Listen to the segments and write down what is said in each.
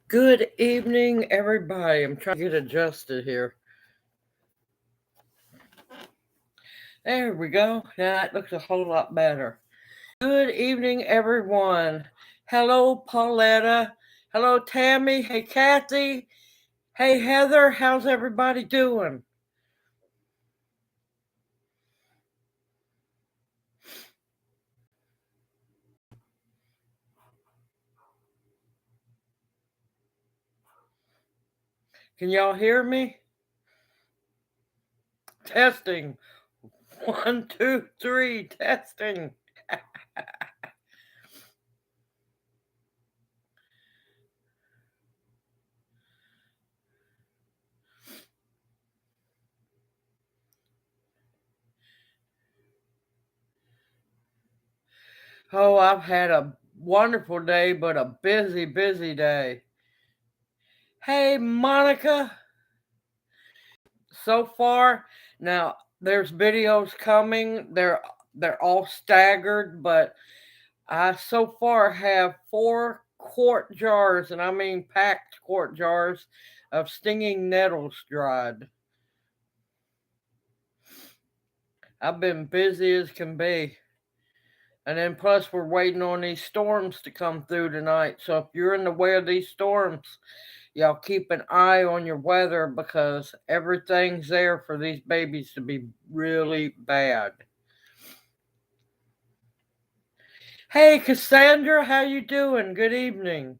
Good evening, everybody. I'm trying to get adjusted here. There we go. Now it looks a whole lot better. Good evening, everyone. Hello, Pauletta. Hello, Tammy. Hey, Kathy. Hey, Heather. How's everybody doing? Can y'all hear me? Testing. One, two, three. Testing. Oh, I've had a wonderful day, but a busy, busy day. Hey, Monica. So far, now there's videos coming. They're all staggered, but I so far have 4 quart jars, and I mean packed quart jars of stinging nettles dried. I've been busy as can be. And then plus we're waiting on these storms to come through tonight. So if you're in the way of these storms, y'all keep an eye on your weather because everything's there for these babies to be really bad. Hey Cassandra, how you doing? Good evening.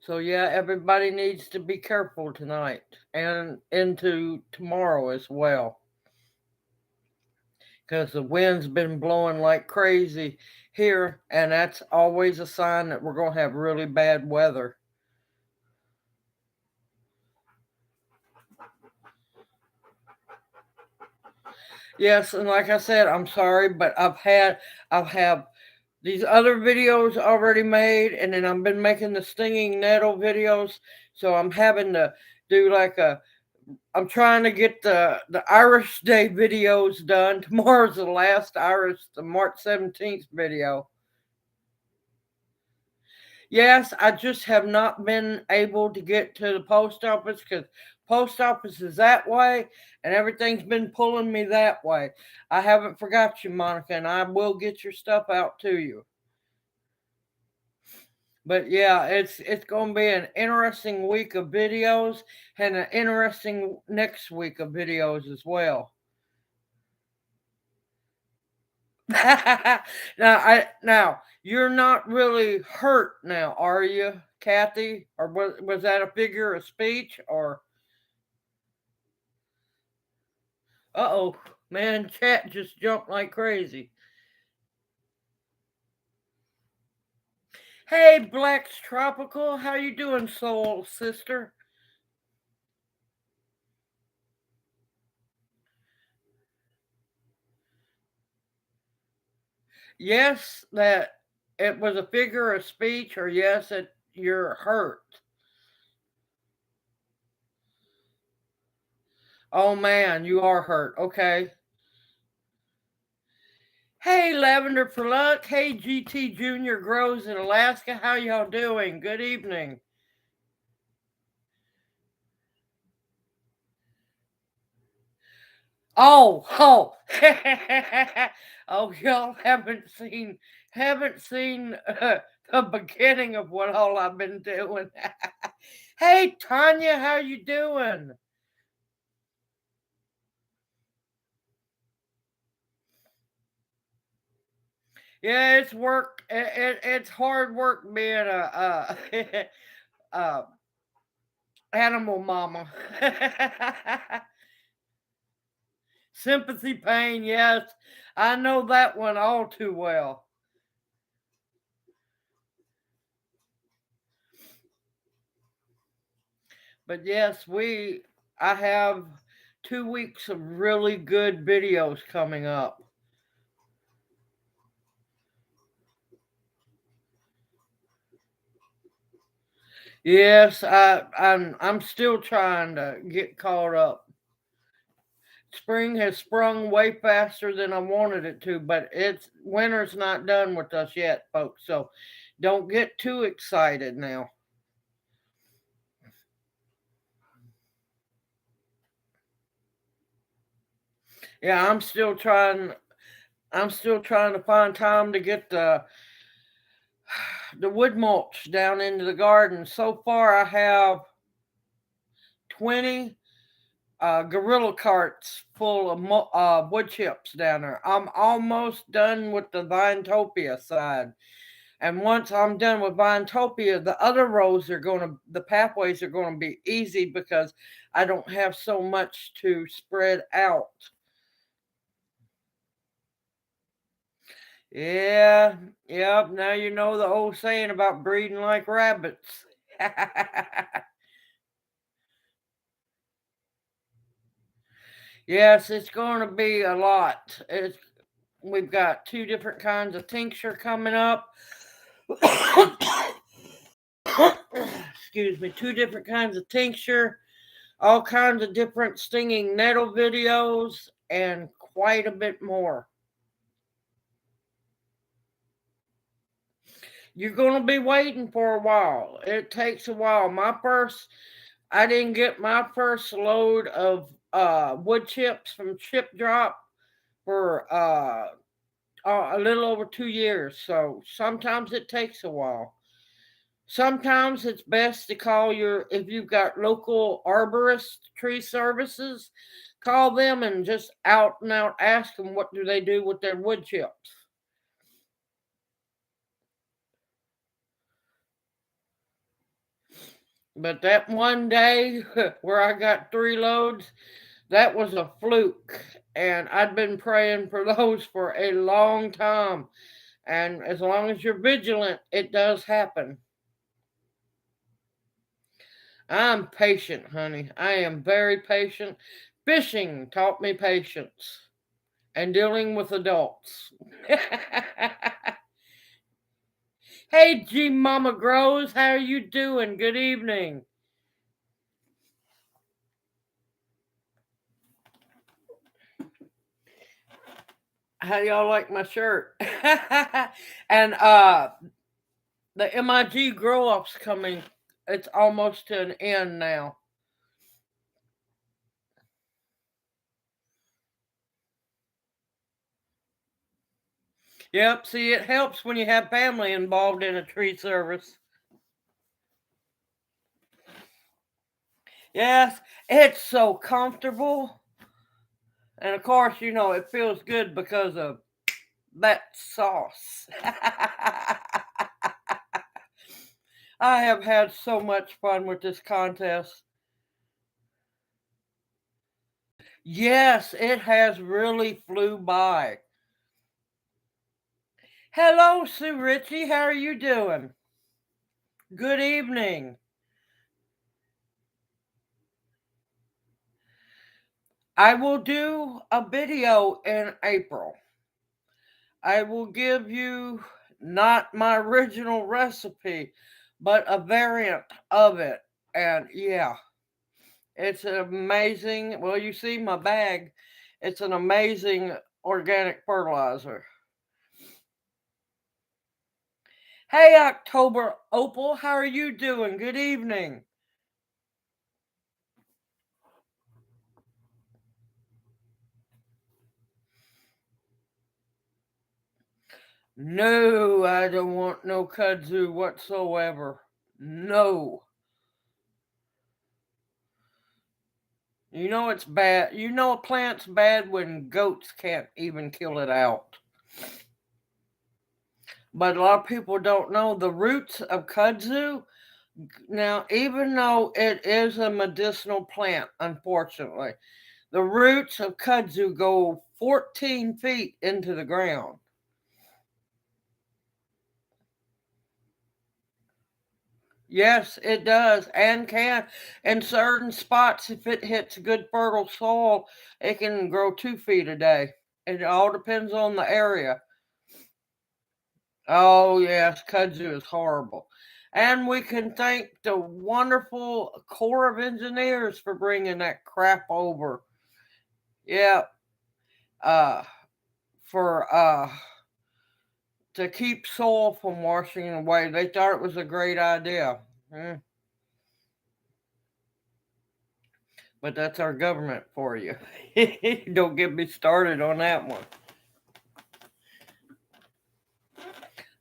So yeah, everybody needs to be careful tonight and into tomorrow as well. Because the wind's been blowing like crazy here, and that's always a sign that we're going to have really bad weather. Yes, and like I said, I'm sorry, but I've these other videos already made, and then I've been making the stinging nettle videos, so I'm having to do like a. I'm trying to get the Irish Day videos done. Tomorrow's the last the March 17th video. Yes, I just have not been able to get to the post office because post office is that way and everything's been pulling me that way. I haven't forgot you, Monica, and I will get your stuff out to you. But yeah, it's going to be an interesting week of videos and an interesting next week of videos as well. Now you're not really hurt now, are you, Kathy? Or was that a figure of speech? Or oh, man, chat just jumped like crazy. Hey, Black's Tropical, how you doing, soul sister? Yes, that it was a figure of speech, or yes, that you're hurt. Oh man, you are hurt. Okay. Hey, Lavender for Luck. Hey, GT Junior Grows in Alaska. How y'all doing? Good evening. Oh. Oh, y'all haven't seen the beginning of what all I've been doing. Hey, Tanya, how you doing? Yeah, it's work. It's hard work being a animal mama. Sympathy pain, yes. I know that one all too well. But yes, I have 2 weeks of really good videos coming up. Yes, I'm still trying to get caught up. Spring has sprung way faster than I wanted it to, but it's winter's not done with us yet, folks. So Don't get too excited now. Yeah, I'm still trying. I'm still trying to find time to get the wood mulch down into the garden. So far, I have 20 gorilla carts full of wood chips down there. I'm almost done with the Vinetopia side. And once I'm done with Vinetopia, the other rows are the pathways are going to be easy because I don't have so much to spread out. Yeah, yep. Now you know the old saying about breeding like rabbits. Yes, it's going to be a lot. We've got two different kinds of tincture coming up. Excuse me, two different kinds of tincture, all kinds of different stinging nettle videos, and quite a bit more. You're going to be waiting for a while. It takes a while. I didn't get my first load of wood chips from Chip Drop for a little over 2 years. So sometimes it takes a while. Sometimes it's best to call if you've got local arborist tree services, call them and just out and out ask them what do they do with their wood chips. But that one day where I got 3 loads, that was a fluke. And I'd been praying for those for a long time. And as long as you're vigilant, it does happen. I'm patient, honey. I am very patient. Fishing taught me patience and dealing with adults. Hey, G Mama Grows, how are you doing? Good evening. How y'all like my shirt? And the MIG grow up's coming. It's almost to an end now. Yep, see, it helps when you have family involved in a tree service. Yes, it's so comfortable. And of course, it feels good because of that sauce. I have had so much fun with this contest. Yes, it has really flew by. Hello, Sue Ritchie. How are you doing? Good evening. I will do a video in April. I will give you not my original recipe, but a variant of it. And yeah, it's an amazing, well, you see my bag. It's an amazing organic fertilizer. Hey, October Opal, how are you doing? Good evening. No, I don't want no kudzu whatsoever. No. You know it's bad. You know a plant's bad when goats can't even kill it out. But a lot of people don't know the roots of kudzu. Now, even though it is a medicinal plant, unfortunately, the roots of kudzu go 14 feet into the ground. Yes, it does, and can. In certain spots, if it hits good fertile soil, it can grow 2 feet a day. It all depends on the area. Oh, yes, kudzu is horrible. And we can thank the wonderful Corps of Engineers for bringing that crap over. Yeah, uh, for to keep soil from washing away. They thought it was a great idea. Mm, but that's our government for you. Don't get me started on that one.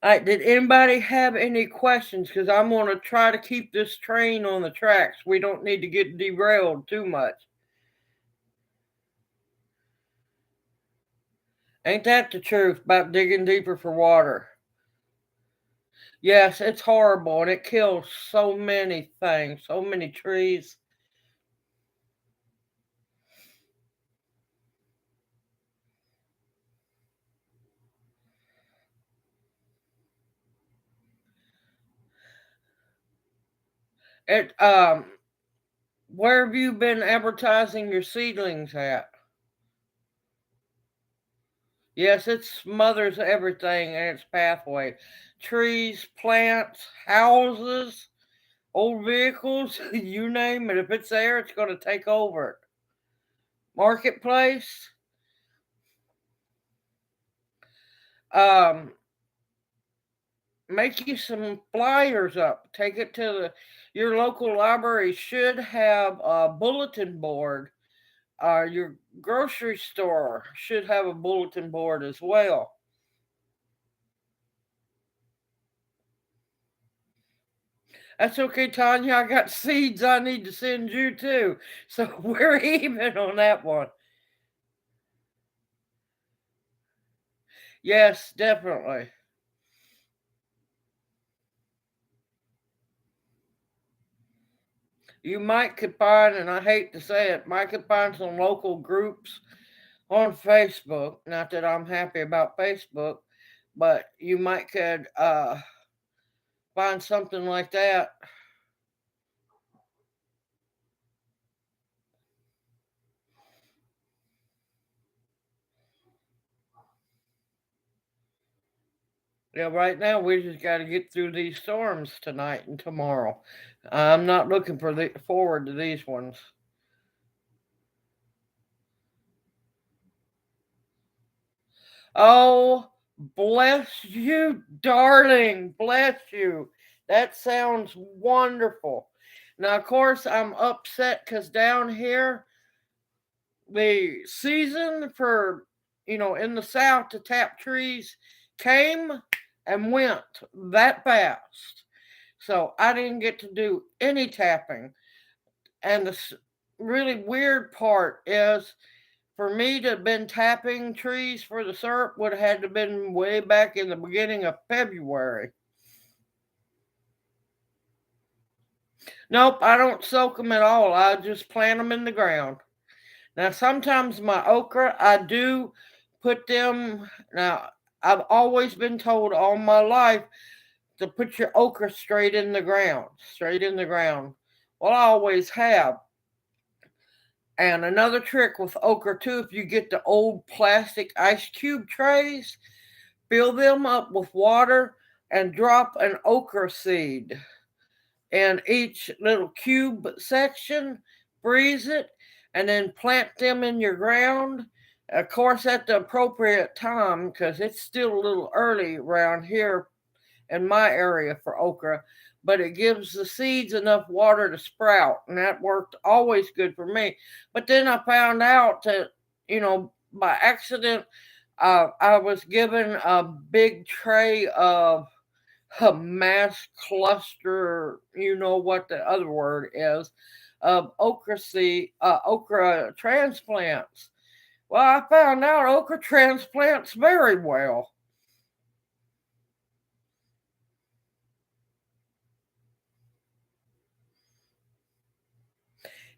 All right, did anybody have any questions? Because I'm going to try to keep this train on the tracks. We don't need to get derailed too much. Ain't that the truth about digging deeper for water? Yes, it's horrible and it kills so many things, so many trees. It where have you been advertising your seedlings at? Yes, it smothers everything in its pathway. Trees, plants, houses, old vehicles, you name it. If it's there, it's going to take over it. Marketplace, um, make you some flyers up. Take it to your local library should have a bulletin board. Your grocery store should have a bulletin board as well. That's okay, Tanya. I got seeds I need to send you too. So we're even on that one. Yes, definitely. You might could find, and I hate to say it, might could find some local groups on Facebook. Not that I'm happy about Facebook, but you might could find something like that. Yeah, right now we just got to get through these storms tonight and tomorrow. I'm not looking forward to these ones. Oh, bless you, darling. Bless you. That sounds wonderful. Now, of course, I'm upset because down here, the season for, in the South to tap trees came and went that fast. So I didn't get to do any tapping. And the really weird part is for me to have been tapping trees for the syrup would have had to been way back in the beginning of February. Nope, I don't soak them at all. I just plant them in the ground. Now, sometimes my okra, I do put them. Now, I've always been told all my life to put your okra straight in the ground, straight in the ground. Well, I always have. And another trick with okra too, if you get the old plastic ice cube trays, fill them up with water and drop an okra seed in each little cube section, freeze it, and then plant them in your ground. Of course, at the appropriate time, because it's still a little early around here in my area for okra, but it gives the seeds enough water to sprout, and that worked always good for me. But then I found out that, by accident, I was given a big tray of a mass cluster, you know what the other word is, of okra transplants. Well, I found out okra transplants very well.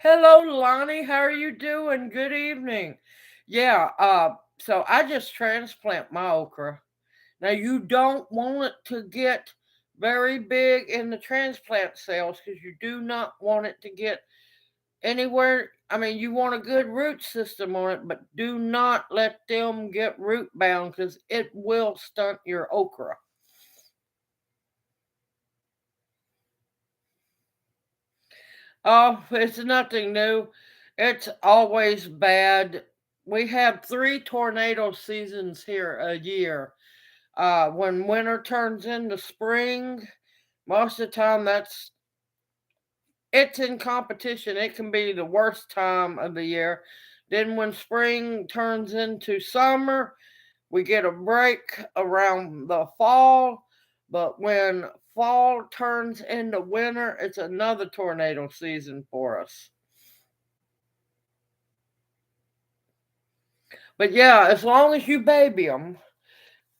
Hello, Lonnie. How are you doing? Good evening. Yeah, so I just transplant my okra. Now you don't want it to get very big in the transplant cells because you do not want it to get anywhere. I mean, you want a good root system on it, but do not let them get root bound because it will stunt your okra. Oh, it's nothing new. It's always bad. We have three tornado seasons here a year. When winter turns into spring, most of the time it's in competition. It can be the worst time of the year. Then when spring turns into summer, we get a break around the fall. But when fall turns into winter, it's another tornado season for us. But yeah, as long as you baby them,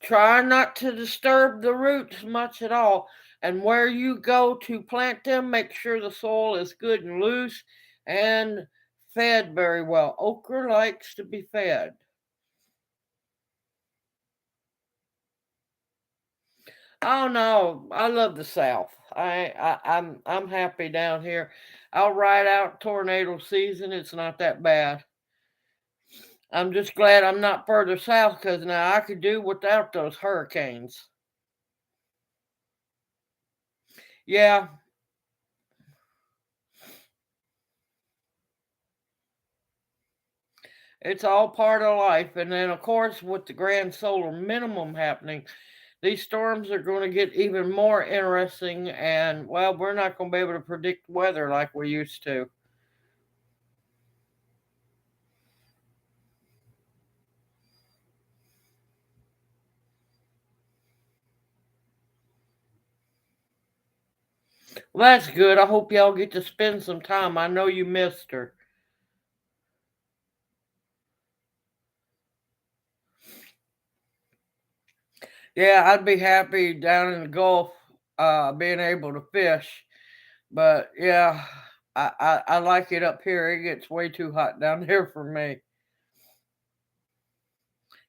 try not to disturb the roots much at all. And where you go to plant them, make sure the soil is good and loose and fed very well. Okra likes to be fed. Oh no, I love the South. I'm happy down here. I'll ride out tornado season. It's not that bad. I'm just glad I'm not further south because now I could do without those hurricanes. Yeah, it's all part of life. And then, of course, with the grand solar minimum happening, these storms are going to get even more interesting. And, well, we're not going to be able to predict weather like we used to. Well, that's good. I hope y'all get to spend some time. I know you missed her. Yeah, I'd be happy down in the Gulf being able to fish. But yeah, I like it up here. It gets way too hot down there for me.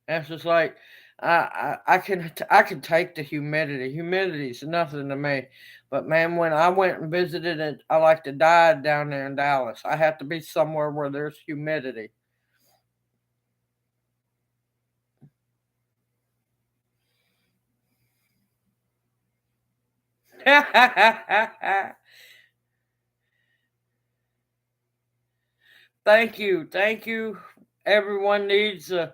That's just like I can take the humidity. Humidity's nothing to me. But man, when I went and visited it, I like to die down there in Dallas. I have to be somewhere where there's humidity. Thank you. Thank you. Everyone needs the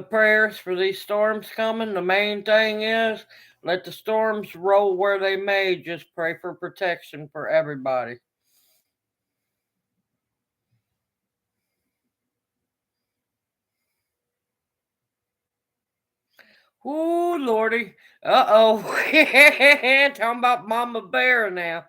prayers for these storms coming. The main thing is let the storms roll where they may. Just pray for protection for everybody. Ooh, Lordy. Uh oh. Talking about Mama Bear now.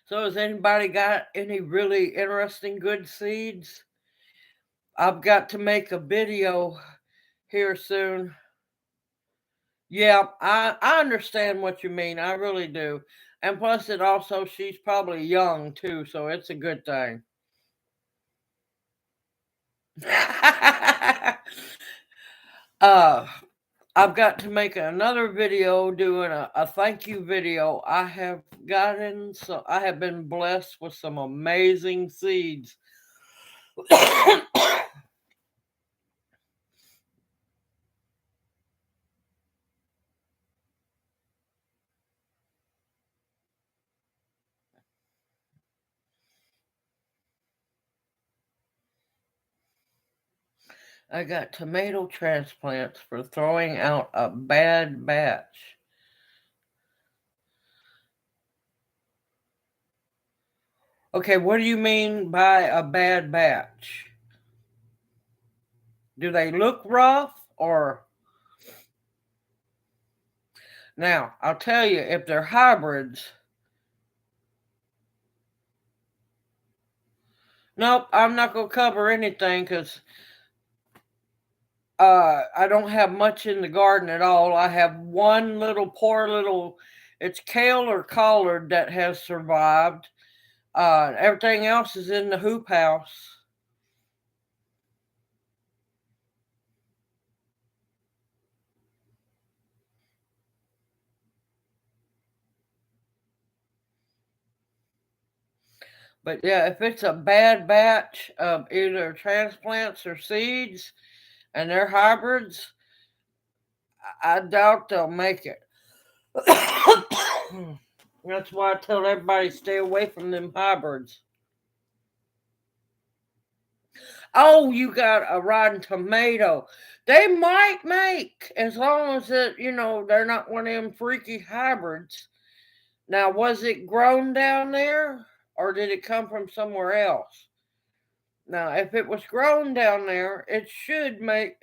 So, has anybody got any really interesting good seeds? I've got to make a video here soon. Yeah, I understand what you mean. I really do. And plus, it also, she's probably young too, so it's a good thing. uh, I've got to make another video doing a thank you video. I have been blessed with some amazing seeds. I got tomato transplants for throwing out a bad batch. Okay, what do you mean by a bad batch? Do they look rough or now? I'll tell you if they're hybrids. Nope, I'm not gonna cover anything because I don't have much in the garden at all. I have one little poor little, it's kale or collard that has survived. Everything else is in the hoop house. But yeah, if it's a bad batch of either transplants or seeds and they're hybrids, I doubt they'll make it. That's why I tell everybody stay away from them hybrids. Oh, you got a rotten tomato. They might make, as long as they're not one of them freaky hybrids. Now, was it grown down there, or did it come from somewhere else? Now, if it was grown down there, it should make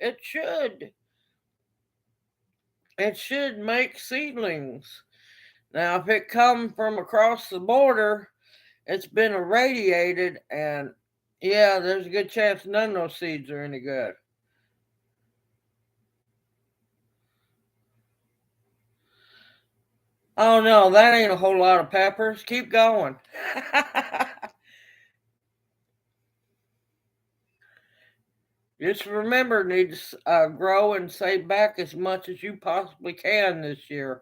seedlings. Now, if it come from across the border, it's been irradiated, and yeah, there's a good chance none of those seeds are any good. Oh no, that ain't a whole lot of peppers. Keep going. Just remember, need to grow and save back as much as you possibly can this year.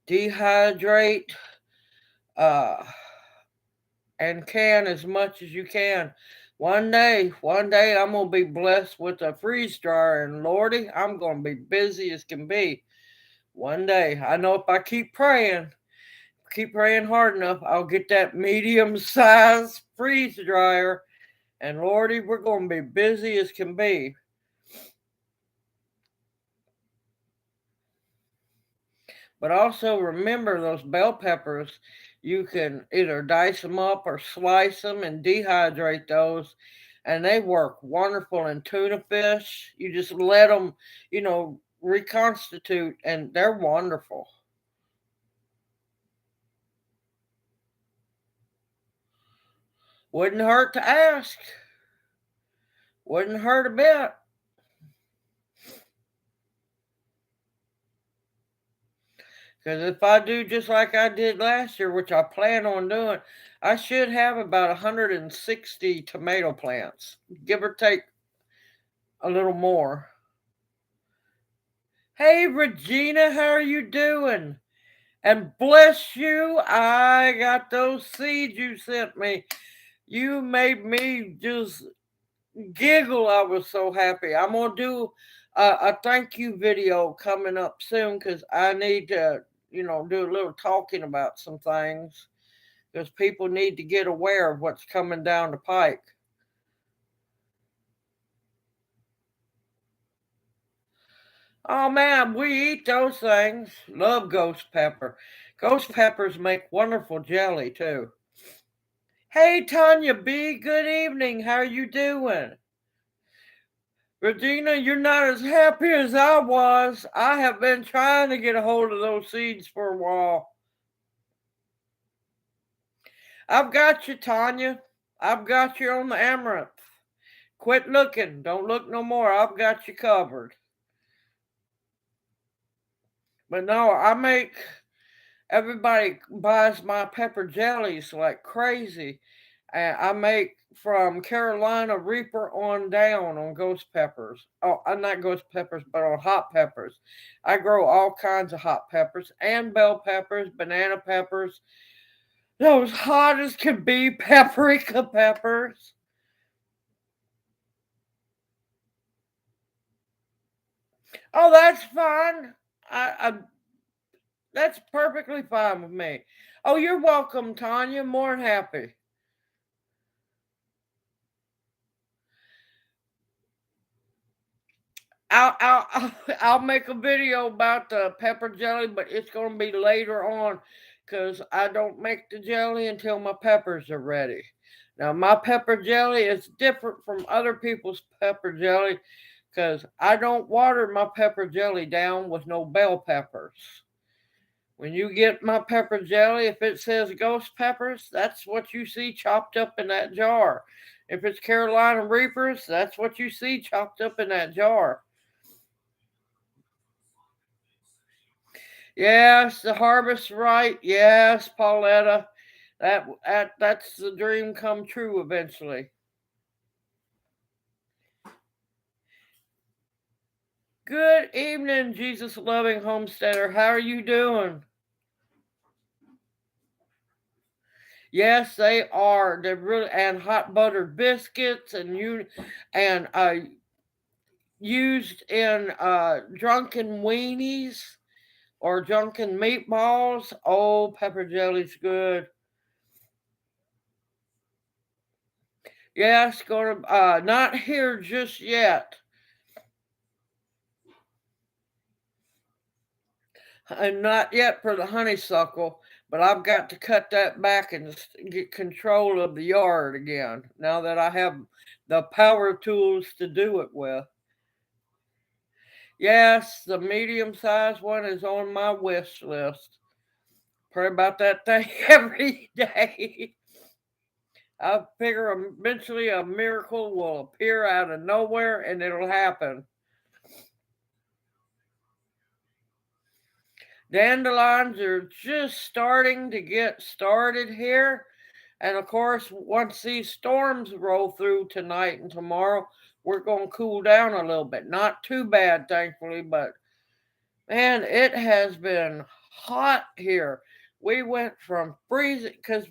Dehydrate uh, and can as much as you can. One day, I'm gonna be blessed with a freeze dryer, and Lordy, I'm gonna be busy as can be. One day, I know if I keep praying hard enough, I'll get that medium size freeze dryer, and Lordy, we're gonna be busy as can be. But also remember those bell peppers, you can either dice them up or slice them and dehydrate those, and they work wonderful in tuna fish. You just let them, reconstitute, and they're wonderful. Wouldn't hurt to ask. Wouldn't hurt a bit. Because if I do just like I did last year, which I plan on doing, I should have about 160 tomato plants, give or take a little more. Hey, Regina, how are you doing? And bless you, I got those seeds you sent me. You made me just giggle. I was so happy. I'm going to do a thank you video coming up soon because I need to, do a little talking about some things because people need to get aware of what's coming down the pike. Oh man, we eat those things. Love ghost pepper. Ghost peppers make wonderful jelly too. Hey Tanya B, good evening. How are you doing? Regina, you're not as happy as I was. I have been trying to get a hold of those seeds for a while. I've got you, Tanya. I've got you on the amaranth. Quit looking. Don't look no more. I've got you covered. But no, everybody buys my pepper jellies like crazy. And I make from Carolina Reaper on down on ghost peppers. Oh, not ghost peppers, but on hot peppers. I grow all kinds of hot peppers and bell peppers, banana peppers, those hot as can be paprika peppers. Oh, that's fine. I That's perfectly fine with me. Oh, you're welcome, Tanya. More than happy. I'll make a video about the pepper jelly, but it's going to be later on because I don't make the jelly until my peppers are ready. Now, my pepper jelly is different from other people's pepper jelly because I don't water my pepper jelly down with no bell peppers. When you get my pepper jelly, if it says ghost peppers, that's what you see chopped up in that jar. If it's Carolina Reapers, that's what you see chopped up in that jar. Yes, the harvest right. Yes, Pauletta. That's the dream come true eventually. Good evening, Jesus loving homesteader. How are you doing? Yes, they are. They're really, and hot buttered biscuits and used in drunken weenies or drunken meatballs. Oh, pepper jelly's good. Yes, going to not here just yet, and not yet for the honeysuckle. But I've got to cut that back and get control of the yard again. Now that I have the power tools to do it with. Yes, the medium sized one is on my wish list. Pray about that thing every day. I figure eventually a miracle will appear out of nowhere and it'll happen. Dandelions are just starting to get started here. And of course, once these storms roll through tonight and tomorrow, we're going to cool down a little bit. Not too bad, thankfully, but man, it has been hot here. We went from freezing because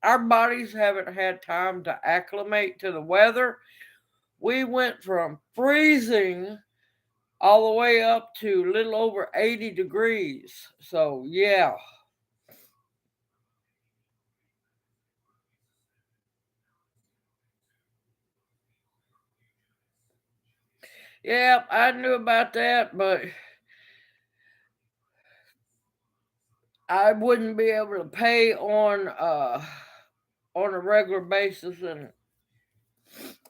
our bodies haven't had time to acclimate to the weather. We went from freezing all the way up to a little over 80 degrees. So, yeah. Yeah, I knew about that, but I wouldn't be able to pay on a regular basis, and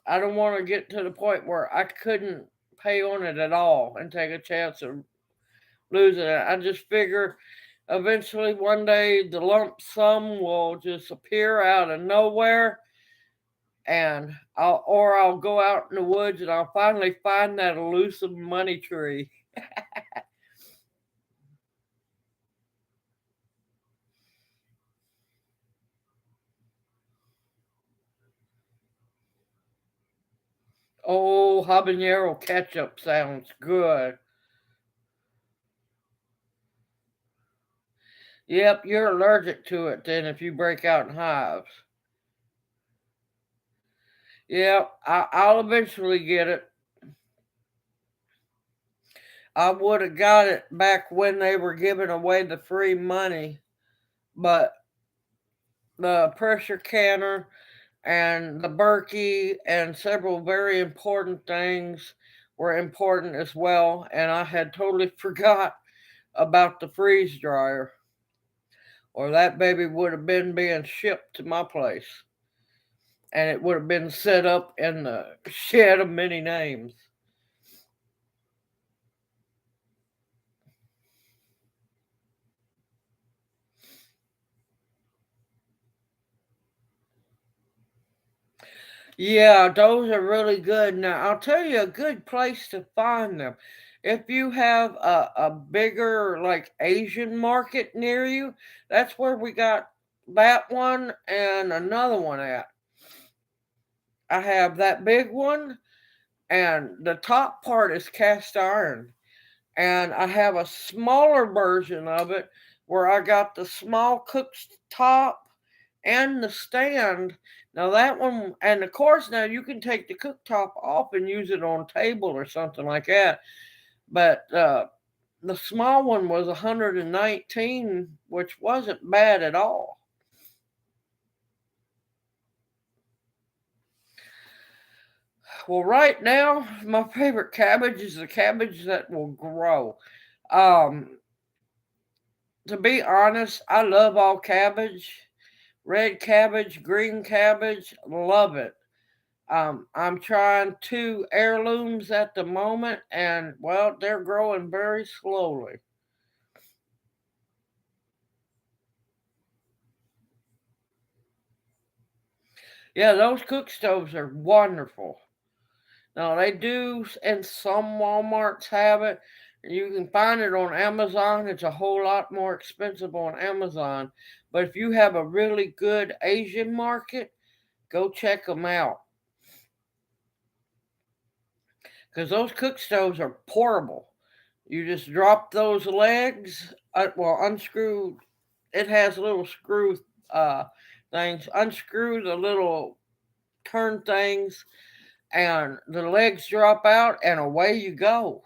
I don't want to get to the point where I couldn't pay on it at all and take a chance of losing it. I just figure eventually one day the lump sum will just appear out of nowhere, and I'll go out in the woods and I'll finally find that elusive money tree. Oh, habanero ketchup sounds good. Yep, you're allergic to it then if you break out in hives. Yep, I'll eventually get it. I would have got it back when they were giving away the free money, but the pressure canner and the Berkey and several very important things were important as well, and I had totally forgot about the freeze dryer, or that baby would have been being shipped to my place, and it would have been set up in the shed of many names. Yeah, those are really good. Now, I'll tell you a good place to find them. If you have a bigger, like, Asian market near you, that's where we got that one and another one at. I have that big one, and the top part is cast iron. And I have a smaller version of it where I got the small cooktop and the stand. Now that one, and of course, now you can take the cooktop off and use it on table or something like that. But the small one was 119, which wasn't bad at all. Well, right now, my favorite cabbage is the cabbage that will grow. Um, to be honest, I love all cabbage. Red cabbage, green cabbage, love it. I'm trying two heirlooms at the moment, and well, they're growing very slowly. Yeah, those cook stoves are wonderful. Now, they do, and some Walmarts have it. You can find it on Amazon. It's a whole lot more expensive on Amazon. But if you have a really good Asian market, go check them out. Because those cook stoves are portable. You just drop those legs, well, unscrew. It has little screw uh, things. Unscrew the little turn things, and the legs drop out, and away you go.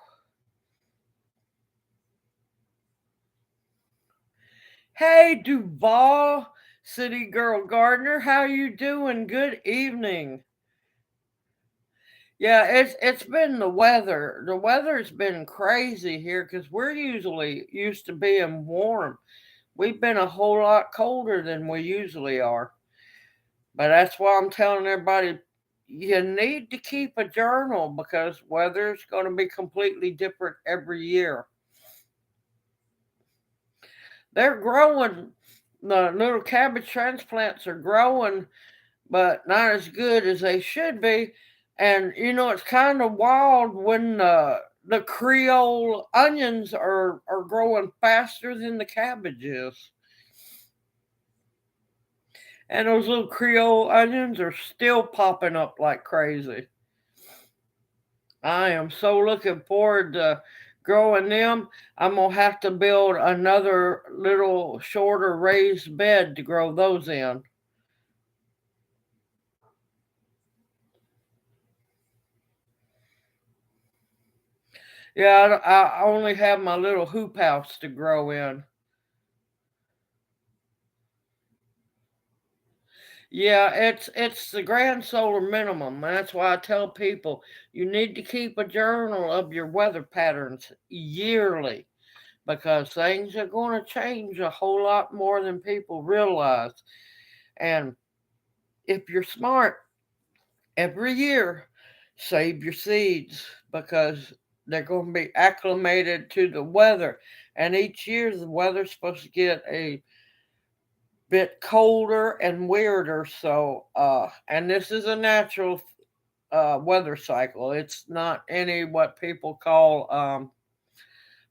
Hey, Duval, City Girl Gardener, how you doing? Good evening. Yeah, it's been the weather. The weather's been crazy here because we're usually used to being warm. We've been a whole lot colder than we usually are. But that's why I'm telling everybody you need to keep a journal because weather's going to be completely different every year. They're growing. The little cabbage transplants are growing, but not as good as they should be. And it's kind of wild when the Creole onions are growing faster than the cabbages. And those little Creole onions are still popping up like crazy. I am so looking forward to growing them. I'm going to have to build another little shorter raised bed to grow those in. Yeah, I only have my little hoop house to grow in. Yeah, it's the grand solar minimum. That's why I tell people you need to keep a journal of your weather patterns yearly because things are going to change a whole lot more than people realize. And if you're smart, every year save your seeds because they're going to be acclimated to the weather. And each year the weather's supposed to get a bit colder and weirder. So, and this is a natural weather cycle. It's not any what people call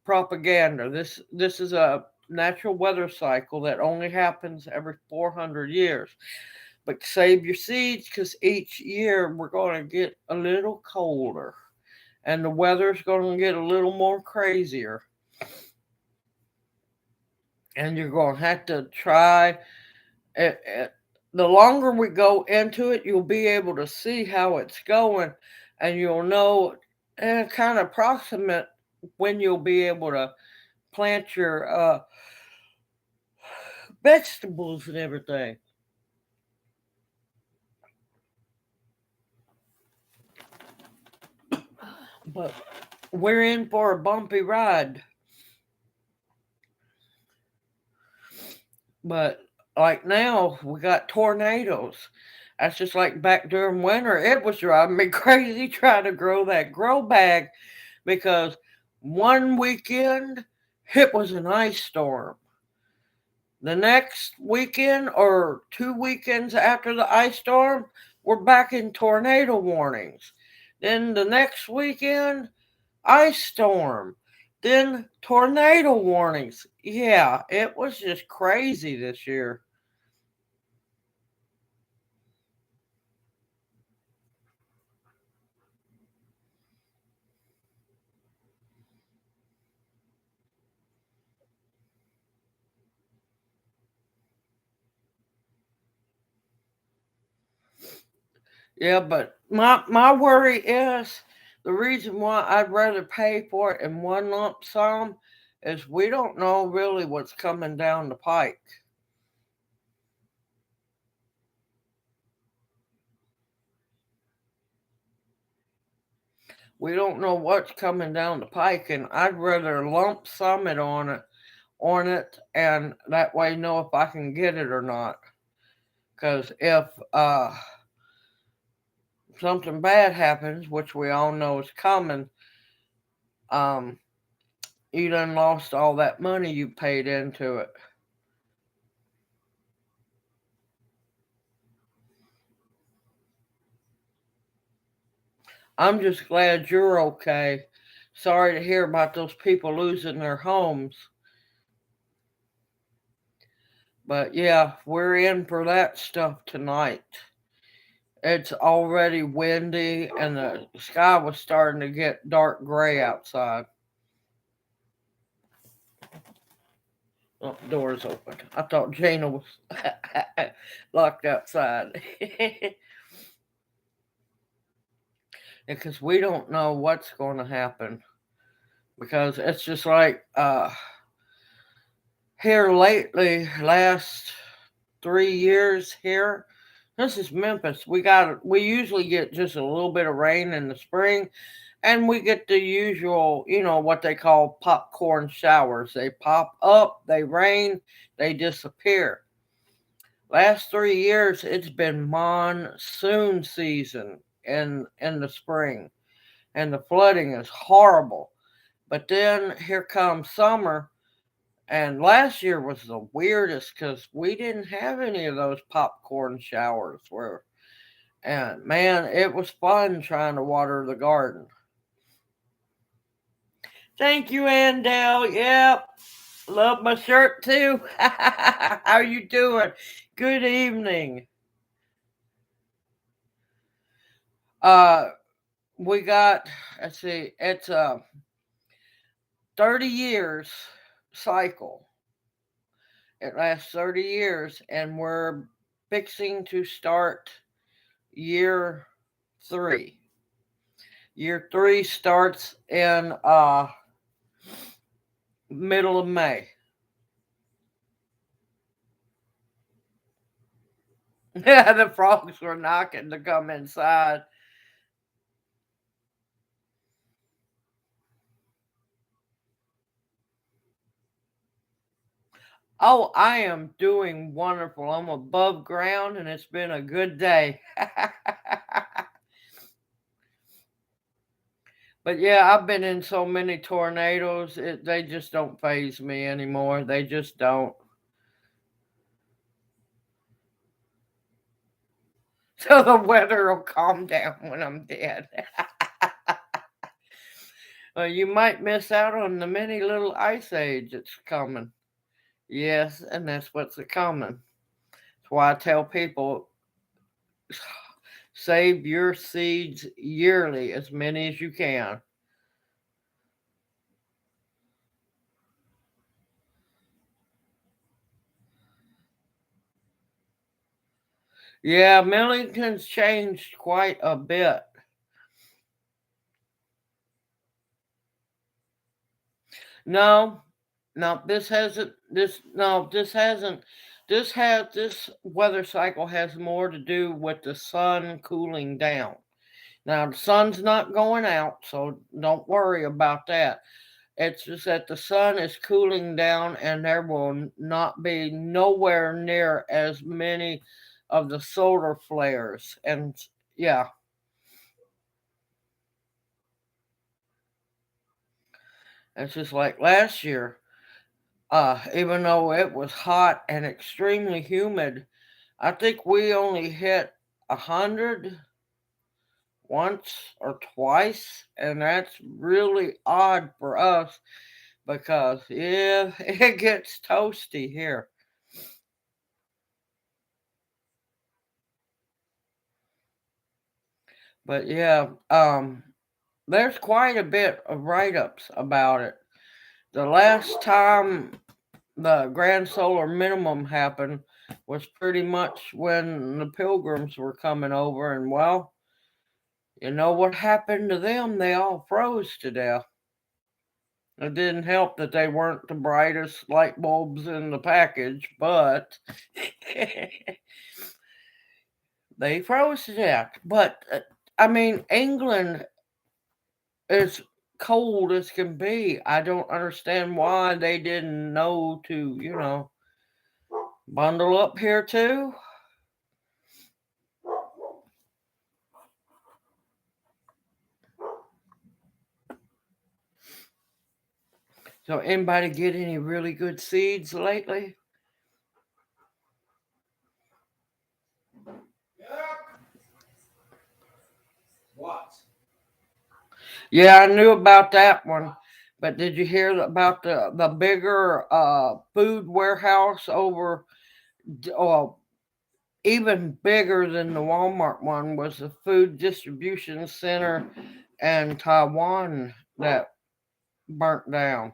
propaganda. This is a natural weather cycle that only happens every 400 years. But save your seeds because each year we're going to get a little colder and the weather's going to get a little more crazier. And you're going to have to try it. The longer we go into it, you'll be able to see how it's going and you'll know kind of approximate when you'll be able to plant your vegetables and everything. But we're in for a bumpy ride. But like now, we got tornadoes. That's just like back during winter. It was driving me crazy trying to grow that grow bag because one weekend it was an ice storm. The next weekend or 2 weekends after the ice storm, we're back in tornado warnings. Then the next weekend, ice storm. Then tornado warnings. Yeah, it was just crazy this year. Yeah, but my worry is the reason why I'd rather pay for it in one lump sum is we don't know really what's coming down the pike. We don't know what's coming down the pike, and I'd rather lump sum it on it, and that way know if I can get it or not. Because if something bad happens, which we all know is coming, um, you done lost all that money you paid into it. I'm just glad you're okay. Sorry to hear about those people losing their homes. But yeah, we're in for that stuff tonight. It's already windy and the sky was starting to get dark gray outside. Oh, the door's open. I thought Jana was locked outside. because we don't know what's going to happen. Because it's just like here lately, last 3 years here. This is Memphis. We usually get just a little bit of rain in the spring, and we get the usual, what they call popcorn showers. They pop up, they rain, they disappear. Last 3 years, it's been monsoon season in the spring, and the flooding is horrible. But then here comes summer, and last year was the weirdest because we didn't have any of those popcorn showers where, and man, it was fun trying to water the garden. Thank you, Andell. Yep. Love my shirt too. How you doing? Good evening. Uh we got, let's see, it's a 30 years cycle. It lasts 30 years, and we're fixing to start year 3. Year 3 starts in middle of May. The frogs were knocking to come inside. Oh, I am doing wonderful. I'm above ground, and it's been a good day. But yeah, I've been in so many tornadoes. They just don't phase me anymore. They just don't. So the weather will calm down when I'm dead. Well, you might miss out on the many little ice age that's coming. Yes, and that's what's a coming. That's why I tell people save your seeds yearly, as many as you can. Yeah, Millington's changed quite a bit. No, no, this hasn't. This no, this hasn't. This weather cycle has more to do with the sun cooling down. Now the sun's not going out, so don't worry about that. It's just that the sun is cooling down, and there will not be nowhere near as many of the solar flares. And yeah, it's just like last year. Even though it was hot and extremely humid, I think we only hit 100 once or twice, and that's really odd for us because yeah, it gets toasty here. But yeah, there's quite a bit of write-ups about it. The last time the grand solar minimum happened was pretty much when the pilgrims were coming over, and well, you know what happened to them? They all froze to death. It didn't help that they weren't the brightest light bulbs in the package, but they froze to death. But I mean, England is cold as can be. I don't understand why they didn't know to, bundle up here too. So, anybody get any really good seeds lately? What? Yeah, I knew about that one. But did you hear about the bigger food warehouse over, well, even bigger than the Walmart one was the food distribution center in Taiwan that burnt down.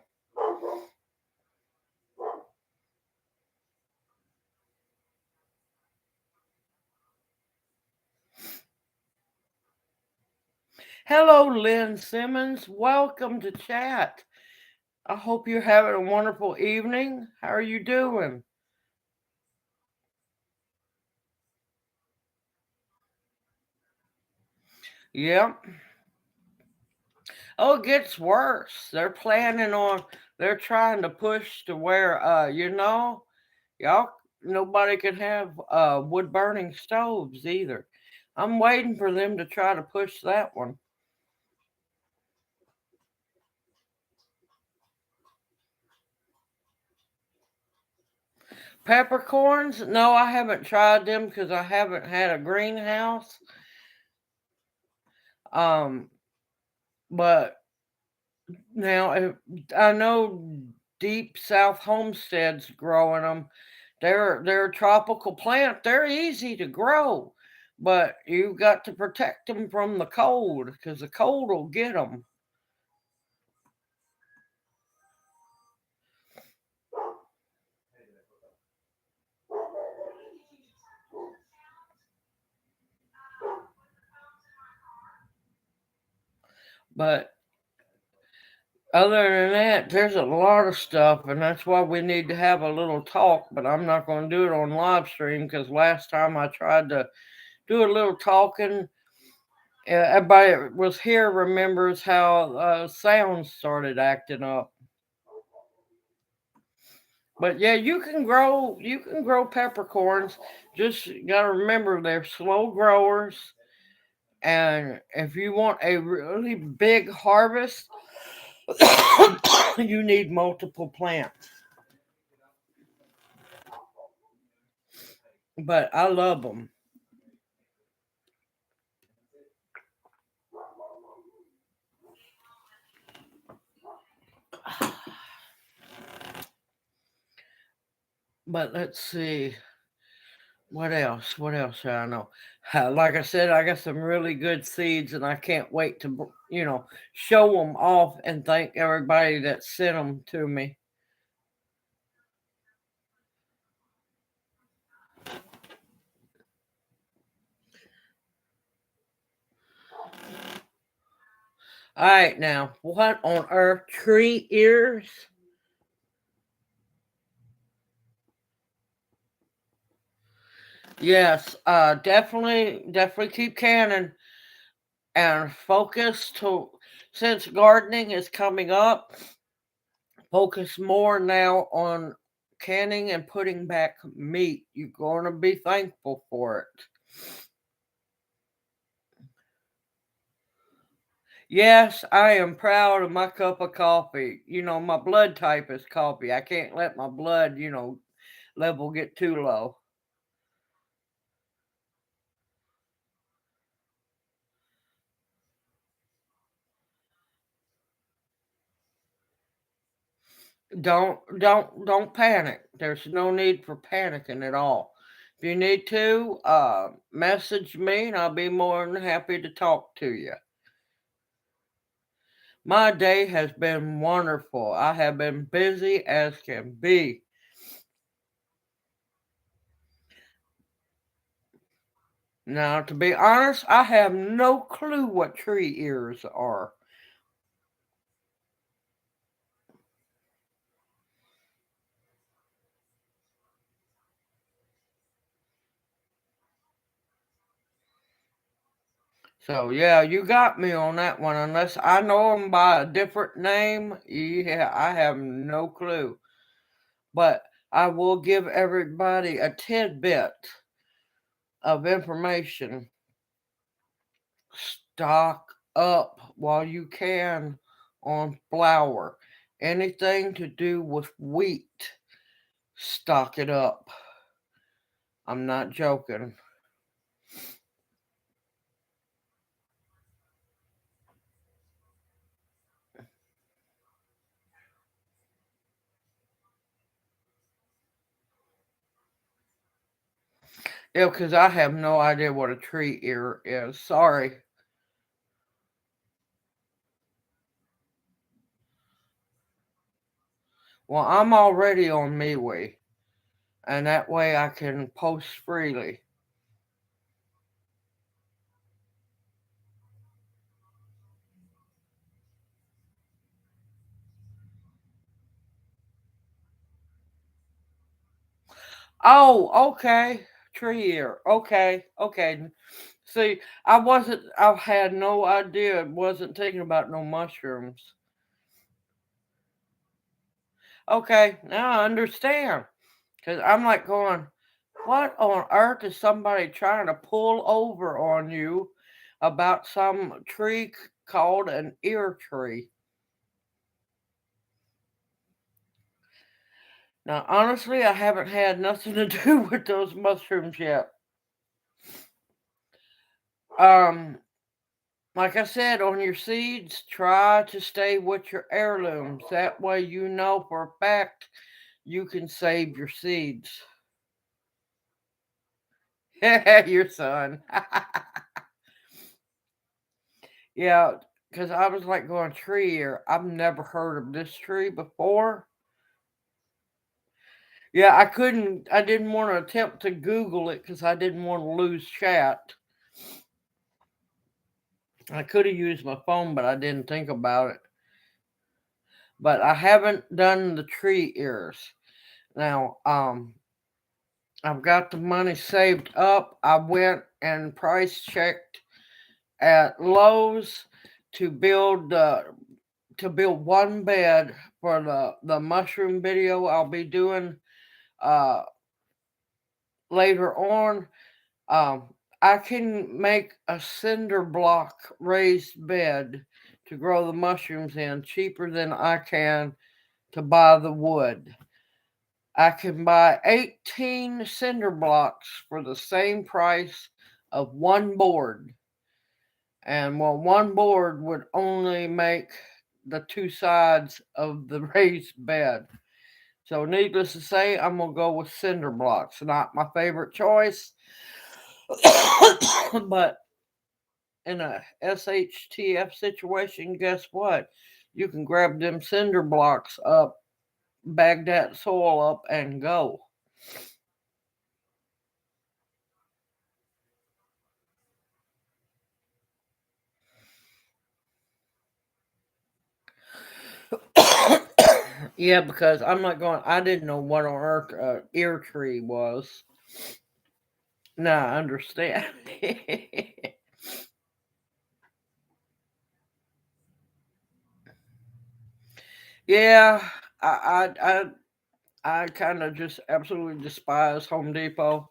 Hello, Lynn Simmons. Welcome to chat. I hope you're having a wonderful evening. How are you doing? Yep. Oh, it gets worse. They're trying to push to where, y'all, nobody can have wood burning stoves either. I'm waiting for them to try to push that one. Peppercorns? No, I haven't tried them because I haven't had a greenhouse. Um, but now I know deep South homesteads growing them. They're a tropical plant. They're easy to grow, but you got to protect them from the cold because the cold will get them. But other than that, there's a lot of stuff, and that's why we need to have a little talk. But I'm not going to do it on live stream because last time I tried to do a little talking, everybody was here remembers how sound started acting up. But yeah, you can grow peppercorns. Just gotta remember they're slow growers, and if you want a really big harvest, you need multiple plants. But I love them. But let's see. What else? What else should I know? Like I said, I got some really good seeds, and I can't wait to, show them off and thank everybody that sent them to me. All right, now, what on earth? Tree ears? Yes, definitely keep canning and focus to, since gardening is coming up, focus more now on canning and putting back meat. You're going to be thankful for it. Yes, I am proud of my cup of coffee. My blood type is coffee. I can't let my blood, level get too low. Don't panic. There's no need for panicking at all. If you need to, message me and I'll be more than happy to talk to you. My day has been wonderful. I have been busy as can be. Now, to be honest, I have no clue what tree ears are. So, yeah, you got me on that one. Unless I know them by a different name, yeah, I have no clue. But I will give everybody a tidbit of information. Stock up while you can on flour. Anything to do with wheat, stock it up. I'm not joking. Yeah, because I have no idea what a tree ear is. Sorry. Well, I'm already on MeWe, and that way I can post freely. Oh, okay. Tree ear. Okay, okay. See, I had no idea, wasn't thinking about no mushrooms. Okay, now I understand. Because I'm like going, what on earth is somebody trying to pull over on you about some tree called an ear tree? Now, honestly, I haven't had nothing to do with those mushrooms yet. Um, like I said, on your seeds, try to stay with your heirlooms. That way, you know for a fact you can save your seeds. Your son. Yeah, because I was like going tree here. I've never heard of this tree before. Yeah, I didn't want to attempt to Google it because I didn't want to lose chat. I could have used my phone, but I didn't think about it. But I haven't done the tree ears. Now, I've got the money saved up. I went and price checked at Lowe's to build one bed for the mushroom video I'll be doing uh later on. I can make a cinder block raised bed to grow the mushrooms in cheaper than I can to buy the wood. I can buy 18 cinder blocks for the same price of one board. And well, one board would only make the two sides of the raised bed. So, needless to say, I'm going to go with cinder blocks. Not my favorite choice, but in a SHTF situation, guess what? You can grab them cinder blocks up, bag that soil up, and go. Yeah, because I'm not going. I didn't know what on earth ear tree was. Now I understand. Yeah, I I I kind of just absolutely despise Home Depot.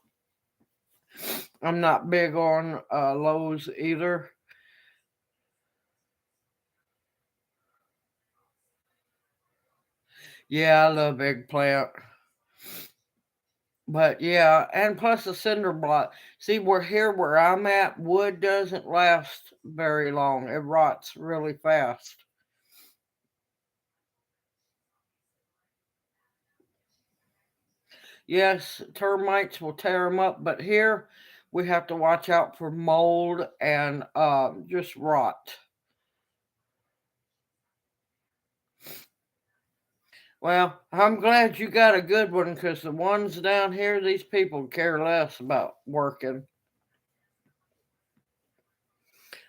I'm not big on Lowe's either. Yeah, I love eggplant. But yeah, and plus the cinder block. See, we're here where I'm at, wood doesn't last very long. It rots really fast. Yes, termites will tear them up, but here we have to watch out for mold and just rot. Well, I'm glad you got a good one because the ones down here, these people care less about working.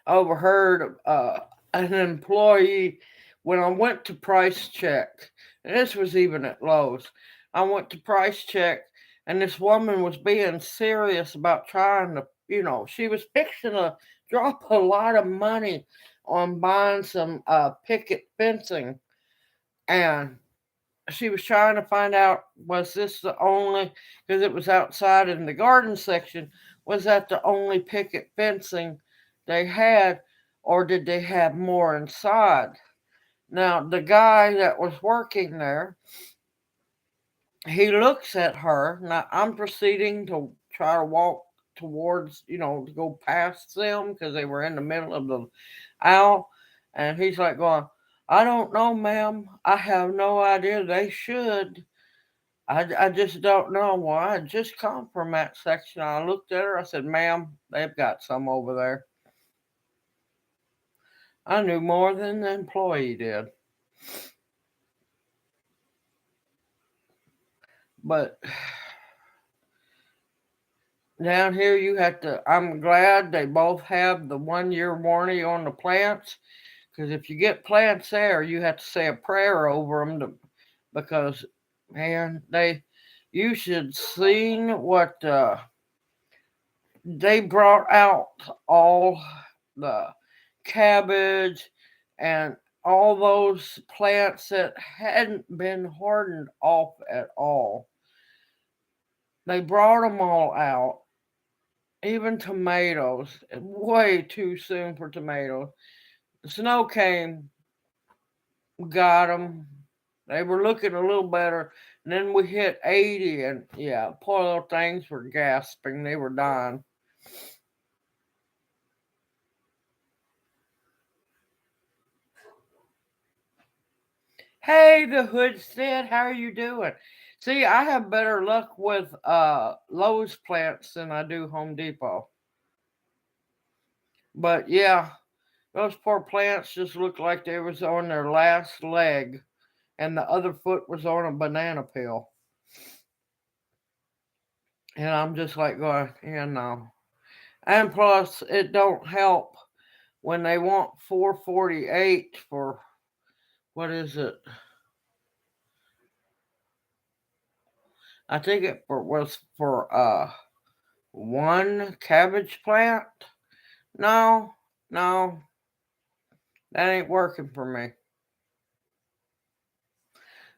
Overheard an employee when I went to price check, and this was even at Lowe's. I went to price check, and this woman was being serious about trying to, she was fixing to drop a lot of money on buying some picket fencing, and she was trying to find out was this the only because it was outside in the garden section, was that the only picket fencing they had, or did they have more inside? Now the guy that was working there, he looks at her. Now I'm proceeding to try to walk towards, to go past them because they were in the middle of the aisle, and he's like going, I don't know, ma'am, I have no idea, they should. I just don't know why. I just come from that section. I looked at her. I said, ma'am, they've got some over there. I knew more than the employee did. But down here, you have to. I'm glad they both have the 1 year warranty on the plants. Because if you get plants there, you have to say a prayer over them because, man, You should seen what they brought out all the cabbage and all those plants that hadn't been hardened off at all. They brought them all out, even tomatoes. Way too soon for tomatoes. The snow came, got them. They were looking a little better. And then we hit 80, and yeah, poor little things were gasping. They were dying. Hey, the Hoodstead, how are you doing? See, I have better luck with Lowe's plants than I do Home Depot. But yeah, those poor plants just looked like they was on their last leg, and the other foot was on a banana peel. And I'm just like going, yeah, no. And plus, it don't help when they want 448 for what is it? I think it was for one cabbage plant. No, no, that ain't working for me.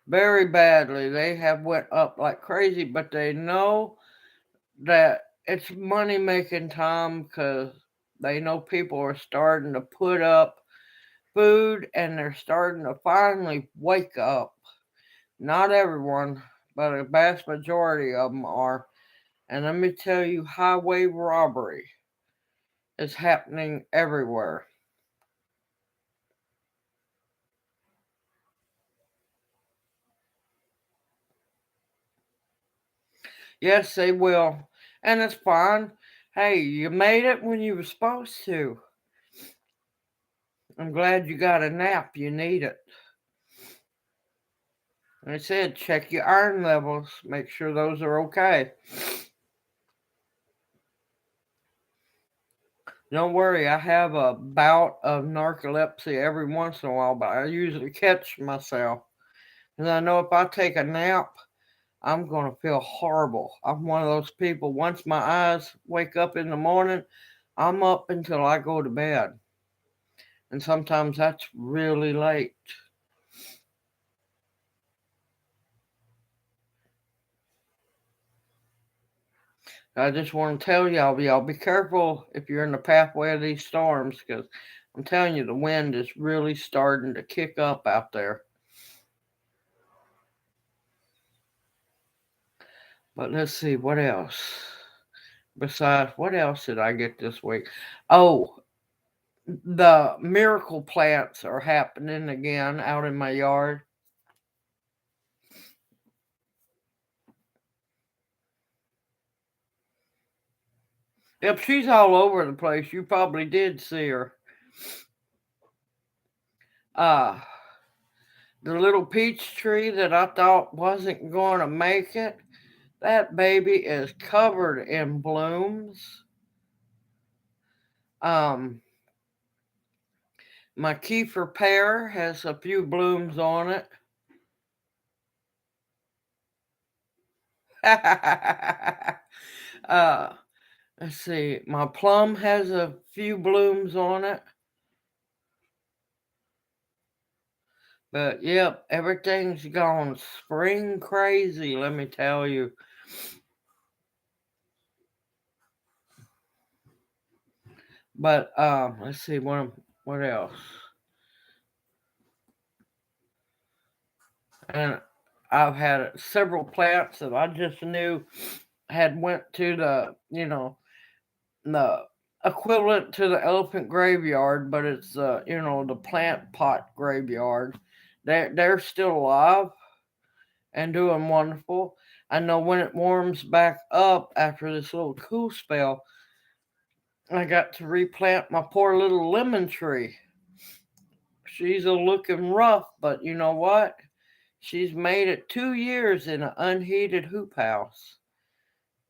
Very badly. They have went up like crazy, but they know that it's money making time because they know people are starting to put up food and they're starting to finally wake up. Not everyone, but a vast majority of them are. And let me tell you, highway robbery is happening everywhere. Yes, they will. And it's fine. Hey, you made it when you were supposed to. I'm glad you got a nap. You need it. Like I said, check your iron levels. Make sure those are okay. Don't worry, I have a bout of narcolepsy every once in a while, but I usually catch myself. And I know if I take a nap, I'm going to feel horrible. I'm one of those people, once my eyes wake up in the morning, I'm up until I go to bed. And sometimes that's really late. I just want to tell y'all be careful if you're in the pathway of these storms because I'm telling you, the wind is really starting to kick up out there. But let's see, what else? Besides, what else did I get this week? Oh, the miracle plants are happening again out in my yard. Yep, she's all over the place. You probably did see her. Uh, the little peach tree that I thought wasn't going to make it, that baby is covered in blooms. Um, my kefir pear has a few blooms on it. uh, let's see, my plum has a few blooms on it. But yep, everything's gone spring crazy, let me tell you. But let's see what else. And I've had several plants that I just knew had went to the equivalent to the elephant graveyard, but it's the plant pot graveyard. They're still alive and doing wonderful. I know when it warms back up after this little cool spell, I got to replant my poor little lemon tree. She's a looking rough, but you know what? She's made it 2 years in an unheated hoop house.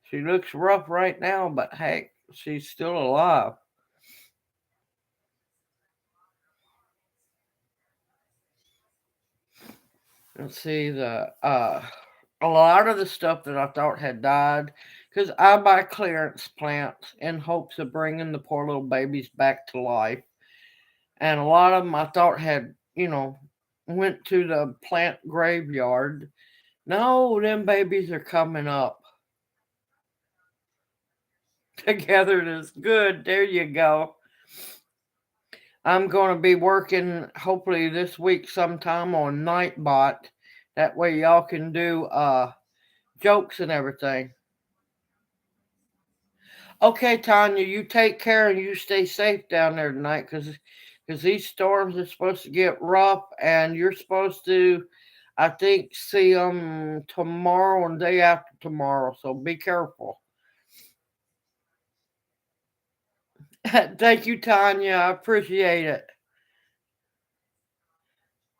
She looks rough right now, but hey, she's still alive. Let's see the a lot of the stuff that I thought had died, because I buy clearance plants in hopes of bringing the poor little babies back to life. And a lot of them I thought had, went to the plant graveyard. No, them babies are coming up together. Is good. There you go. I'm going to be working hopefully this week sometime on Nightbot. That way y'all can do jokes and everything. Okay, Tanya, you take care and you stay safe down there tonight, because these storms are supposed to get rough, and you're supposed to, I think, see them tomorrow and day after tomorrow. So be careful. Thank you, Tanya. I appreciate it.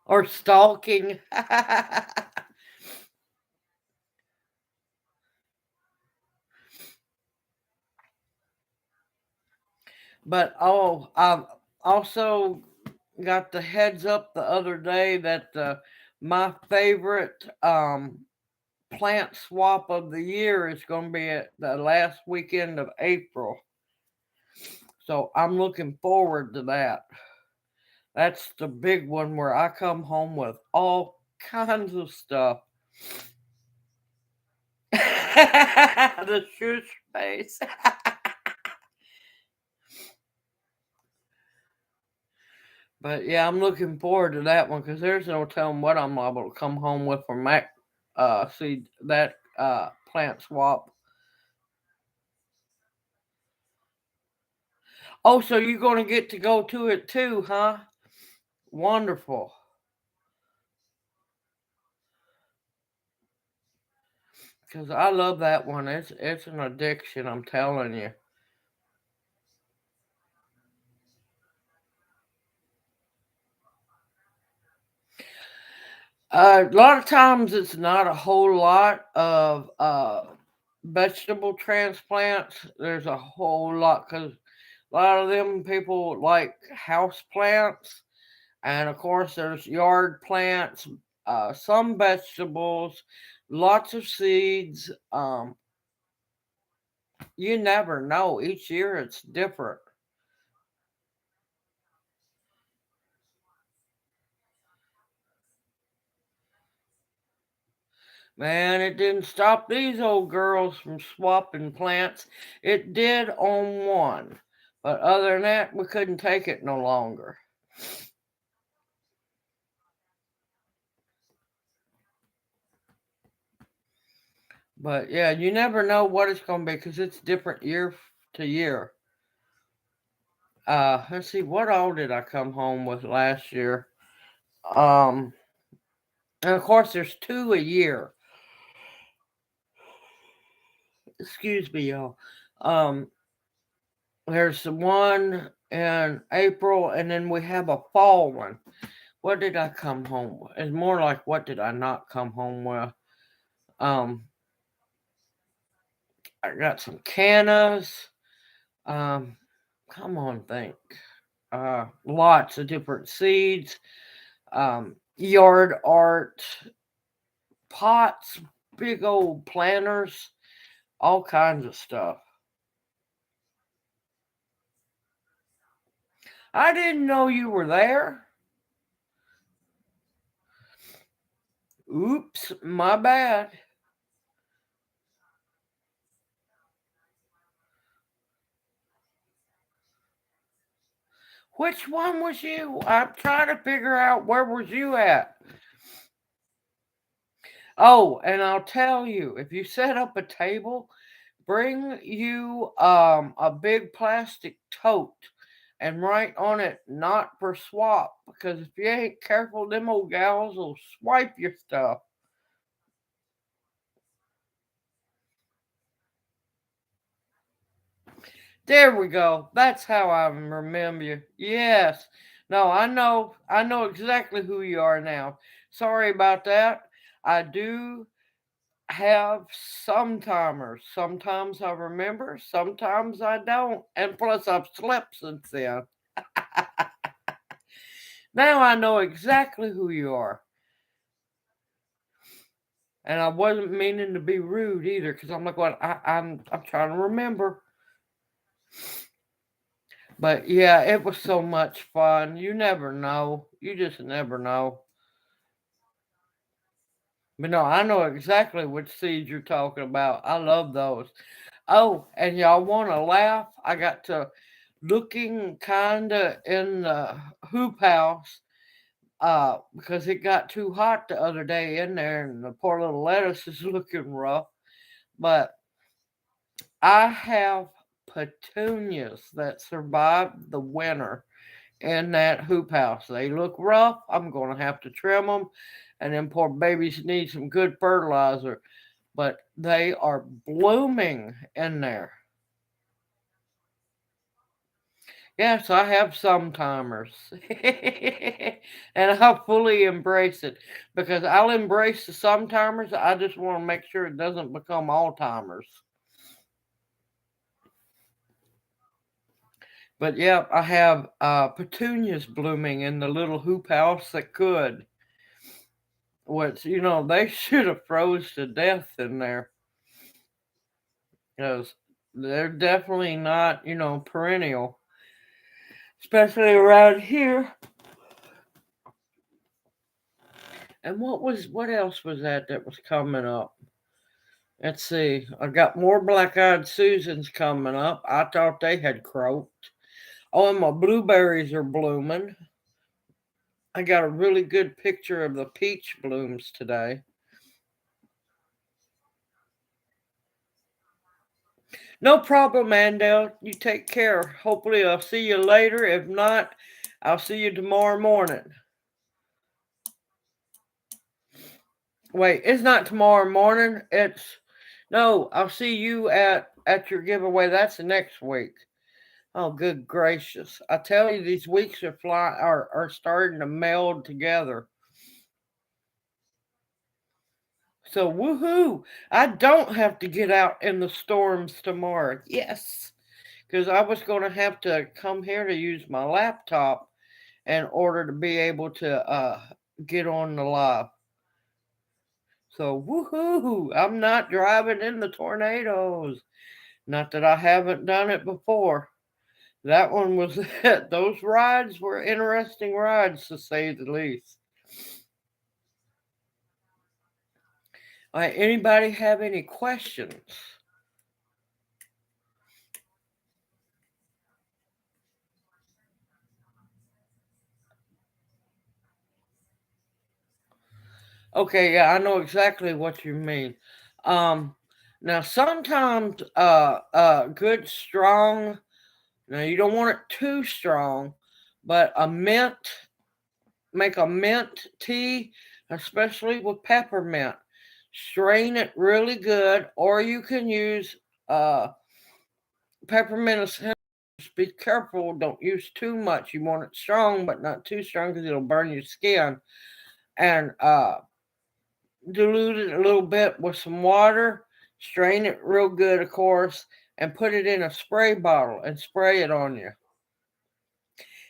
Or stalking. But I've also got the heads up the other day that my favorite plant swap of the year is going to be at the last weekend of April. So I'm looking forward to that. That's the big one where I come home with all kinds of stuff. The shush face. But yeah, I'm looking forward to that one, because there's no telling what I'm able to come home with from Mac. See that plant swap. Oh, so you're going to get to go to it too, huh? Wonderful. Because I love that one. It's an addiction, I'm telling you. A lot of times it's not a whole lot of vegetable transplants. There's a whole lot, because a lot of them people like house plants, and of course there's yard plants, some vegetables, lots of seeds. You never know. Each year it's different. Man, it didn't stop these old girls from swapping plants. It did on one. But other than that, we couldn't take it no longer. But yeah, you never know what it's going to be, because it's different year to year. Let's see, what all did I come home with last year? Um, and of course, there's two a year. Excuse me, y'all. Um, there's the one in April, and then we have a fall one. What did I come home with? It's more like, what did I not come home with? Um, I got some cannas. Um, come on, think. Lots of different seeds. Yard art, pots, big old planters, all kinds of stuff. I didn't know you were there. Oops, my bad. Which one was you? I'm trying to figure out, where was you at? Oh, and I'll tell you, if you set up a table, bring you a big plastic tote and write on it "not for swap," because if you ain't careful, them old gals will swipe your stuff. There we go. That's how I remember you. Yes. No, I know exactly who you are now. Sorry about that. I do have some timers. Sometimes I remember, sometimes I don't. And plus, I've slept since then. Now I know exactly who you are. And I wasn't meaning to be rude either, because I'm like, what? I'm trying to remember. But yeah, it was so much fun. You never know. You just never know. But no, I know exactly which seeds you're talking about. I love those. Oh, and y'all want to laugh? I got to looking kind of in the hoop house because it got too hot the other day in there, and the poor little lettuce is looking rough. But I have petunias that survived the winter in that hoop house. They look rough. I'm going to have to trim them, and then poor babies need some good fertilizer. But they are blooming in there. Yes, I have some timers. And I fully embrace it because I'll embrace the sometimers. I just want to make sure it doesn't become all timers. But yeah, I have petunias blooming in the little hoop house that could. Which, they should have froze to death in there because they're definitely not, perennial, especially around here. And what else was that was coming up? Let's see. I got more black-eyed Susans coming up. I thought they had croaked. Oh, and my blueberries are blooming. I got a really good picture of the peach blooms today. No problem, Mandel. You take care. Hopefully, I'll see you later. If not, I'll see you tomorrow morning. Wait, it's not tomorrow morning. It's no. I'll see you at your giveaway. That's the next week. Oh, good gracious! I tell you, these weeks are starting to meld together. So woohoo! I don't have to get out in the storms tomorrow. Yes, because I was going to have to come here to use my laptop in order to be able to get on the live. So woohoo! I'm not driving in the tornadoes. Not that I haven't done it before. That one was it. Those rides were interesting rides to say the least. All right, anybody have any questions? Okay, yeah, I know exactly what you mean. Um, Now sometimes good strong. Now you don't want it too strong, but make a mint tea, especially with peppermint. Strain it really good, or you can use uh peppermint essential. Just be careful, don't use too much. You want it strong, but not too strong because it'll burn your skin. And dilute it a little bit with some water, strain it real good, of course, and put it in a spray bottle and spray it on you.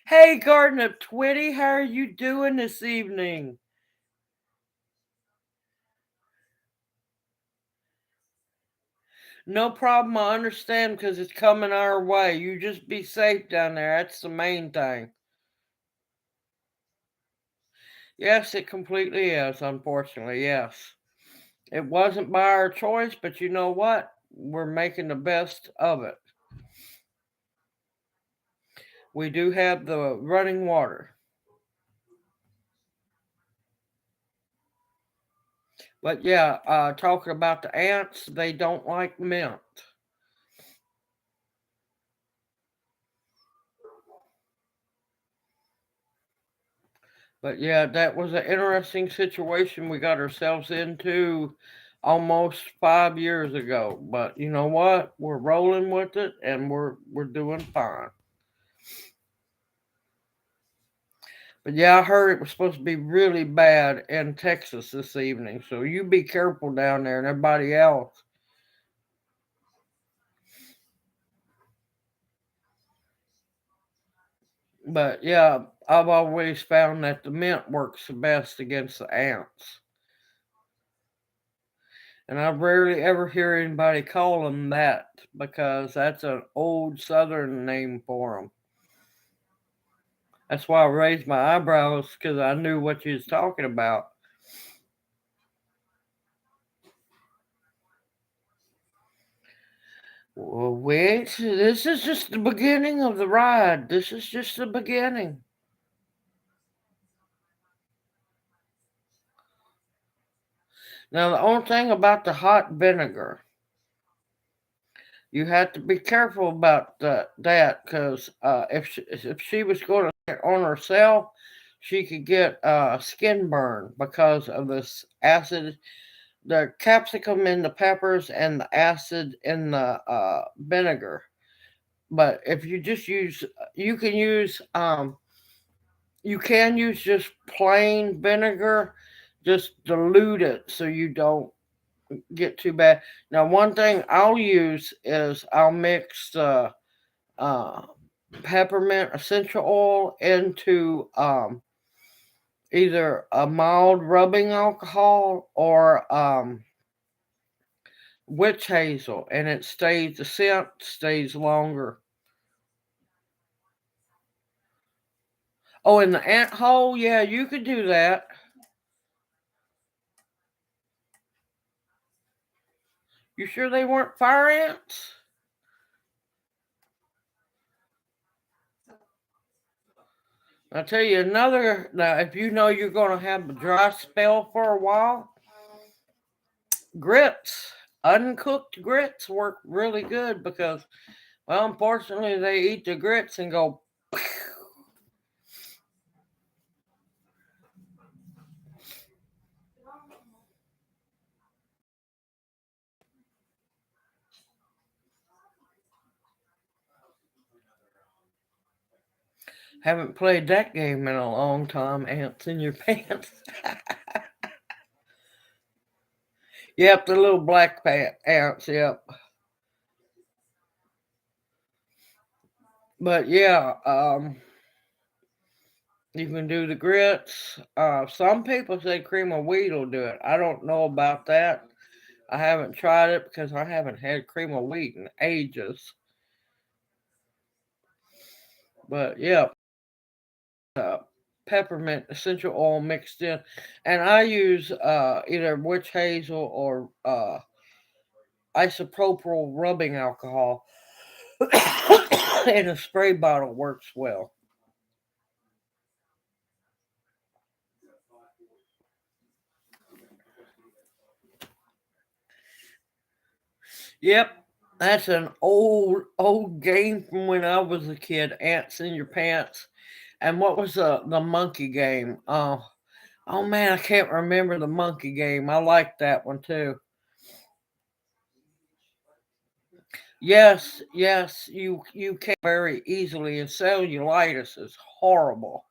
Hey, Garden of Twitty, how are you doing this evening? No problem, I understand because it's coming our way. You just be safe down there. That's the main thing. Yes, it completely is, unfortunately, yes. It wasn't by our choice, but you know what? We're making the best of it. We do have the running water. But yeah, talking about the ants, they don't like mint. But yeah, that was an interesting situation we got ourselves into almost 5 years ago. But you know what? We're rolling with it and we're doing fine. But yeah, I heard it was supposed to be really bad in Texas this evening. So you be careful down there and everybody else. But yeah, I've always found that the mint works the best against the ants. And I rarely ever hear anybody call them that because that's an old Southern name for them. That's why I raised my eyebrows because I knew what you was talking about. Well, wait, this is just the beginning of the ride. This is just the beginning. Now, the only thing about the hot vinegar, you have to be careful about that because if she was going to on herself, she could get skin burn because of this acid, the capsicum in the peppers and the acid in the vinegar. But if you just use, you can use you can use just plain vinegar, just dilute it so you don't get too bad. Now, one thing I'll use is I'll mix uh, peppermint essential oil into either a mild rubbing alcohol or witch hazel, and the scent stays longer. Oh, in the ant hole, yeah, you could do that. You sure they weren't fire ants? I'll tell you another. Now, if you know you're going to have a dry spell for a while, grits, uncooked grits work really good because, well, unfortunately, they eat the grits and go. Haven't played that game in a long time. Ants in your pants. Yep, the little black ants. Yep. But yeah, you can do the grits. Some people say cream of wheat will do it. I don't know about that. I haven't tried it because I haven't had cream of wheat in ages. But yeah, uh, peppermint essential oil mixed in, and I use either witch hazel or isopropyl rubbing alcohol, and a spray bottle works well. Yep, that's an old game from when I was a kid. Ants in your pants. And what was the monkey game? Oh man, I can't remember the monkey game. I liked that one too. Yes, yes, you can very easily, and cellulitis is horrible.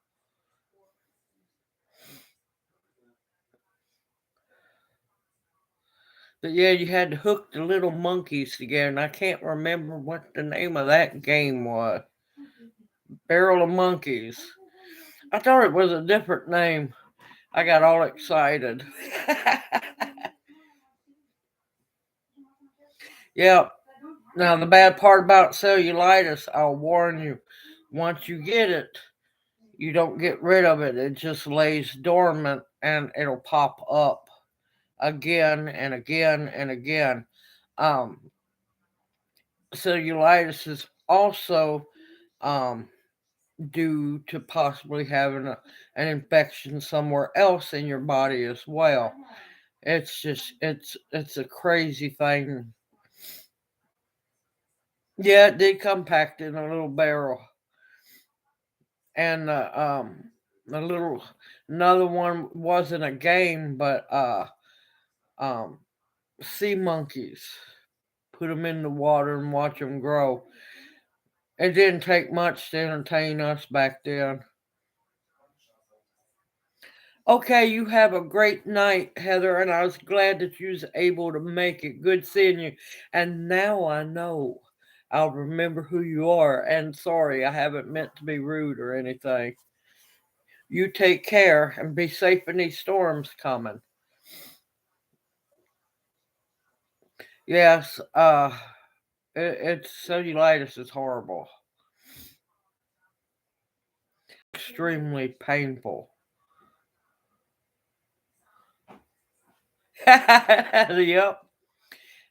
But yeah, you had to hook the little monkeys together, and I can't remember what the name of that game was. Barrel of Monkeys. I thought it was a different name. I got all excited. Yeah. Now the bad part about cellulitis, I'll warn you, once you get it, you don't get rid of it. It just lays dormant and it'll pop up again and again and again. Um, Cellulitis is also um, due to possibly having an infection somewhere else in your body as well. It's a crazy thing. Yeah, it did come packed in a little barrel, and a little another one wasn't a game, but um sea monkeys. Put them in the water and watch them grow. It didn't take much to entertain us back then. Okay, you have a great night, Heather, and I was glad that you was able to make it. Good seeing you. And now I know I'll remember who you are. And sorry, I haven't meant to be rude or anything. You take care and be safe in these storms coming. Yes, it's cellulitis is horrible, extremely painful. Yep.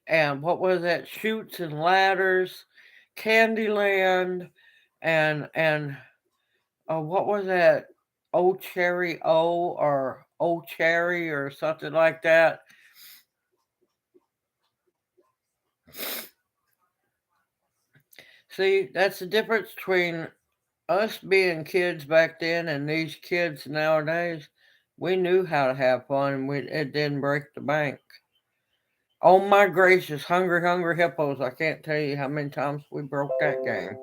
And what was that? Shoots and Ladders, Candyland, and what was that? Oh Cherry O or Oh Cherry or something like that. See, that's the difference between us being kids back then and these kids nowadays. We knew how to have fun. It didn't break the bank. Oh my gracious, Hungry Hungry Hippos. I can't tell you how many times we broke that game.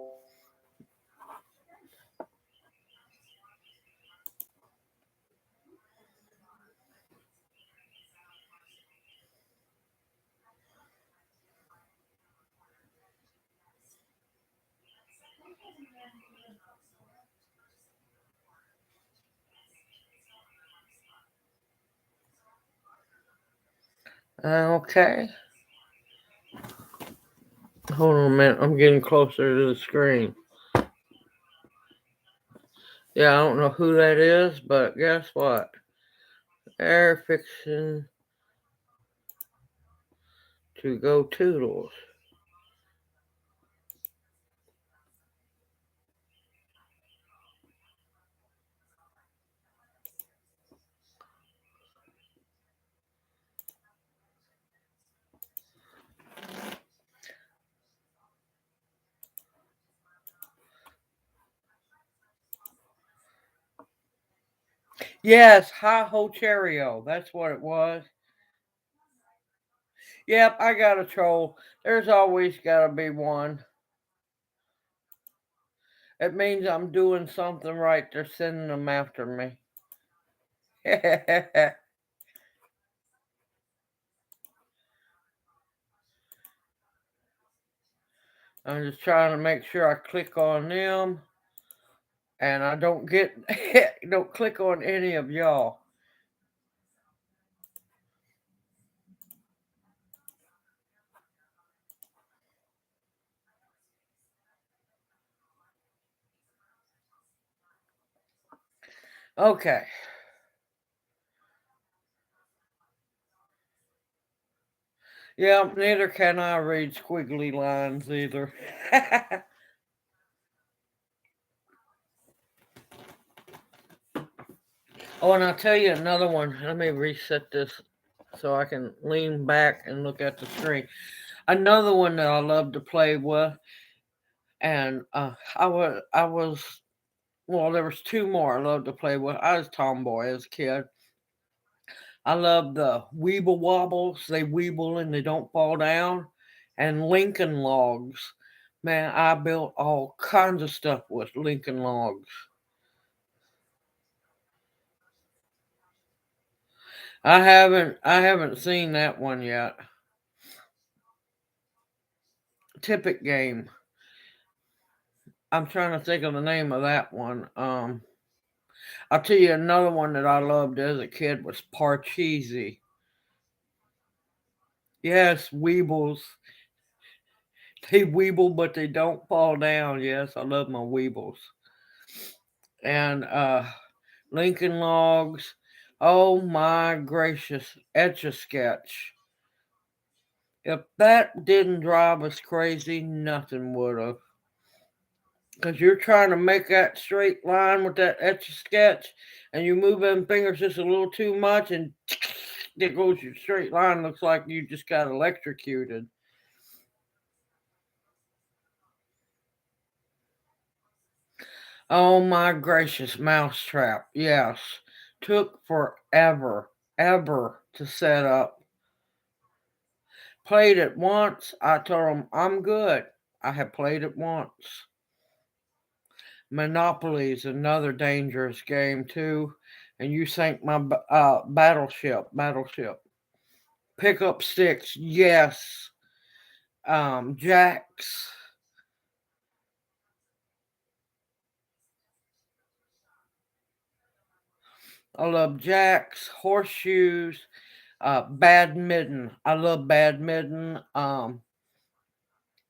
Okay. Hold on a minute. I'm getting closer to the screen. Yeah, I don't know who that is, but guess what? Air fiction to go toodles. Yes, Hi Ho Cheerio. That's what it was. Yep, I got a troll. There's always got to be one. It means I'm doing something right. They're sending them after me. I'm just trying to make sure I click on them and I don't get don't click on any of y'all. Okay. Yeah, neither can I read squiggly lines either. Oh, and I'll tell you another one. Let me reset this so I can lean back and look at the screen. Another one that I love to play with, and I was well. There was two more I loved to play with. I was tomboy as a kid. I love the Weeble Wobbles. They weeble and they don't fall down, and Lincoln Logs. Man, I built all kinds of stuff with Lincoln Logs. I haven't seen that one yet. Tippet game. I'm trying to think of the name of that one. I'll tell you another one that I loved as a kid was Parcheesi. Yes, Weebles. They weeble, but they don't fall down. Yes, I love my Weebles. And Lincoln Logs. Oh my gracious, Etch a Sketch. If that didn't drive us crazy, nothing would have. Because you're trying to make that straight line with that etch a sketch, and you move them fingers just a little too much, and there goes your straight line. Looks like you just got electrocuted. Oh my gracious, Mousetrap. Yes. Took forever, ever to set up. Played it once. I told them, I'm good. I have played it once. Monopoly is another dangerous game, too. And you sank my battleship. Battleship. Pick up sticks, yes. Jacks. I love jacks, horseshoes. Badminton. I love badminton.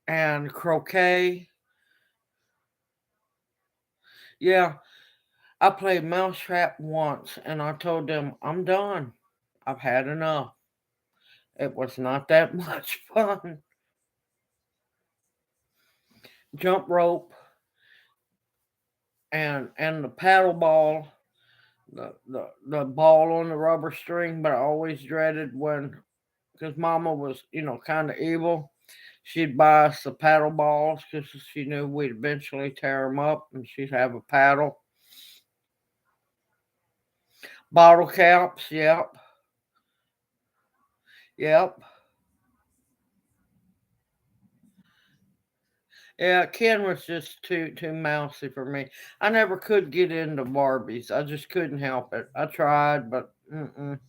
And croquet. Yeah, I played mousetrap once, and I told them I'm done. I've had enough. It was not that much fun. Jump rope and the paddle ball, the ball on the rubber string. But I always dreaded when, because Mama was kind of evil. She'd buy us the paddle balls because she knew we'd eventually tear them up, and she'd have a paddle. Bottle caps, yep, yep. Yeah, Ken was just too mousy for me. I never could get into Barbies. I just couldn't help it. I tried, but mm-mm.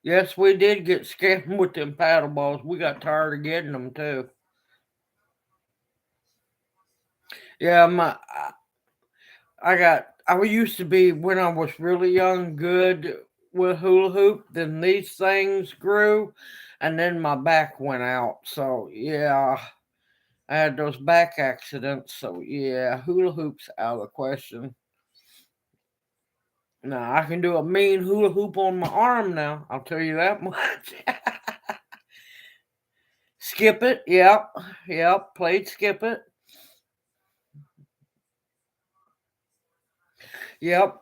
Yes, we did get scammed with them paddle balls. We got tired of getting them too. Yeah, I used to be, when I was really young, good with hula hoop. Then these things grew, and then my back went out. So yeah, I had those back accidents. So yeah, hula hoops out of the question. Now I can do a mean hula hoop on my arm now. I'll tell you that much. Skip it. Yep. Yep. Played skip it. Yep.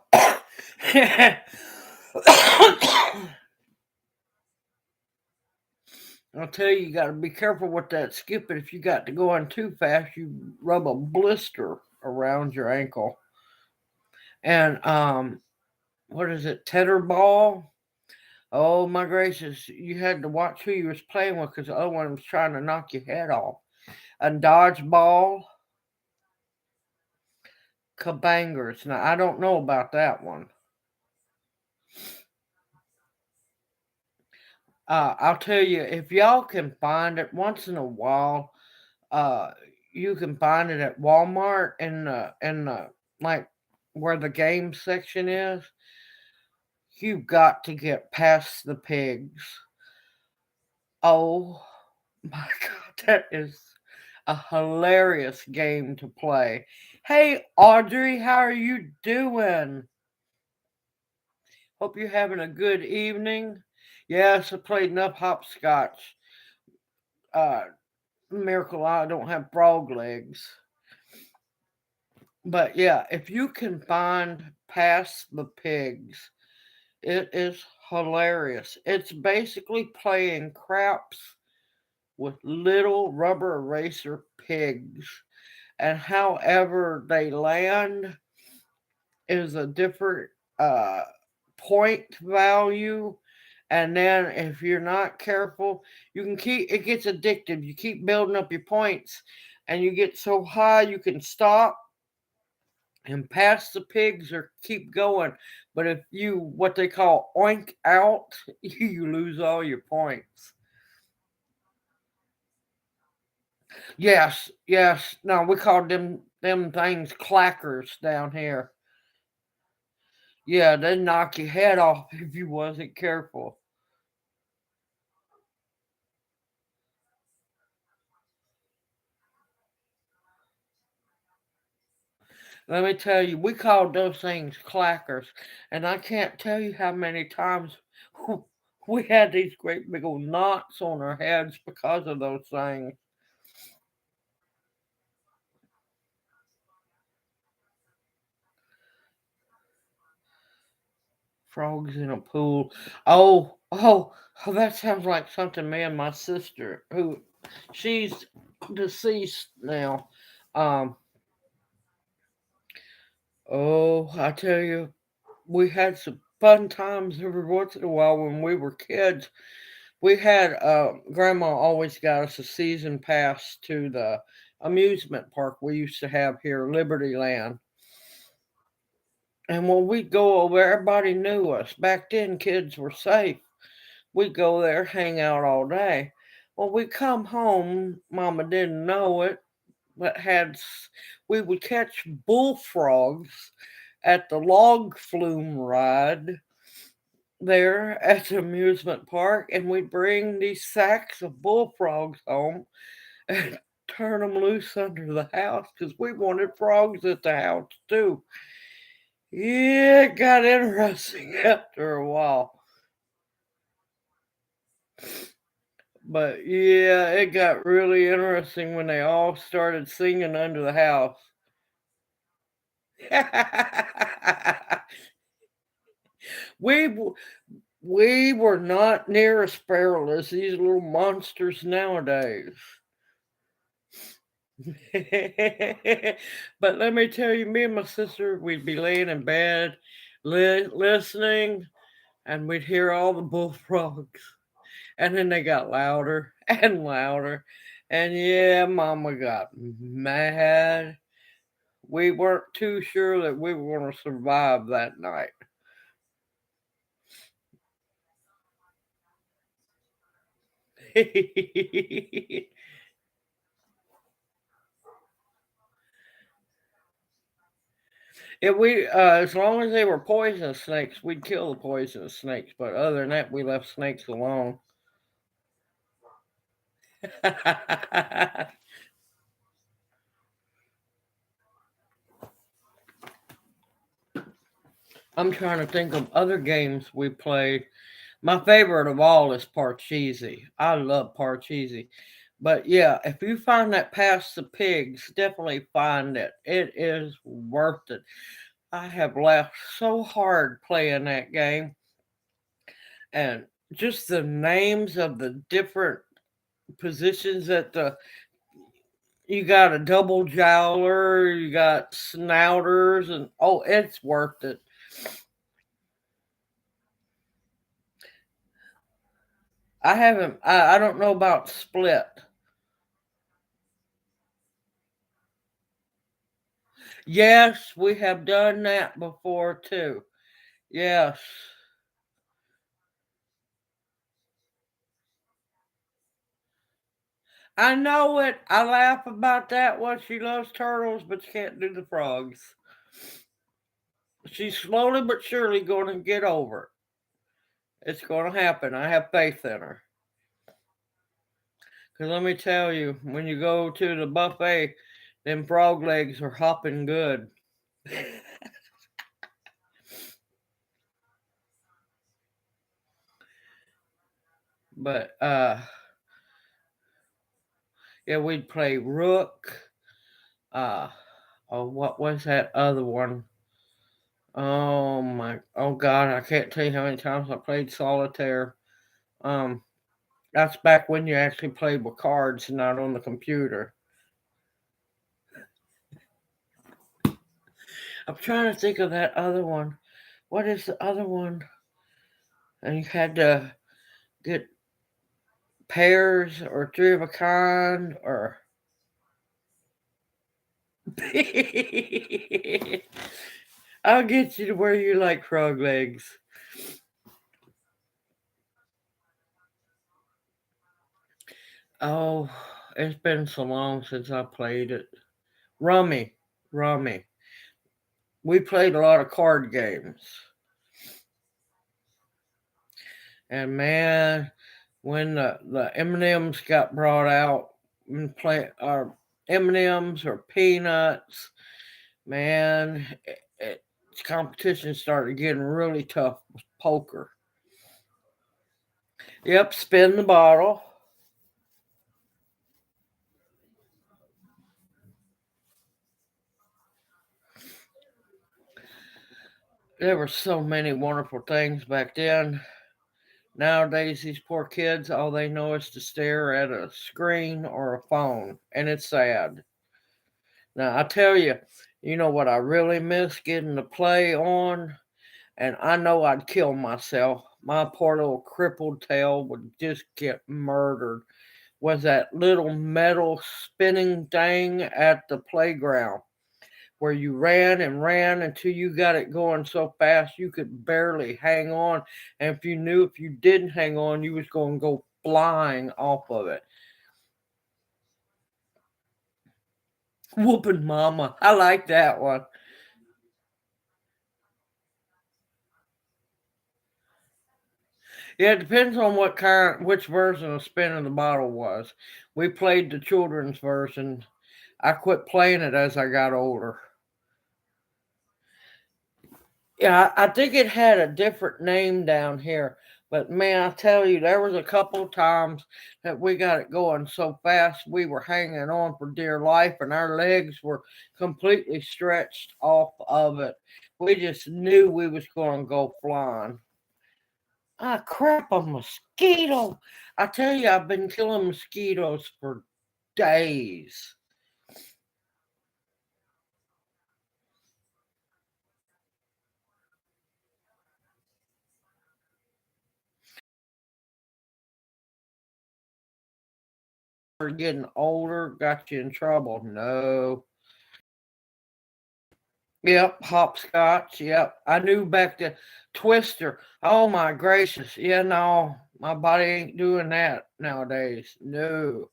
I'll tell you, you got to be careful with that skip it. If you got to go on too fast, you rub a blister around your ankle. And what is it? Tetherball. Oh my gracious! You had to watch who you was playing with because the other one was trying to knock your head off. And dodgeball, kabangers. Now I don't know about that one. I'll tell you, if y'all can find it once in a while, uh, you can find it at Walmart in the like where the game section is. You've got to get past the pigs. Oh my god, that is a hilarious game to play. Hey Audrey, how are you doing? Hope you're having a good evening. Yes, I played enough hopscotch. Uh, Miracle I don't have frog legs. But yeah, if you can find past the pigs, it is hilarious. It's basically playing craps with little rubber eraser pigs, and however they land is a different uh, point value. And then if you're not careful, you can keep it gets addictive. You keep building up your points, and you get so high you can stop and pass the pigs or keep going. But if you what they call oink out, you lose all your points. Yes, yes. No, we called them things clackers down here. Yeah, they knock your head off if you wasn't careful. Let me tell you, we called those things clackers, and I can't tell you how many times we had these great big old knots on our heads because of those things. Frogs in a pool. Oh, that sounds like something me and my sister, who she's deceased now. Um, oh, I tell you, we had some fun times every once in a while when we were kids. We had grandma always got us a season pass to the amusement park we used to have here, Liberty Land. And when we'd go over, everybody knew us. Back then, kids were safe. We'd go there, hang out all day. Well, we come home, Mama didn't know it. that we would catch bullfrogs at the log flume ride there at the amusement park, and we'd bring these sacks of bullfrogs home and turn them loose under the house because we wanted frogs at the house too. Yeah, it got interesting after a while. But yeah, it got really interesting when they all started singing under the house. we we were not near as feral as these little monsters nowadays. But let me tell you, me and my sister, we'd be laying in bed listening, and we'd hear all the bullfrogs. And then they got louder and louder. And yeah, Mama got mad. We weren't too sure that we were going to survive that night. If we, as long as they were poisonous snakes, we'd kill the poisonous snakes. But other than that, we left snakes alone. I'm trying to think of other games we played. My favorite of all is Parcheesi. I love Parcheesi. But yeah, if you find that Past the Pigs, definitely find it. It is worth it. I have laughed so hard playing that game. And just the names of the different positions that the you got a double jowler, you got snouters, and oh, it's worth it. I haven't. I don't know about Split. Yes, we have done that before too. Yes. I know it. I laugh about that one. She loves turtles, but she can't do the frogs. She's slowly but surely going to get over it. It's going to happen. I have faith in her. Because let me tell you, when you go to the buffet, them frog legs are hopping good. But yeah, we'd play Rook. Uh oh, what was that other one? Oh God, I can't tell you how many times I played solitaire. Um, that's back when you actually played with cards, not on the computer. I'm trying to think of that other one. What is the other one? And you had to get pairs or three of a kind or I'll get you to where you like frog legs. Oh, it's been so long since I played it. Rummy. Rummy. We played a lot of card games. And man, when the M&Ms got brought out and play M&Ms or peanuts, man, competition started getting really tough with poker. Yep, spin the bottle. There were so many wonderful things back then. Nowadays, these poor kids, all they know is to stare at a screen or a phone, and it's sad. Now, I tell you, you know what I really miss getting to play on? And I know I'd kill myself. My poor little crippled tail would just get murdered. Was that little metal spinning thing at the playground where you ran and ran until you got it going so fast you could barely hang on. And if you knew if you didn't hang on, you was going to go flying off of it. Whooping mama. I like that one. Yeah, it depends on which version of spinning the bottle was. We played the children's version. I quit playing it as I got older. Yeah, I think it had a different name down here. But man, I tell you, there was a couple times that we got it going so fast we were hanging on for dear life and our legs were completely stretched off of it. We just knew we was going to go flying. Ah, crap, a mosquito. I tell you, I've been killing mosquitoes for days. We're getting older, got you in trouble. No. Yep, hopscotch. Yep. I knew back to Twister. Oh my gracious. Yeah, no, my body ain't doing that nowadays. No.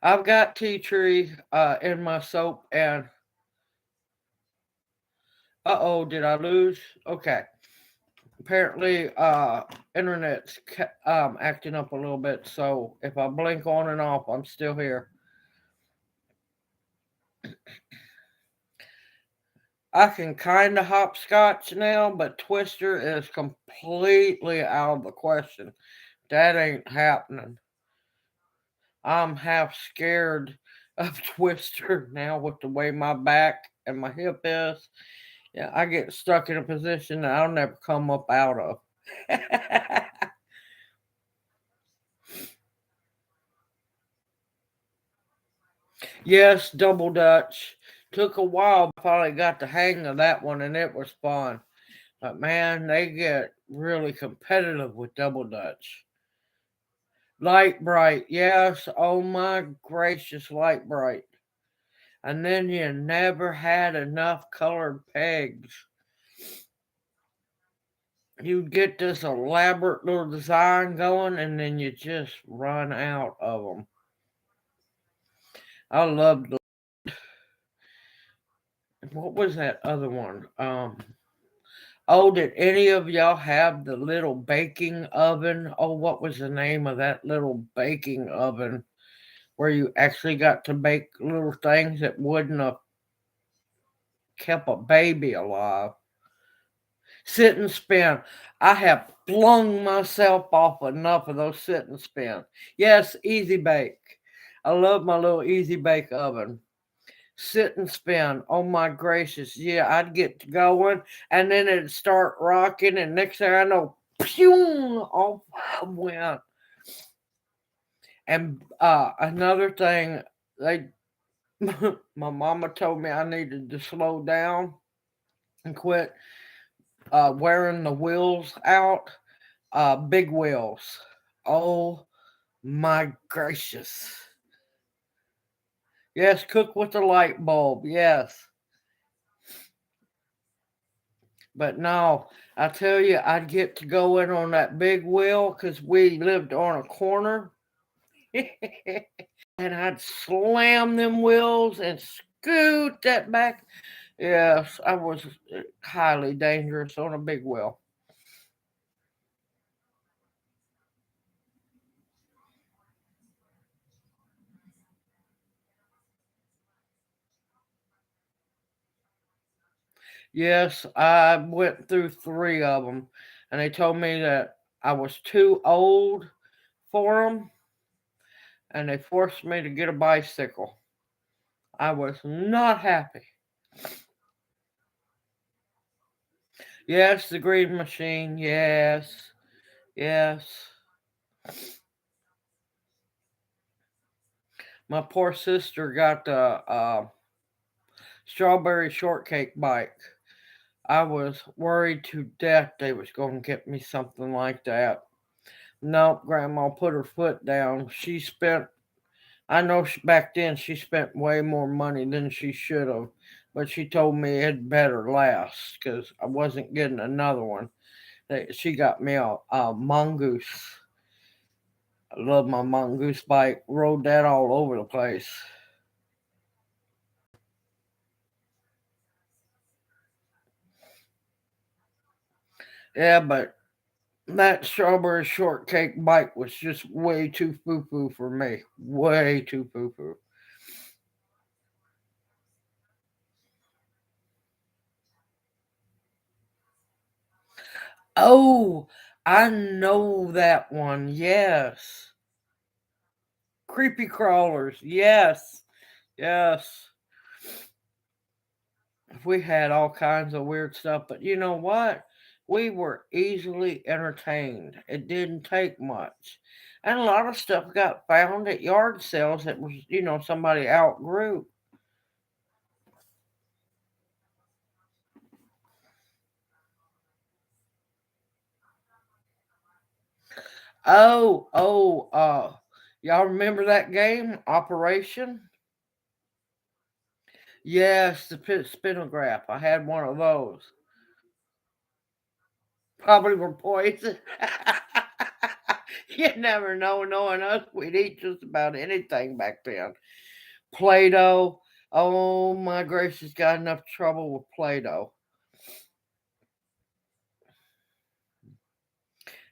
I've got tea tree in my soap and uh-oh, did I lose? Okay. Apparently internet's acting up a little bit, so if I blink on and off, I'm still here. I can kind of hopscotch now, but Twister is completely out of the question. That ain't happening. I'm half scared of Twister now with the way my back and my hip is. Yeah, I get stuck in a position that I'll never come up out of. Yes, double dutch. Took a while. Finally got the hang of that one, and it was fun. But man, they get really competitive with double dutch. Light bright, yes. Oh my gracious, light bright. And then you never had enough colored pegs. You'd get this elaborate little design going, and then you just run out of them. I loved the. What was that other one? Oh, did any of y'all have the little baking oven? Oh, what was the name of that little baking oven where you actually got to bake little things that wouldn't have kept a baby alive? Sit and spin. I have flung myself off enough of those sit and spin. Yes, easy bake. I love my little easy bake oven. Sit and spin. Oh my gracious. Yeah, I'd get to going and then it'd start rocking and next thing I know, pew off I went. And another thing, they my mama told me I needed to slow down and quit wearing the wheels out. Big wheels. Oh my gracious. Yes, cook with the light bulb. Yes. But no, I tell you, I'd get to go in on that big wheel because we lived on a corner. And I'd slam them wheels and scoot that back. Yes, I was highly dangerous on a big wheel. Yes, I went through three of them, and they told me that I was too old for them, and they forced me to get a bicycle. I was not happy. Yes, the green machine. Yes, yes. My poor sister got the strawberry shortcake bike. I was worried to death they was going to get me something like that. Nope, Grandma put her foot down. She spent, I know back then she spent way more money than she should have, but she told me it better last because I wasn't getting another one. She got me a mongoose I love my mongoose bike. Rode that all over the place. Yeah, but that strawberry shortcake bite was just way too foo foo for me. Way too foo foo. Oh, I know that one. Yes. Creepy crawlers. Yes. Yes. We had all kinds of weird stuff, but you know what? We were easily entertained. It didn't take much. And a lot of stuff got found at yard sales that was, somebody outgrew. Y'all remember that game, Operation? Yes, the spinograph. I had one of those. Probably were poison. You never know. Knowing us, we'd eat just about anything back then. Play-Doh. Oh my gracious, got enough trouble with Play-Doh.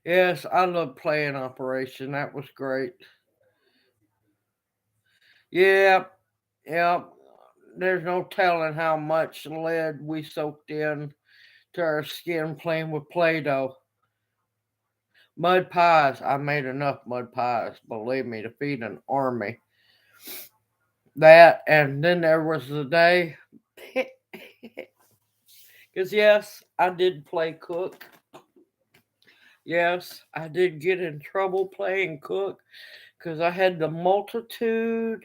Yes, I love playing Operation. That was great. Yep, yep. There's no telling how much lead we soaked in to our skin playing with Play-Doh. Mud pies. I made enough mud pies, believe me, to feed an army. That, and then there was the day, because yes, I did play cook. Yes, I did get in trouble playing cook because I had the multitude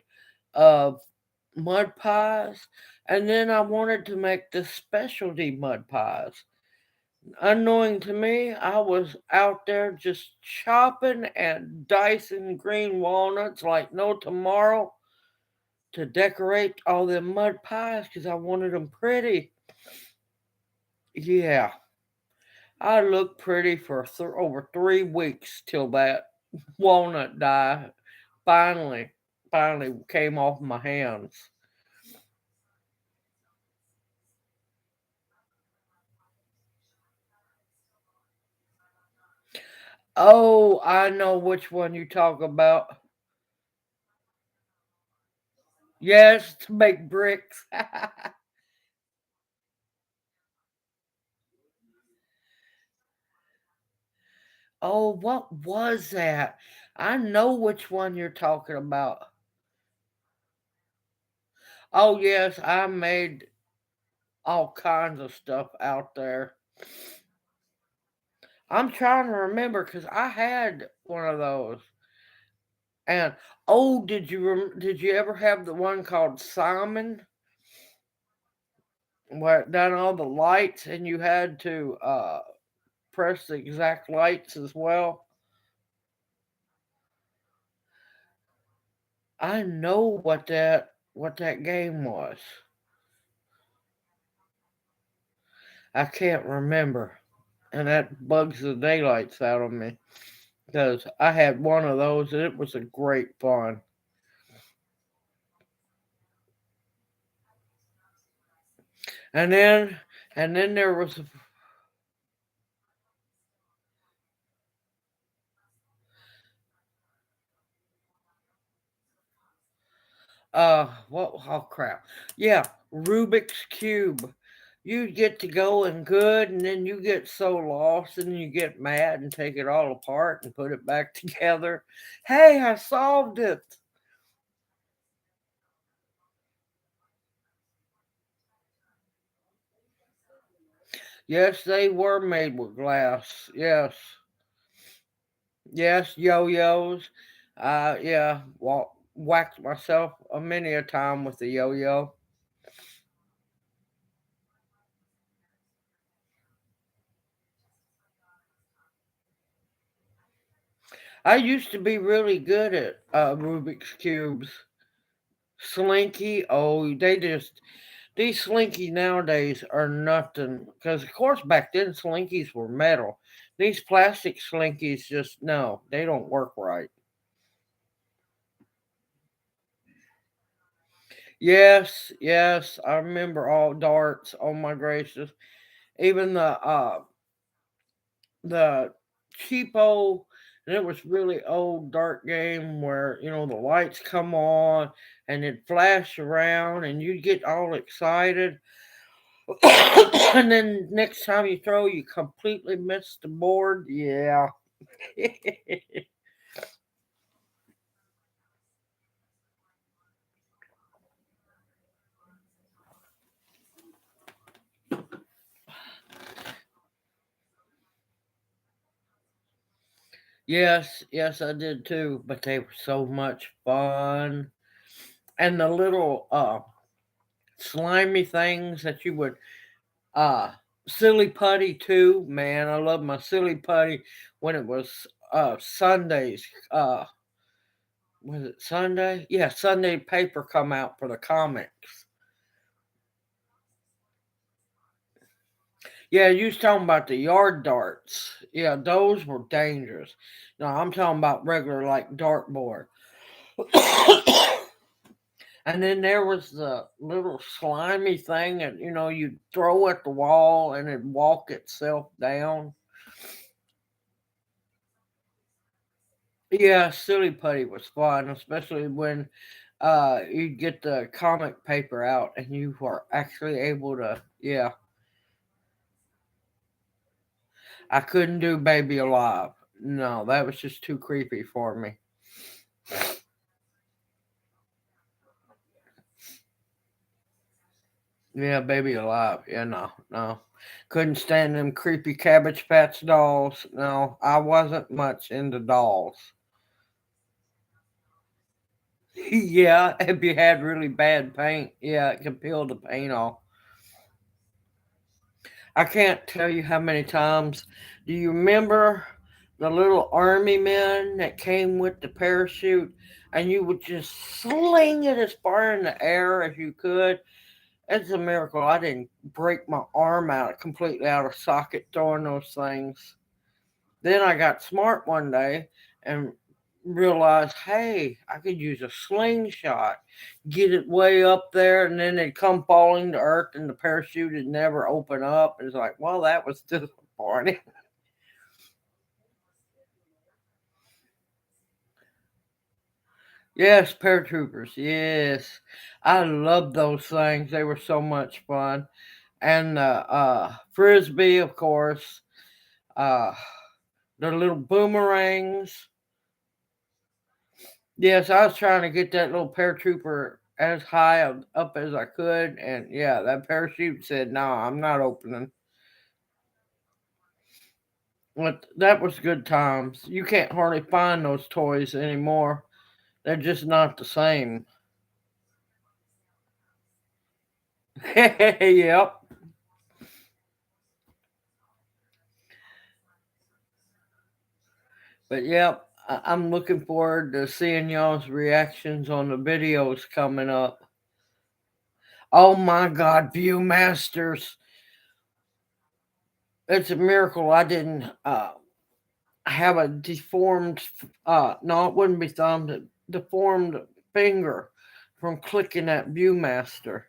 of mud pies, and then I wanted to make the specialty mud pies. Unknowing to me, I was out there just chopping and dicing green walnuts like no tomorrow to decorate all them mud pies because I wanted them pretty. Yeah, I looked pretty for over 3 weeks till that walnut die finally, finally came off my hands. Oh, I know which one you talk about. Yes, to make bricks. Oh, what was that? I know which one you're talking about. Oh, yes, I made all kinds of stuff out there. I'm trying to remember because I had one of those. And oh, did you ever have the one called Simon, where it done all the lights and you had to press the exact lights as well? I know what that game was. I can't remember, and that bugs the daylights out of me because I had one of those and it was a great fun. And then there was what, oh crap, yeah, Rubik's cube. You get to going good, and then you get so lost, and you get mad and take it all apart and put it back together. Hey, I solved it. Yes, they were made with glass. Yes, yes, yo-yos. Yeah, whacked myself a many a time with the yo-yo. I used to be really good at Rubik's cubes. Slinky, oh, these Slinky nowadays are nothing. Because of course back then Slinkies were metal. These plastic Slinkies just no, they don't work right. Yes, yes, I remember all darts. Oh my gracious! Even the cheapo, and it was really old dart game where the lights come on and it flash around and you get all excited, and then next time you throw, you completely miss the board. Yeah. Yes, yes, I did too. But they were so much fun, and the little slimy things that you would uh silly putty too. Man, I love my silly putty when it was Sundays. Was it Sunday? Yeah, Sunday paper come out for the comics. Yeah, you was talking about the yard darts. Yeah, those were dangerous. No, I'm talking about regular like dartboard. And then there was the little slimy thing that you'd throw at the wall and it'd walk itself down. Yeah, silly putty was fun, especially when you'd get the comic paper out and you were actually able to. Yeah, I couldn't do Baby Alive. No, that was just too creepy for me. Yeah, Baby Alive. Yeah, no, no. Couldn't stand them creepy Cabbage Patch dolls. No, I wasn't much into dolls. Yeah, if you had really bad paint, yeah, it could peel the paint off. I can't tell you how many times. Do you remember the little army men that came with the parachute and you would just sling it as far in the air as you could? It's a miracle I didn't break my arm out completely out of socket throwing those things. Then I got smart one day and realized, hey, I could use a slingshot, get it way up there, and then it'd come falling to earth, and the parachute would never open up. It's like, well, that was disappointing. Yes, paratroopers. Yes, I love those things. They were so much fun, and frisbee, of course. Uh, the little boomerangs. Yes, I was trying to get that little paratrooper as high up as I could, and yeah, that parachute said, "No, I'm not opening." But that was good times. You can't hardly find those toys anymore. They're just not the same. Yep. But yep, I'm looking forward to seeing y'all's reactions on the videos coming up. Oh my God, Viewmasters! It's a miracle I didn't have a deformed no, it wouldn't be thumbed, a deformed finger from clicking that Viewmaster.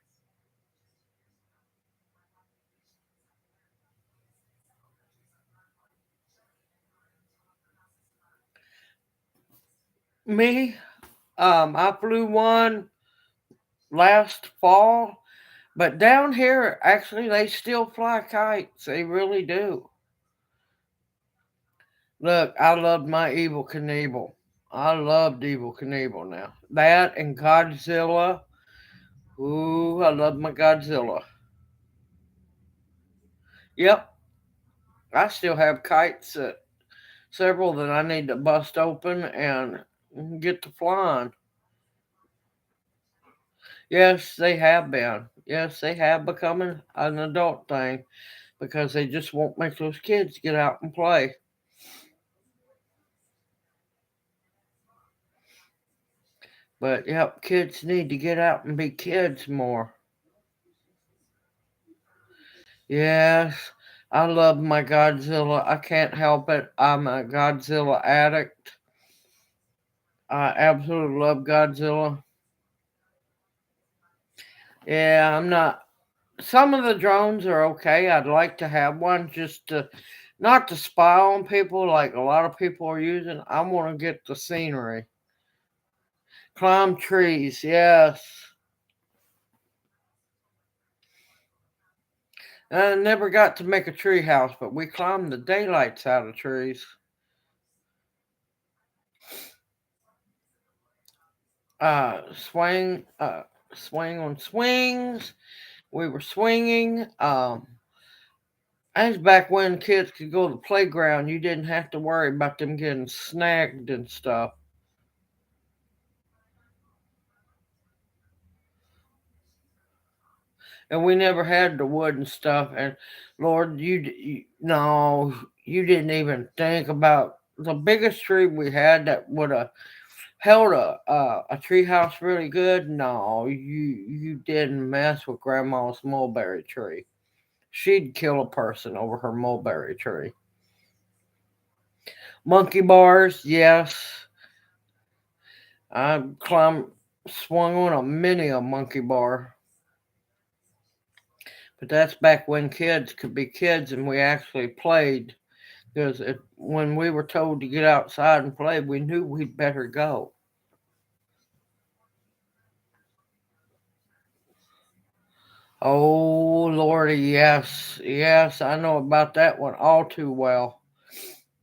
Me, I flew one last fall, but down here actually they still fly kites. They really do. Look, I loved my Evil Knievel. I loved Evil Knievel now. That and Godzilla. Ooh, I love my Godzilla. Yep, I still have kites that several that I need to bust open and get to flying. Yes, they have been. Yes, they have becoming an adult thing because they just won't make those kids get out and play. But yep, kids need to get out and be kids more. Yes, I love my Godzilla. I can't help it. I'm a Godzilla addict. I absolutely love Godzilla. Yeah, I'm not. Some of the drones are okay. I'd like to have one just to not to spy on people like a lot of people are using. I want to get the scenery. Climb trees, yes. I never got to make a tree house, but we climbed the daylights out of trees. Swing, swing on swings. We were swinging. That's back when kids could go to the playground. You didn't have to worry about them getting snagged and stuff. And we never had the wood and stuff. And Lord, you no, you didn't even think about the biggest tree we had that would have held a tree house really good. No, you didn't mess with Grandma's mulberry tree. She'd kill a person over her mulberry tree. Monkey bars, yes. I climbed, swung on a monkey bar. But that's back when kids could be kids and we actually played. Because when we were told to get outside and play, we knew we'd better go. Oh, Lordy, yes. Yes, I know about that one all too well.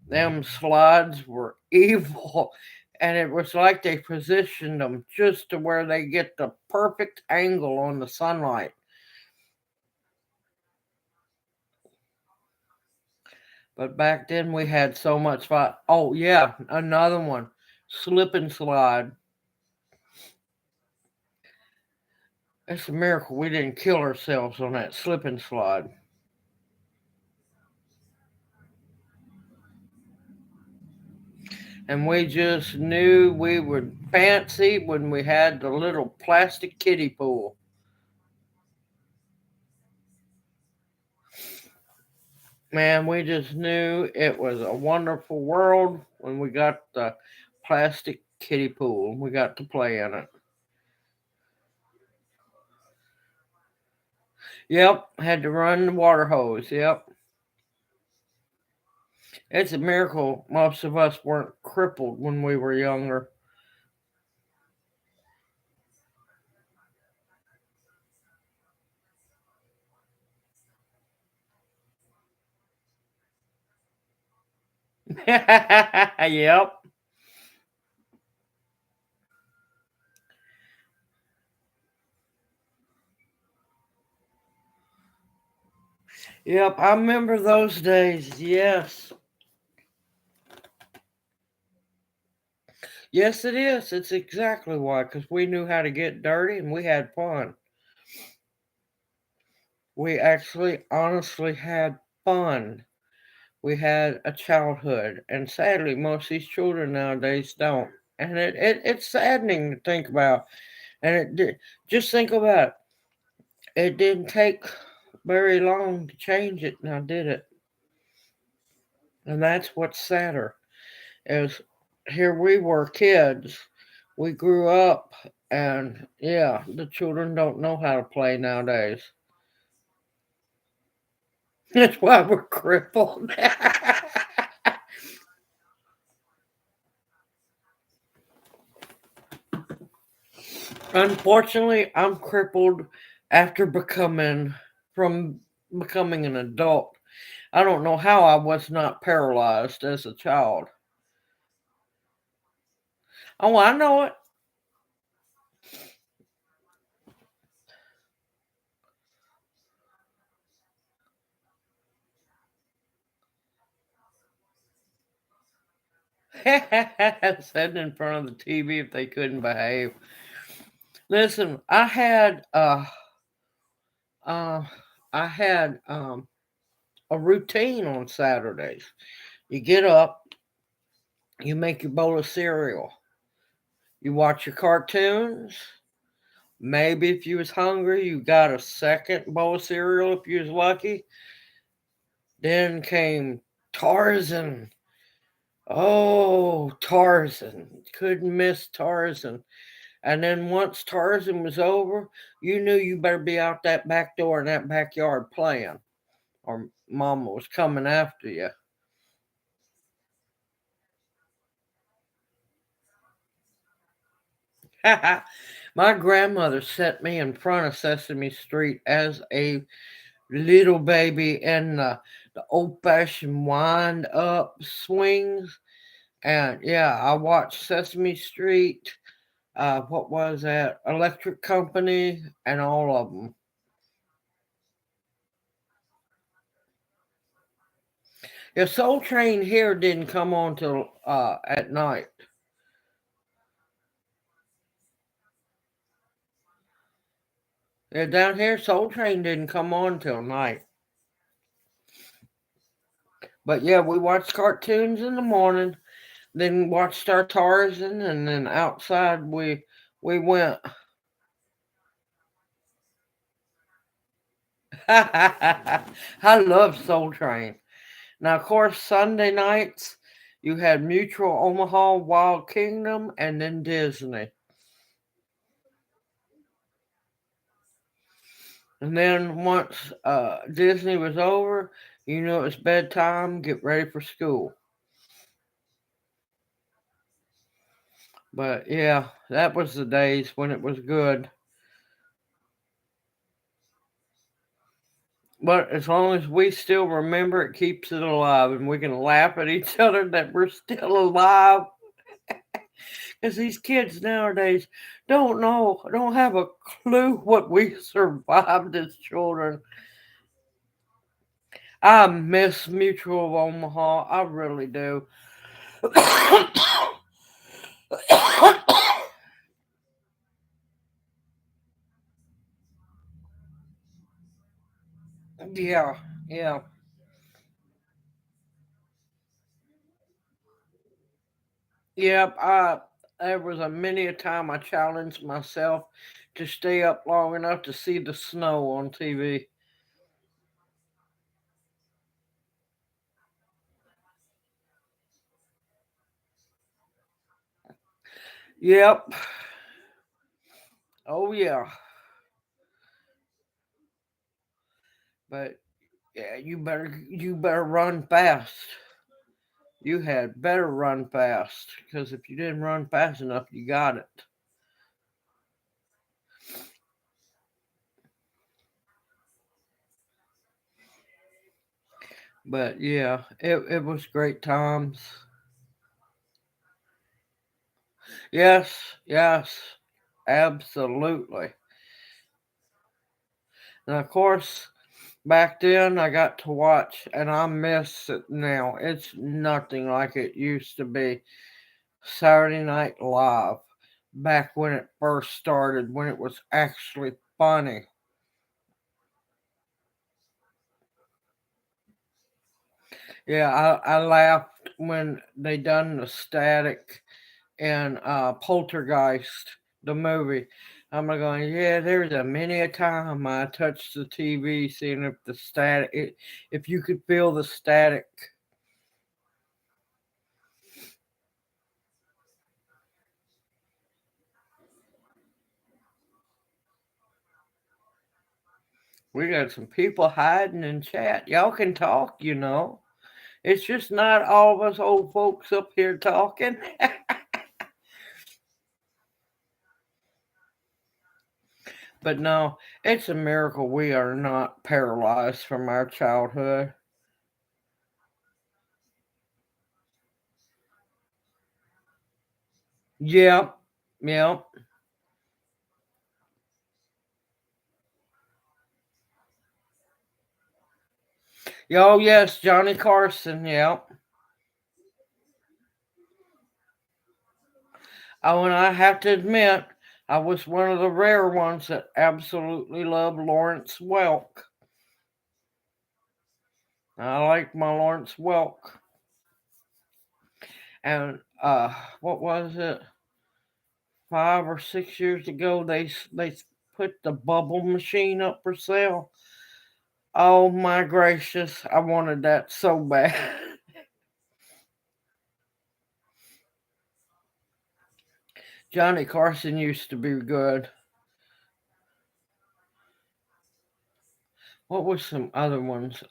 Them slides were evil. And it was like they positioned them just to where they get the perfect angle on the sunlight. But back then we had so much fun. Oh, yeah, another one. Slip and slide. It's a miracle we didn't kill ourselves on that slip and slide. And we just knew we were fancy when we had the little plastic kiddie pool. Man, we just knew it was a wonderful world when we got the plastic kiddie pool and we got to play in it. Yep, had to run the water hose. Yep. It's a miracle most of us weren't crippled when we were younger. Yep. Yep, I remember those days. Yes. Yes, it is. It's exactly why, because we knew how to get dirty and we had fun. We actually, honestly had fun. We had a childhood, and sadly, most of these children nowadays don't. And it's saddening to think about. And just think about it. It didn't take very long to change it, now did it? And that's what's sadder. Is here we were kids, we grew up, and yeah, the children don't know how to play nowadays. That's why we're crippled. Unfortunately, I'm crippled after from becoming an adult. I don't know how I was not paralyzed as a child. Oh, I know it. Sitting in front of the TV if they couldn't behave. Listen, uh I had a routine on Saturdays. You get up, you make your bowl of cereal, you watch your cartoons. Maybe if you was hungry, you got a second bowl of cereal if you was lucky. Then came Tarzan. Oh, Tarzan. Couldn't miss Tarzan. And then once Tarzan was over, you knew you better be out that back door in that backyard playing, or Mama was coming after you. My grandmother set me in front of Sesame Street as a little baby in the old fashioned wind up swings. And yeah, I watched Sesame Street. What was that? Electric Company and all of them. Yeah, Soul Train here didn't come on till at night. Yeah, down here, Soul Train didn't come on till night. But yeah, we watched cartoons in the morning, then watched our Tarzan, and then outside we went. I love Soul Train. Now, of course, Sunday nights you had Mutual Omaha, Wild Kingdom, and then Disney. And then once Disney was over, you know it's bedtime. Get ready for school. But yeah, that was the days when it was good. But as long as we still remember, it keeps it alive, and we can laugh at each other that we're still alive. Because these kids nowadays don't have a clue what we survived as children. I miss Mutual of Omaha. I really do. Yeah, yeah. Yep, there was a many a time I challenged myself to stay up long enough to see the snow on TV. Yep. Oh yeah. But yeah, you better run fast. You had better run fast because if you didn't run fast enough, you got it. But yeah, it was great times. Yes, yes, absolutely. And of course, back then I got to watch, and I miss it now. It's nothing like it used to be. Saturday Night Live, back when it first started, when it was actually funny. Yeah, I laughed when they done the static and Poltergeist, the movie. I'm like going, yeah, there's a many a time I touched the TV, seeing if the if you could feel the static. We got some people hiding in chat. Y'all can talk, you know. It's just not all of us old folks up here talking. But no, it's a miracle we are not paralyzed from our childhood. Yep, yep. Oh, yes, Johnny Carson, yep. Oh, and I have to admit, I was one of the rare ones that absolutely loved Lawrence Welk. I like my Lawrence Welk. And what was it? 5 or 6 years ago, they put the bubble machine up for sale. Oh my gracious, I wanted that so bad. Johnny Carson used to be good. What was some other ones?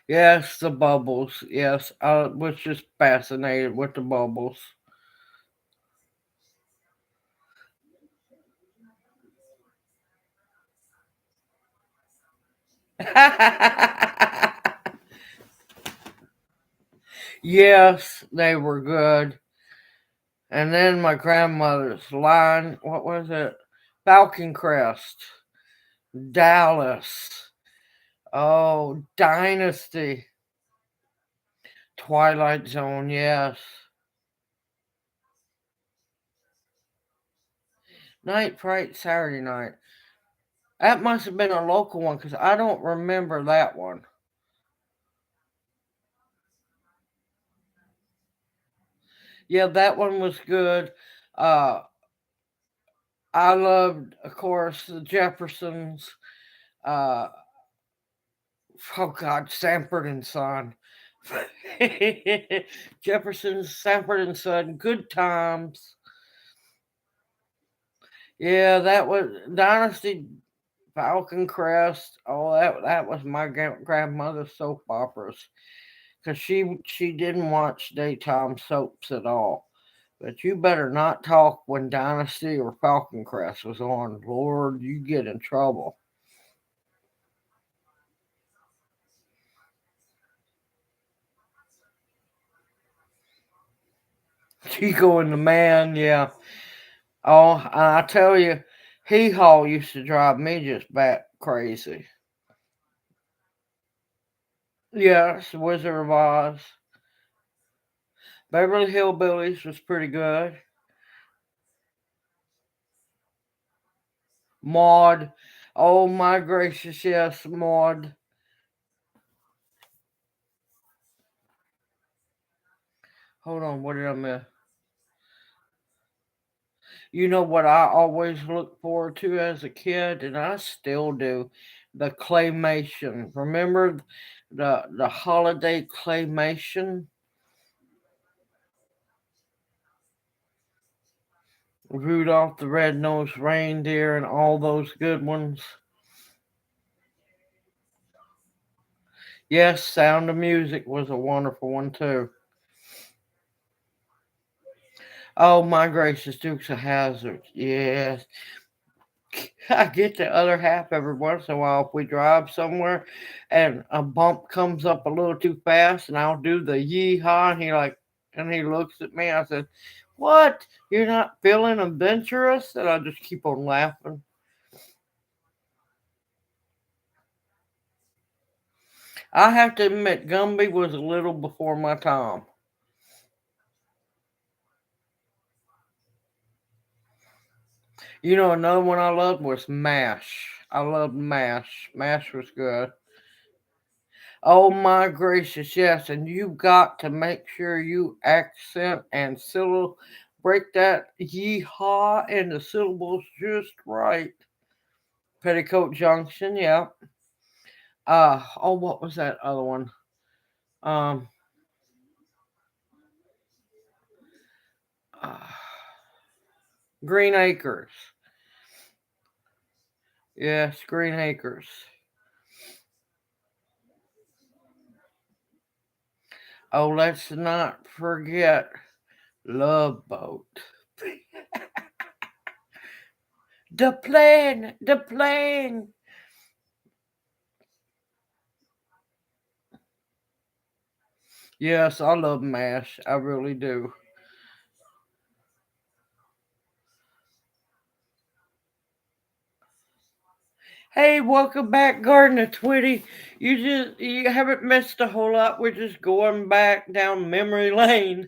Yes, the bubbles. Yes, I was just fascinated with the bubbles. Yes, they were good. And then my grandmother's line, what was it? Falcon Crest, Dallas. Oh, Dynasty, Twilight Zone, yes. Night Fright Saturday Night. That must have been a local one because I don't remember that one. Yeah, that one was good. Uh, I loved, of course, the Jeffersons. Uh, oh God, Sanford and Son. Jefferson's Sanford and Son. Good times. Yeah, that was Dynasty, Falcon Crest. Oh, that was my grandmother's soap operas because she didn't watch daytime soaps at all. But you better not talk when Dynasty or Falcon Crest was on. Lord, you get in trouble. Chico and the Man, yeah. Oh, I tell you, Hee Haw used to drive me just bat crazy. Yes, Wizard of Oz. Beverly Hillbillies was pretty good. Maud. Oh my gracious, yes, Maud. Hold on, what did I miss? You know what I always looked forward to as a kid, and I still do, the claymation. Remember the holiday claymation? Rudolph the Red-Nosed Reindeer and all those good ones. Yes, Sound of Music was a wonderful one too. Oh my gracious, Dukes of Hazzard. Yes. I get the other half every once in a while if we drive somewhere and a bump comes up a little too fast and I'll do the yeehaw and he looks at me. I said, "What? You're not feeling adventurous?" And I just keep on laughing. I have to admit Gumby was a little before my time. You know, another one I loved was MASH. I loved MASH. MASH was good. Oh my gracious, yes. And you've got to make sure you accent and syllable break that yeehaw and the syllables just right. Petticoat Junction, yeah. Oh, what was that other one? Um, uh, Green Acres. Yes, Green Acres. Oh, let's not forget Love Boat. The plane. Yes, I love MASH. I really do. Hey, welcome back, Gardener Twitty. You haven't missed a whole lot. We're just going back down memory lane.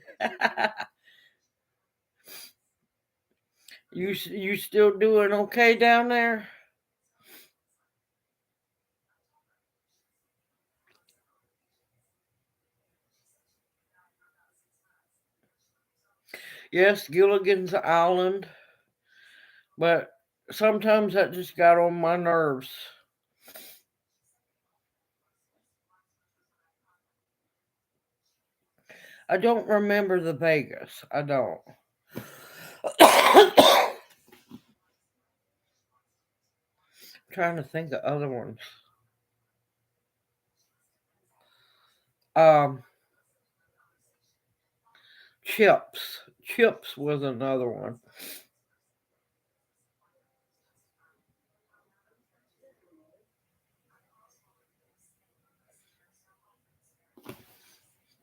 You still doing okay down there? Yes, Gilligan's Island, but sometimes that just got on my nerves. I don't remember the Vegas. I don't. I'm trying to think of other ones. Um, Chips. Chips was another one.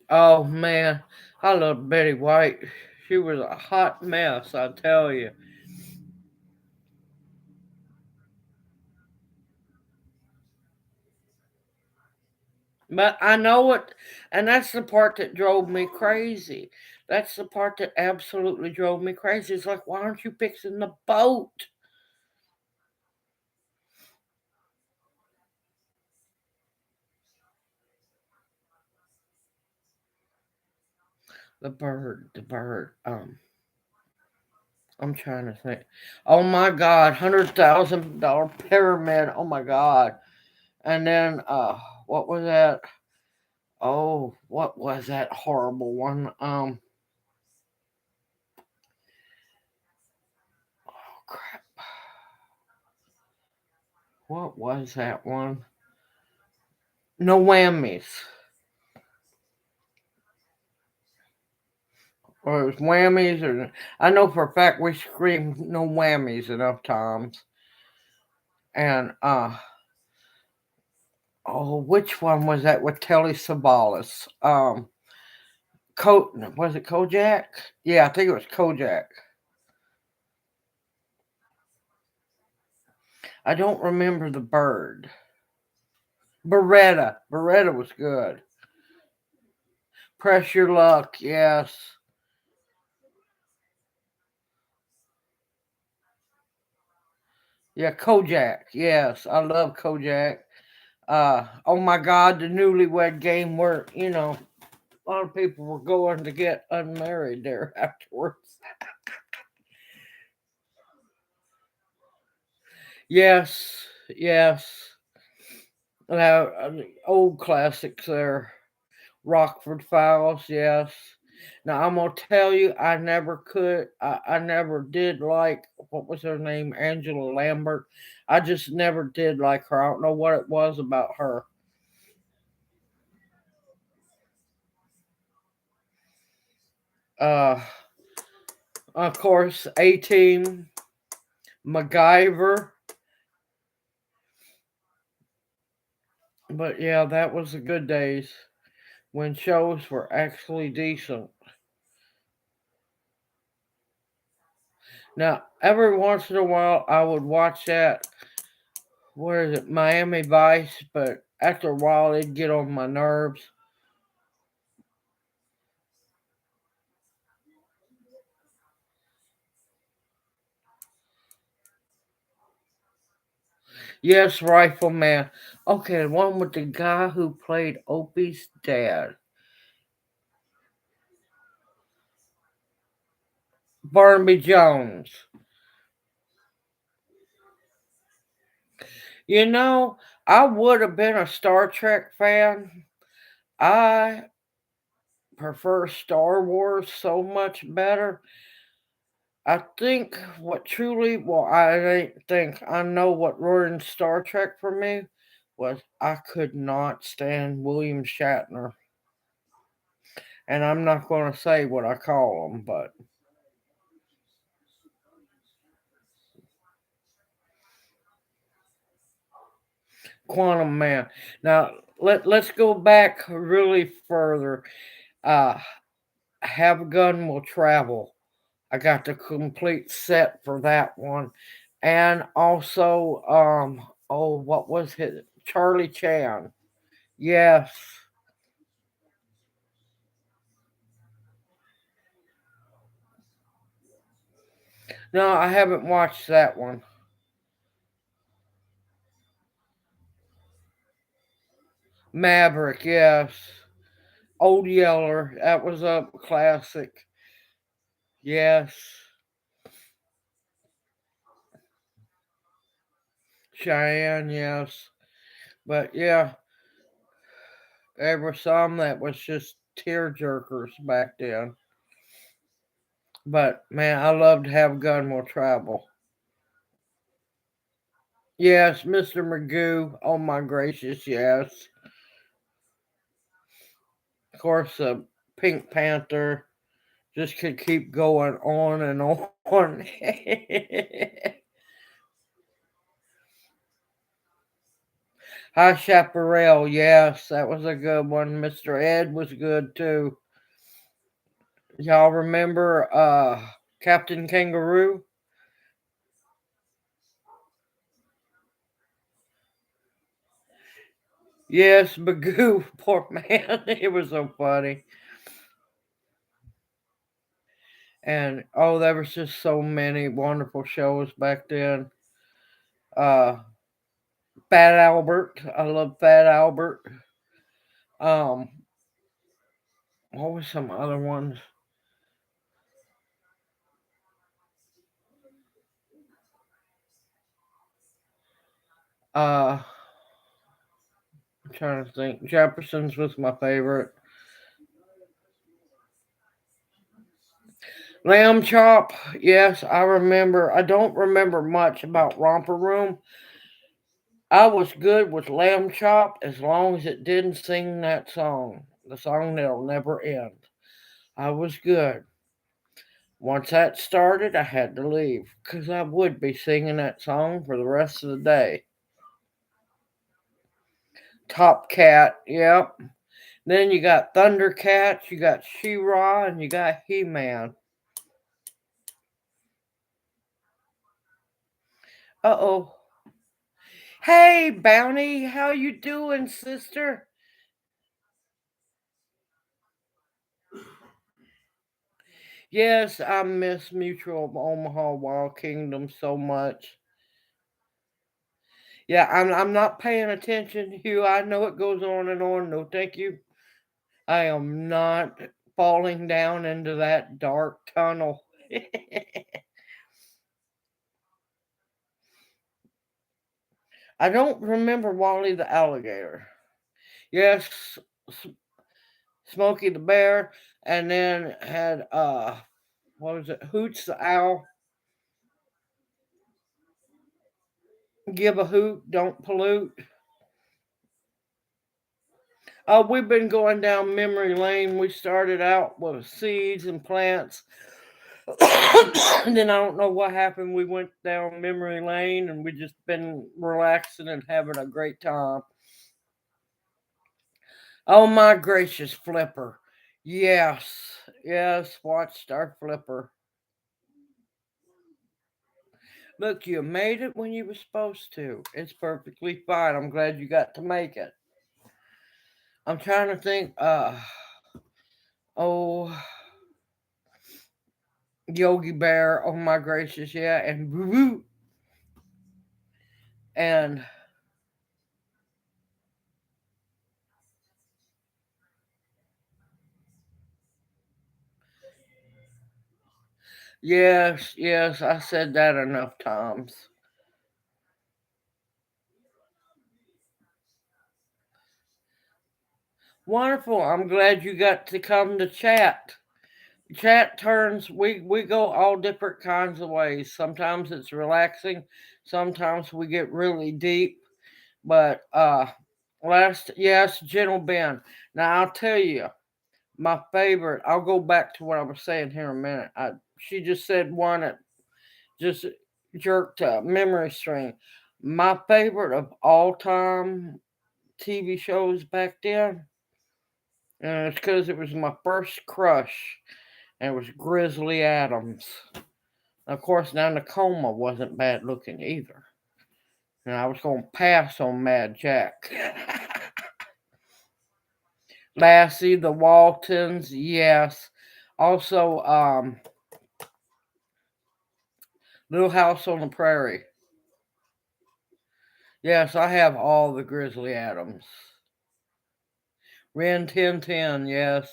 Oh man, I love Betty White. She was a hot mess, I tell you. But I know it, and that's the part that drove me crazy. That's the part that absolutely drove me crazy. It's like, why aren't you fixing the boat? The bird. I'm trying to think. Oh my God, $100,000 pyramid. Oh my God. And then, what was that? Oh, what was that horrible one? Oh crap. What was that one? No whammies. Or it was whammies, or I know for a fact we screamed no whammies enough times. And oh, which one was that with Telly Savalas? Was it Kojak? Yeah, I think it was Kojak. I don't remember the bird. Beretta. Beretta was good. Press your luck. Yes. Yeah, Kojak. Yes, I love Kojak. Oh my God, the newlywed game where a lot of people were going to get unmarried there afterwards. Yes, yes. Now, old classics there. Rockford Files, yes. Now I'm gonna tell you, I never could. I never did like what was her name, Angela Lambert. I just never did like her. I don't know what it was about her. Uh, of course, A Team, MacGyver. But yeah, that was the good days when shows were actually decent. Now, every once in a while, I would watch that. What is it, Miami Vice? But after a while, it'd get on my nerves. Yes, Rifleman. Okay, the one with the guy who played Opie's dad, Barnaby Jones. You know, I would have been a Star Trek fan. I prefer Star Wars so much better. I think what truly, well, I don't think I know what ruined Star Trek for me was I could not stand William Shatner. And I'm not going to say what I call him, but Quantum Man. Now, let's go back really further. Uh, Have a Gun Will Travel. I got the complete set for that one. And also, oh, what was it? Charlie Chan. Yes. No, I haven't watched that one. Maverick, yes. Old Yeller, that was a classic. Yes. Cheyenne, yes. But yeah, there were some that was just tear jerkers back then. But man, I love to have gun will travel. Yes, Mr. Magoo. Oh my gracious, yes. Of course, the Pink Panther just could keep going on and on. High Chaparral, yes, that was a good one. Mr. Ed was good too. Y'all remember Captain Kangaroo? Yes, Magoo, poor man. It was so funny. And oh, there was just so many wonderful shows back then. Uh Fat Albert. I love Fat Albert. Um what was some other ones? Uh I'm trying to think. Jefferson's was my favorite. Lamb Chop, yes, I remember. I don't remember much about Romper Room. I was good with Lamb Chop as long as it didn't sing that song, the song that'll never end. I was good. Once that started, I had to leave because I would be singing that song for the rest of the day. Top Cat, yep. Then you got Thundercats, you got She-Ra, and you got He-Man. Uh-oh. Hey, Bounty, how you doing, sister? Yes, I miss Mutual of Omaha Wild Kingdom so much. Yeah, I'm not paying attention, Hugh. I know it goes on and on. No, thank you. I am not falling down into that dark tunnel. I don't remember Wally the alligator. Yes, S- Smokey the bear, and then had what was it? Hoots the owl. Give a hoot, don't pollute. We've been going down memory lane. We started out with seeds and plants. And then I don't know what happened. We went down memory lane and we just been relaxing and having a great time. Oh my gracious, Flipper. Yes, yes, watched our Flipper. Look, you made it when you were supposed to. It's perfectly fine. I'm glad you got to make it. I'm trying to think, oh, Yogi Bear, oh my gracious, yeah, and woo woo. And yes, yes, I said that enough times. Wonderful. I'm glad you got to come to chat. Chat turns we go all different kinds of ways. Sometimes it's relaxing, sometimes we get really deep. But last yes, Gentle Ben. Now I'll tell you, my favorite, I'll go back to what I was saying here in a minute. She just said one that just jerked a memory string. My favorite of all time TV shows back then, and it's because it was my first crush, and it was Grizzly Adams. Of course, now Nakoma wasn't bad looking either, and I was going to pass on Mad Jack. Lassie, the Waltons, yes. Also, Little House on the Prairie. Yes, I have all the Grizzly Adams. Ren 1010, yes.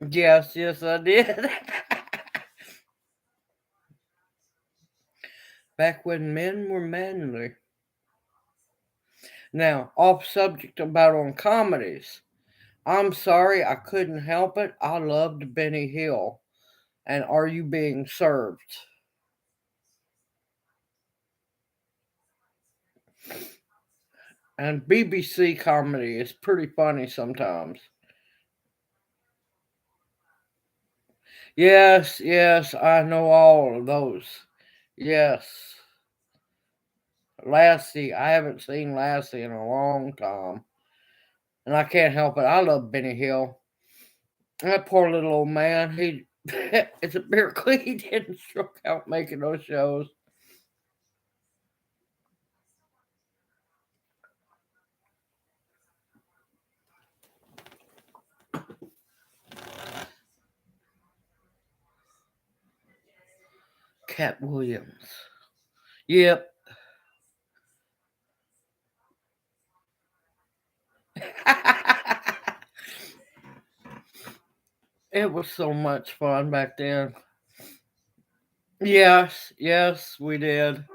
Yes, yes, I did. Back when men were manly. Now, off subject about on comedies. I'm sorry, I couldn't help it. I loved Benny Hill and Are You Being Served? And BBC comedy is pretty funny sometimes. Yes, yes, I know all of those. Yes. Lassie, I haven't seen Lassie in a long time. And I can't help it. I love Benny Hill. That poor little old man, he it's a miracle he didn't stroke out making those shows. Cat Williams. Yep. It was so much fun back then. Yes, yes, we did.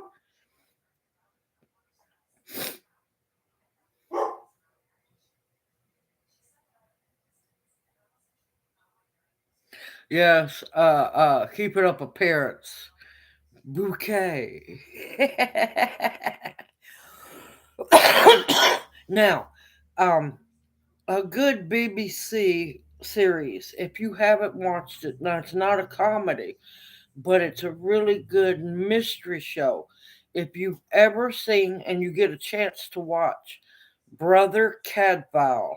Yes, keep it up appearance. Bouquet. Now, um, a good BBC series, if you haven't watched it, now it's not a comedy, but it's a really good mystery show. If you've ever seen and you get a chance to watch Brother Cadfael,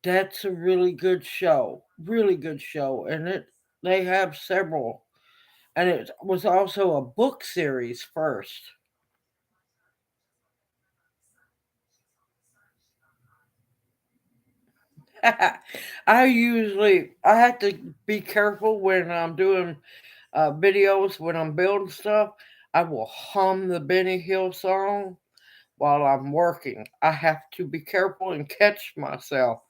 that's a really good show. Really good show. And they have several. And it was also a book series first. I have to be careful when I'm doing videos, when I'm building stuff. I will hum the Benny Hill song while I'm working. I have to be careful and catch myself.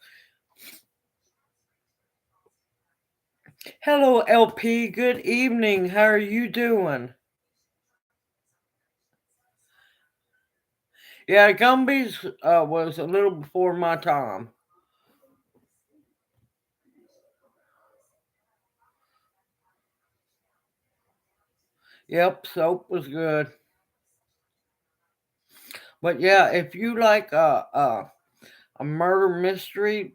Hello, LP. Good evening. How are you doing? Yeah, Gumby's was a little before my time. Yep, soap was good. But yeah, if you like a murder mystery,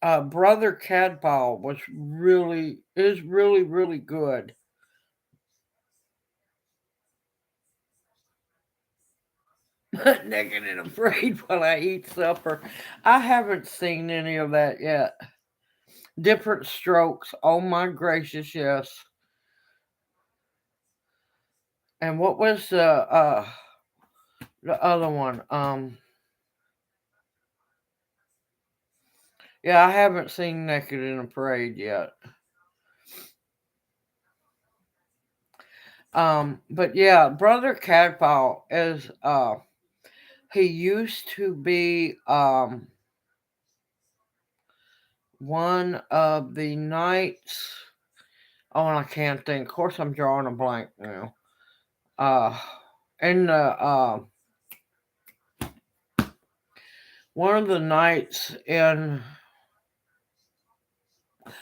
Brother Cadball is really really good. Naked and afraid while I eat supper. I haven't seen any of that yet. Different strokes. Oh my gracious, yes. And what was the other one? Yeah, I haven't seen Naked and Afraid yet. But yeah, Brother Cadfael is he used to be one of the knights. Oh, and I can't think. Of course, I'm drawing a blank now. Uh, and one of the knights in.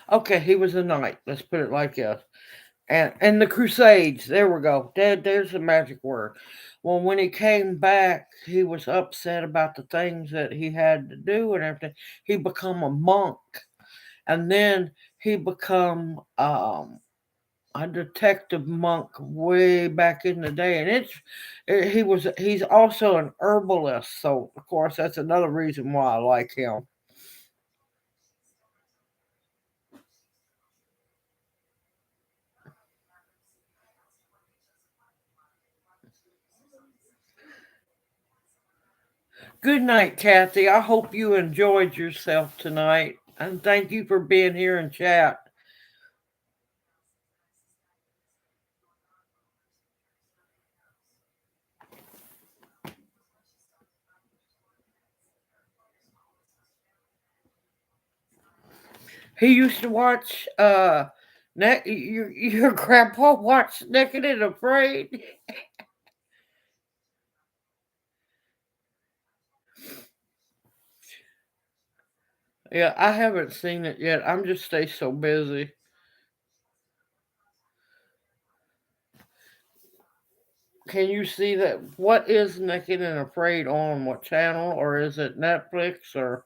Okay, he was a knight. Let's put it like this. And the Crusades. There we go. There's the magic word. Well, when he came back, he was upset about the things that he had to do and everything. He become a monk, and then he become a detective monk way back in the day, and he's also an herbalist. So of course that's another reason why I like him. Good night, Kathy. I hope you enjoyed yourself tonight, and thank you for being here and chat. He used to watch your grandpa watched Naked and Afraid. Yeah, I haven't seen it yet. I'm just stay so busy. Can you see that? What is Naked and Afraid on? What channel? Or is it Netflix? Or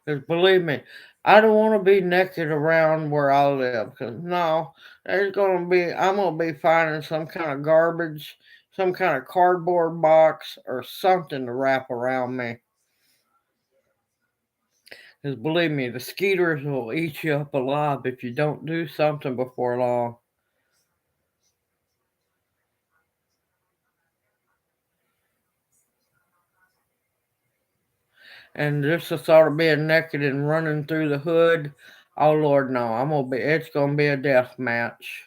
because believe me, I don't want to be naked around where I live. Because no, there's gonna be I'm gonna be finding some kind of garbage, some kind of cardboard box or something to wrap around me. Because believe me, the skeeters will eat you up alive if you don't do something before long. And just the thought of being naked and running through the hood, oh Lord, no, it's gonna be a death match.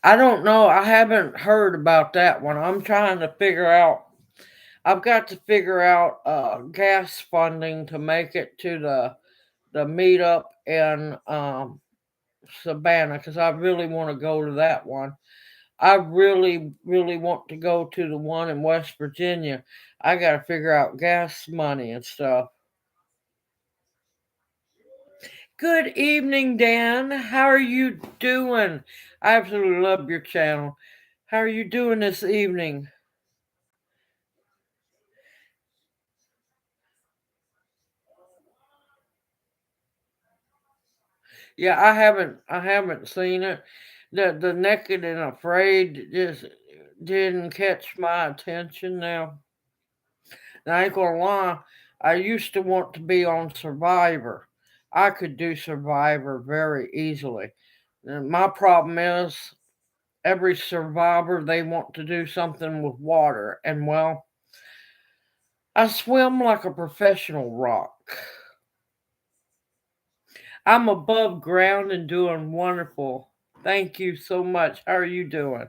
I don't know. I haven't heard about that one. I'm trying to figure out. I've got to figure out gas funding to make it to the meetup in Savannah because I really want to go to that one. I really, really want to go to the one in West Virginia. I got to figure out gas money and stuff. Good evening, Dan. How are you doing? I absolutely love your channel. How are you doing this evening? Yeah, I haven't seen it. The Naked and Afraid just didn't catch my attention now. And I ain't gonna lie, I used to want to be on Survivor. I could do Survivor very easily. And my problem is every survivor they want to do something with water. And well, I swim like a professional rock. I'm above ground and doing wonderful. Thank you so much. How are you doing?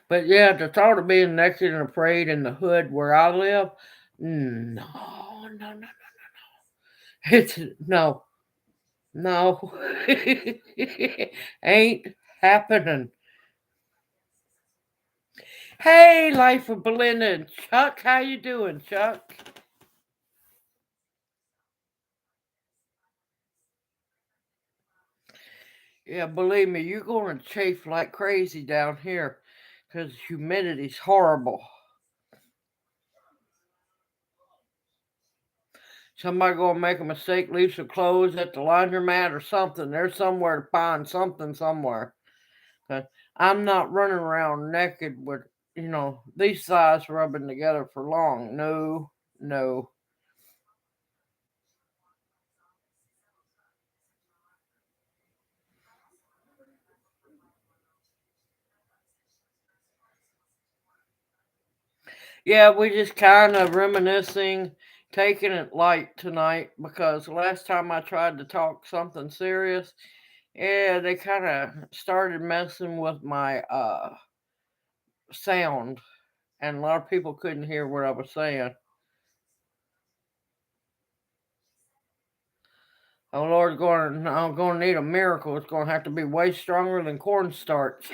But yeah, the thought of being naked and afraid in the hood where I live, no, no, no, no. It's no, no, ain't happening. Hey, Life of Belinda and Chuck, how you doing, Chuck? Yeah, believe me, you're going to chafe like crazy down here because humidity's horrible. Somebody gonna make a mistake, leave some clothes at the laundromat or something. There's somewhere to find something somewhere. 'Cause I'm not running around naked with, these thighs rubbing together for long. No, no. Yeah, we just kind of reminiscing, taking it light tonight because last time I tried to talk something serious, yeah, they kind of started messing with my sound, and a lot of people couldn't hear what I was saying. Oh Lord, I'm going to need a miracle. It's going to have to be way stronger than cornstarch.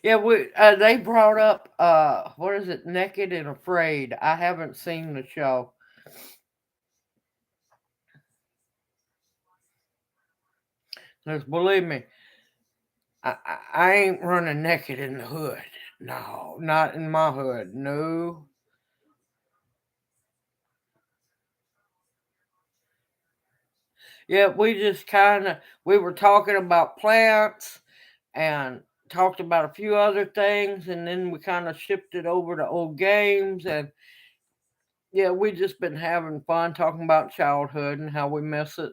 Yeah, they brought up what is it, Naked and Afraid. I haven't seen the show. Just believe me, I ain't running naked in the hood. No, not in my hood. No. Yeah, we were talking about plants and talked about a few other things, and then we kind of shifted over to old games, and yeah, we just been having fun talking about childhood and how we miss it,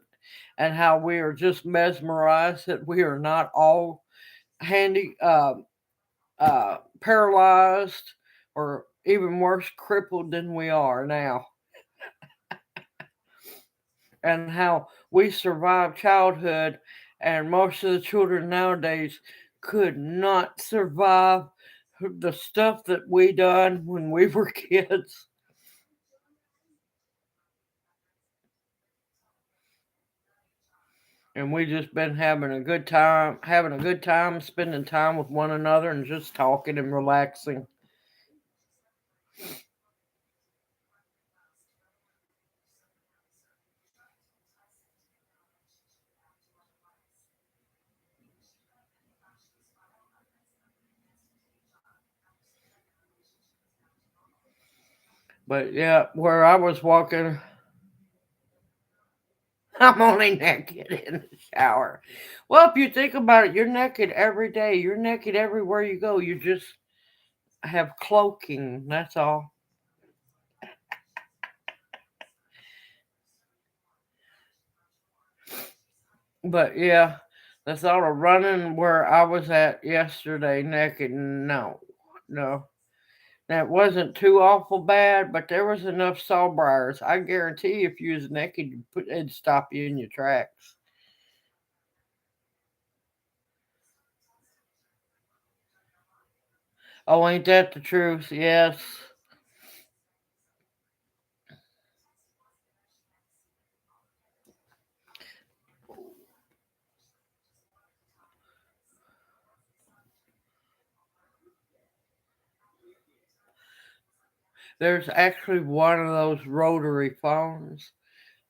and how we are just mesmerized that we are not all handy paralyzed or even worse crippled than we are now, and how we survived childhood, and most of the children nowadays could not survive the stuff that we done when we were kids. And we just been having a good time, spending time with one another and just talking and relaxing. But yeah, where I was walking, I'm only naked in the shower. Well, if you think about it, you're naked every day. You're naked everywhere you go. You just have cloaking. That's all. But yeah, that's all the running where I was at yesterday naked. No, no. That wasn't too awful bad, but there was enough sawbriars. I guarantee if you was naked, it'd stop you in your tracks. Oh, ain't that the truth? Yes. There's actually one of those rotary phones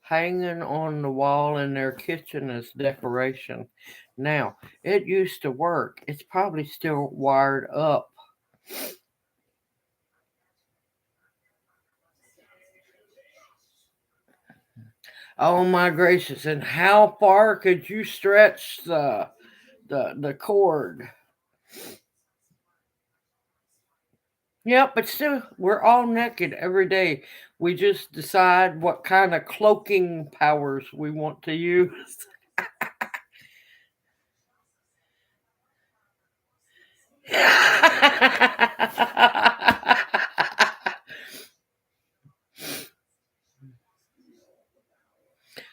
hanging on the wall in their kitchen as decoration. Now, it used to work. It's probably still wired up. Oh my gracious! And how far could you stretch the cord? Yeah, but still, we're all naked every day. We just decide what kind of cloaking powers we want to use.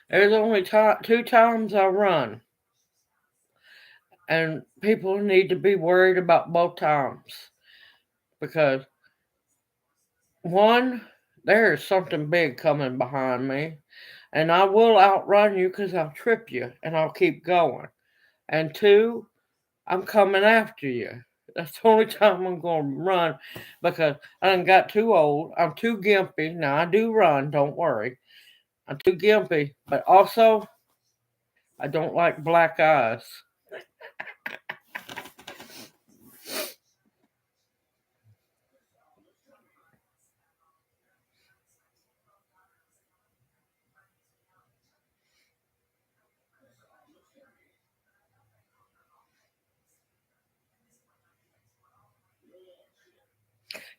There's only two times I run, and people need to be worried about both times because one, there is something big coming behind me, and I will outrun you because I'll trip you and I'll keep going. And two, I'm coming after you. That's the only time I'm going to run because I done got too old. I'm too gimpy. Now, I do run, don't worry. I'm too gimpy, but also, I don't like black eyes.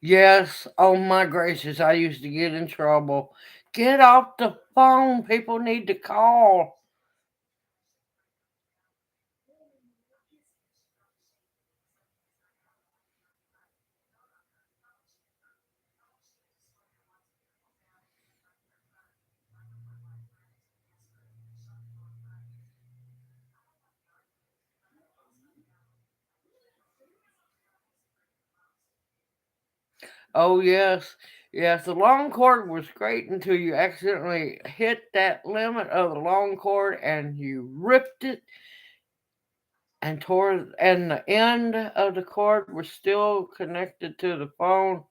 Yes, oh my gracious, I used to get in trouble. Get off the phone. People need to call. Oh, yes. Yes, the long cord was great until you accidentally hit that limit of the long cord and you ripped it and tore, and the end of the cord was still connected to the phone.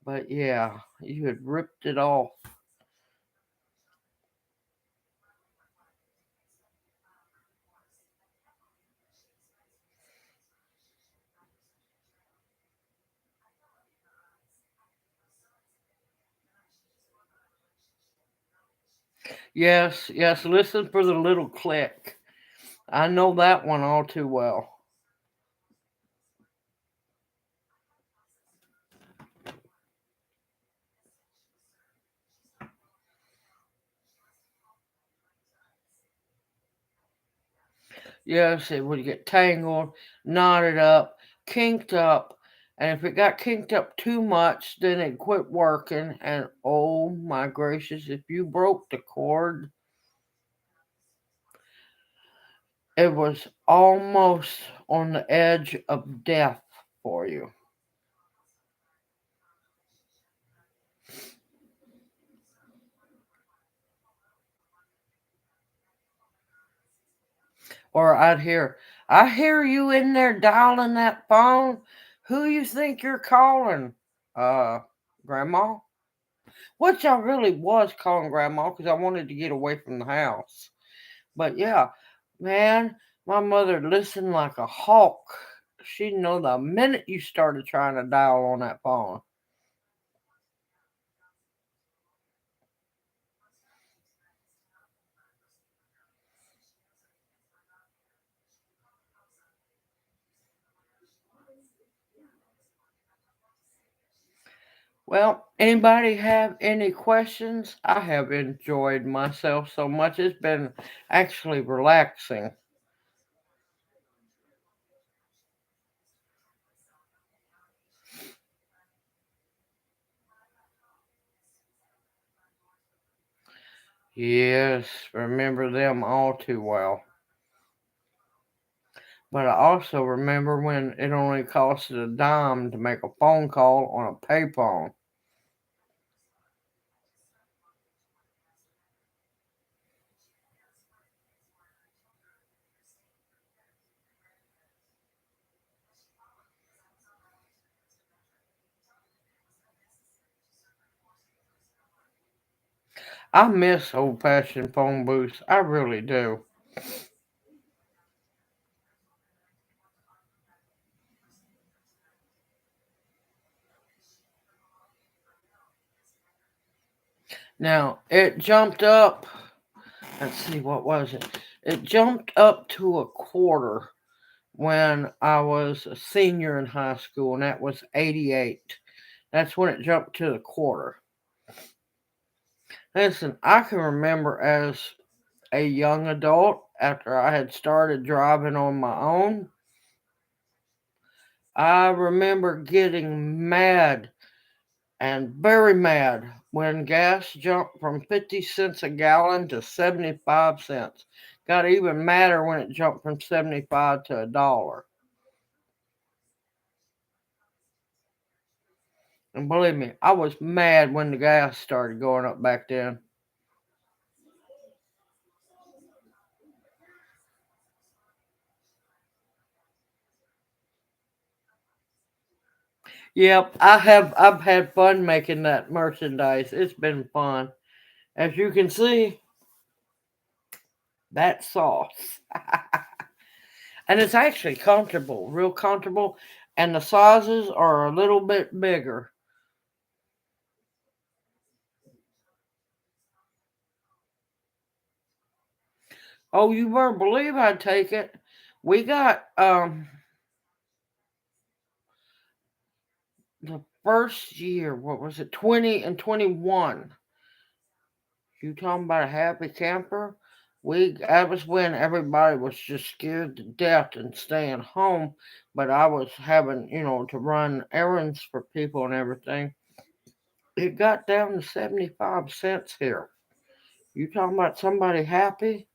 But yeah, you had ripped it off. Yes, yes, listen for the little click. I know that one all too well. Yes, it would get tangled, knotted up, kinked up, And if it got kinked up too much, then it quit working. And oh my gracious, if you broke the cord, it was almost on the edge of death for you. Or I hear you in there dialing that phone. Who you think you're calling? Uh, Grandma? Which I really was calling Grandma because I wanted to get away from the house. But yeah, man, my mother listened like a hawk. She'd know the minute you started trying to dial on that phone. Well, anybody have any questions? I have enjoyed myself so much. It's been actually relaxing. Yes, remember them all too well. But I also remember when it only costed a dime to make a phone call on a payphone. I miss old fashioned phone booths. I really do. Now, it jumped up. Let's see, what was it? It jumped up to a quarter when I was a senior in high school, and that was 88. That's when it jumped to the quarter. Listen, I can remember as a young adult, after I had started driving on my own, I remember getting mad and very mad when gas jumped from 50 cents a gallon to 75 cents. Got even madder when it jumped from 75 to a dollar. And believe me, I was mad when the gas started going up back then. Yep, I've had fun making that merchandise. It's been fun. As you can see, that sauce. And it's actually comfortable, real comfortable. And the sizes are a little bit bigger. Oh, you better believe I'd take it. We got the first year, what was it, 20 and 21. You talking about a happy camper? That was when everybody was just scared to death and staying home, but I was having, to run errands for people and everything. It got down to 75 cents here. You talking about somebody happy?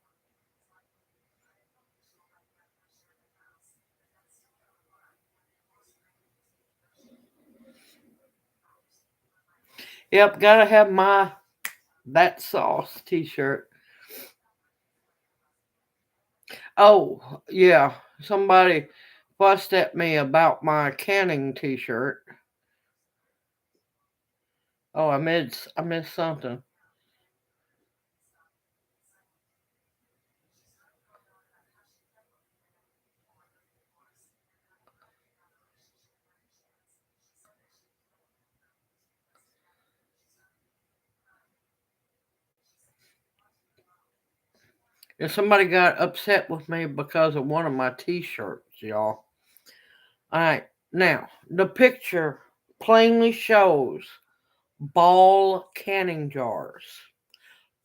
Yep, gotta have my that sauce t-shirt. Oh, yeah. Somebody fussed at me about my canning t-shirt. Oh, I missed something. And somebody got upset with me because of one of my t-shirts, y'all. All right. Now, the picture plainly shows ball canning jars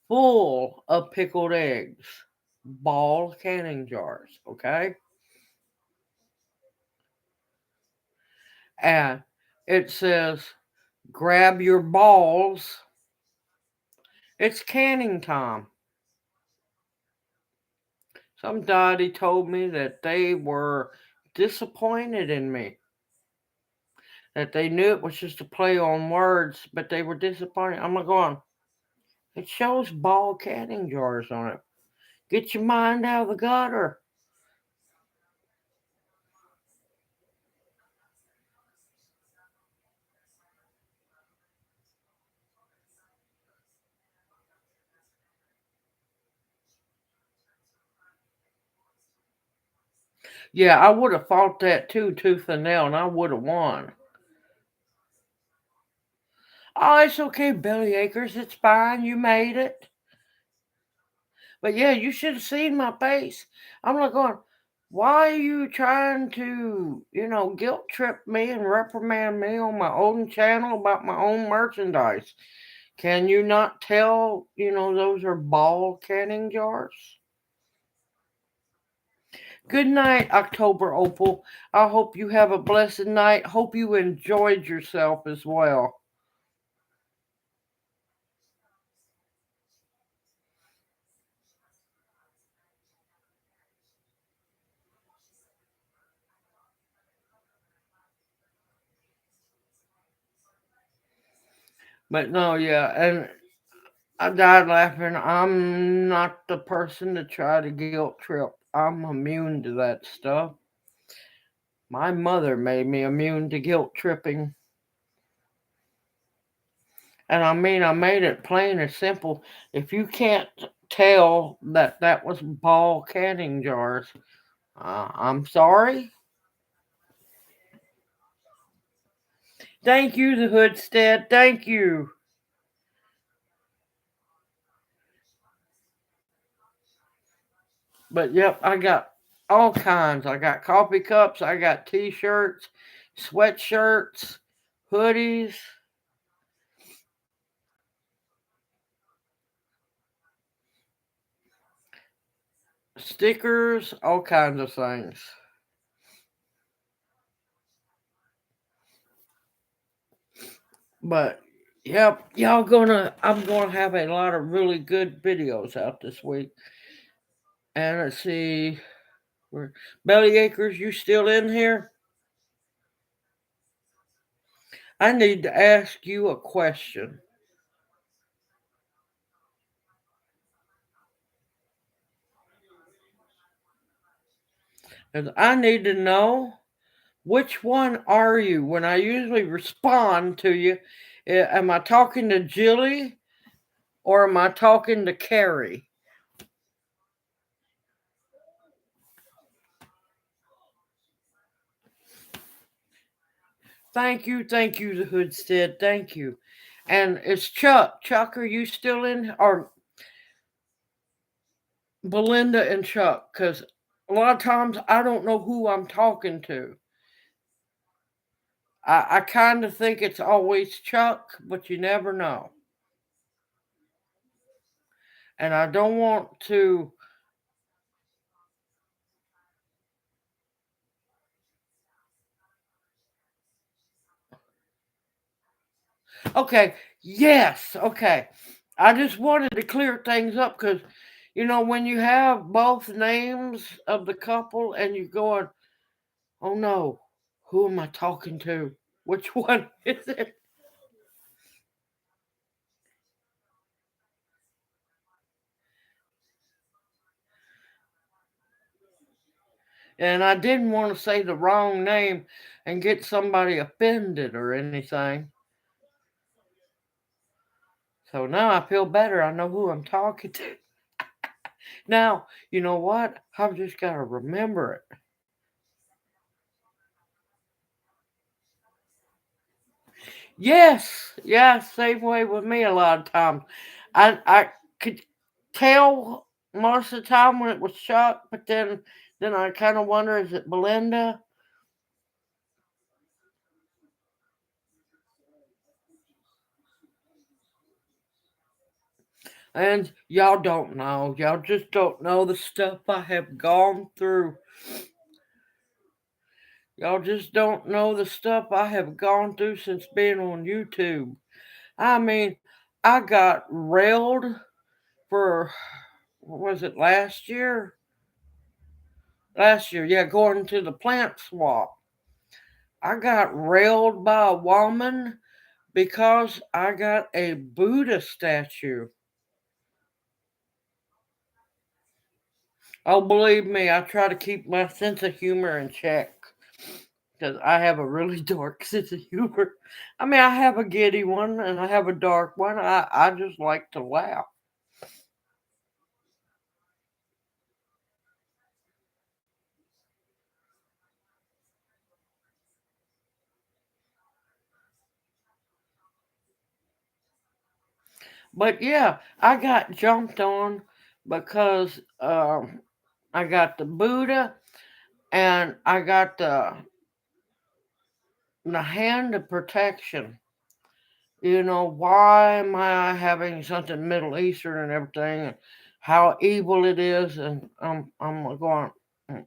full of pickled eggs. Ball canning jars, okay? and it says, grab your balls. It's canning time. Somebody told me that they were disappointed in me, that they knew it was just a play on words, but they were disappointed. I'm like going, it shows ball canning jars on it. Get your mind out of the gutter. Yeah, I would have fought that too, tooth and nail, and I would have won. Oh, it's okay, Billy Acres. It's fine. You made it. But yeah, you should have seen my face. I'm like going, why are you trying to, guilt trip me and reprimand me on my own channel about my own merchandise? Can you not tell, those are ball canning jars? Good night, October Opal. I hope you have a blessed night. Hope you enjoyed yourself as well. But no, yeah, and I died laughing. I'm not the person to try to guilt trip. I'm immune to that stuff. My mother made me immune to guilt tripping. And I mean, I made it plain and simple. If you can't tell that that was ball canning jars, I'm sorry. Thank you, the Hoodstead. Thank you. But yep, I got all kinds. I got coffee cups, I got t shirts, sweatshirts, hoodies, stickers, all kinds of things. But yep, I'm gonna have a lot of really good videos out this week. And let's see, where Belly Acres, you still in here? I need to ask you a question. 'Cause I need to know, which one are you? When I usually respond to you, am I talking to Jilly or am I talking to Carrie? Thank you, the Hoodstead. Thank you. And it's Chuck. Chuck, are you still in? Or Belinda and Chuck? Because a lot of times I don't know who I'm talking to. I kind of think it's always Chuck, but you never know. And I don't want to. Okay, yes, okay. I just wanted to clear things up because, when you have both names of the couple and you're going, oh no, who am I talking to? Which one is it? And I didn't want to say the wrong name and get somebody offended or anything. So now I feel better. I know who I'm talking to. Now, you know what? I've just got to remember it. Yes, yeah, same way with me a lot of times. I could tell most of the time when it was Chuck, but then I kind of wonder, is it Belinda? And y'all don't know. Y'all just don't know the stuff I have gone through. Y'all just don't know the stuff I have gone through since being on YouTube. I mean, I got railed for, what was it, last year? Last year, yeah, going to the plant swap. I got railed by a woman because I got a Buddha statue. Oh, believe me, I try to keep my sense of humor in check because I have a really dark sense of humor. I mean, I have a giddy one and I have a dark one. I just like to laugh. But yeah, I got jumped on because I got the Buddha and I got the hand of protection. You know, why am I having something Middle Eastern and everything, and how evil it is? And I'm going, "Mm,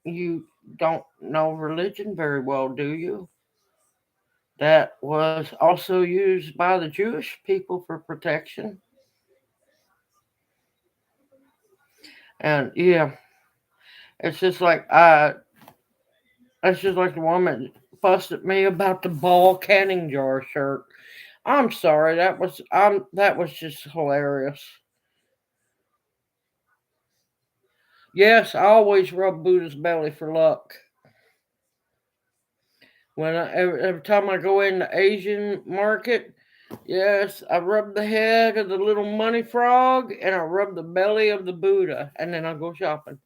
you don't know religion very well, do you? That was also used by the Jewish people for protection. And yeah, it's just like it's just like the woman fussed at me about the ball canning jar shirt. I'm sorry, that was just hilarious. Yes, I always rub Buddha's belly for luck. Every time I go in the Asian market, yes, I rub the head of the little money frog and I rub the belly of the Buddha, and then I go shopping.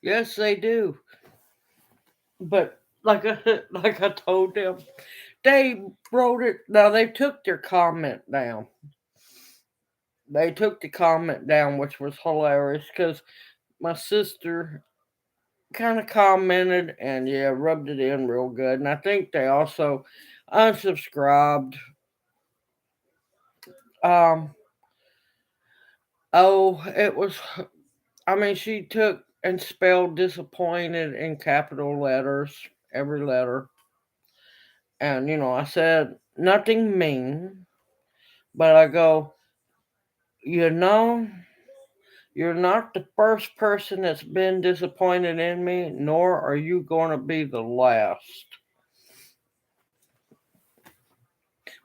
Yes, they do. But like I told them, they wrote it. Now they took their comment down. They took the comment down, which was hilarious because my sister kind of commented and yeah, rubbed it in real good. And I think they also unsubscribed. Um, oh, it was. I mean, she took and spelled disappointed in capital letters, every letter. And I said nothing mean, but I go, you know, you're not the first person that's been disappointed in me, nor are you going to be the last.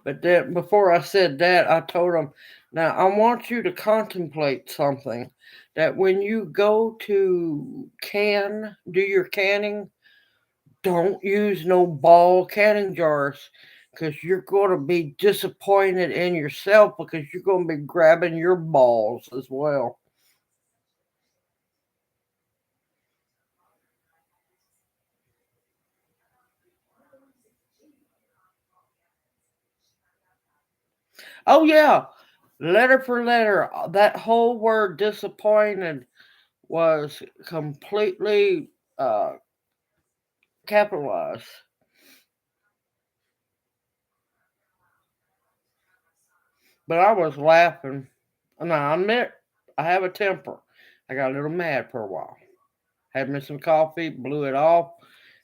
But then before I said that, I told him, now I want you to contemplate something that when you go to do your canning, don't use no ball canning jars because you're going to be disappointed in yourself because you're going to be grabbing your balls as well. Oh, yeah, letter for letter, that whole word disappointed was completely uh, capitalized. But I was laughing. Now, I admit, I have a temper. I got a little mad for a while. Had me some coffee, blew it off,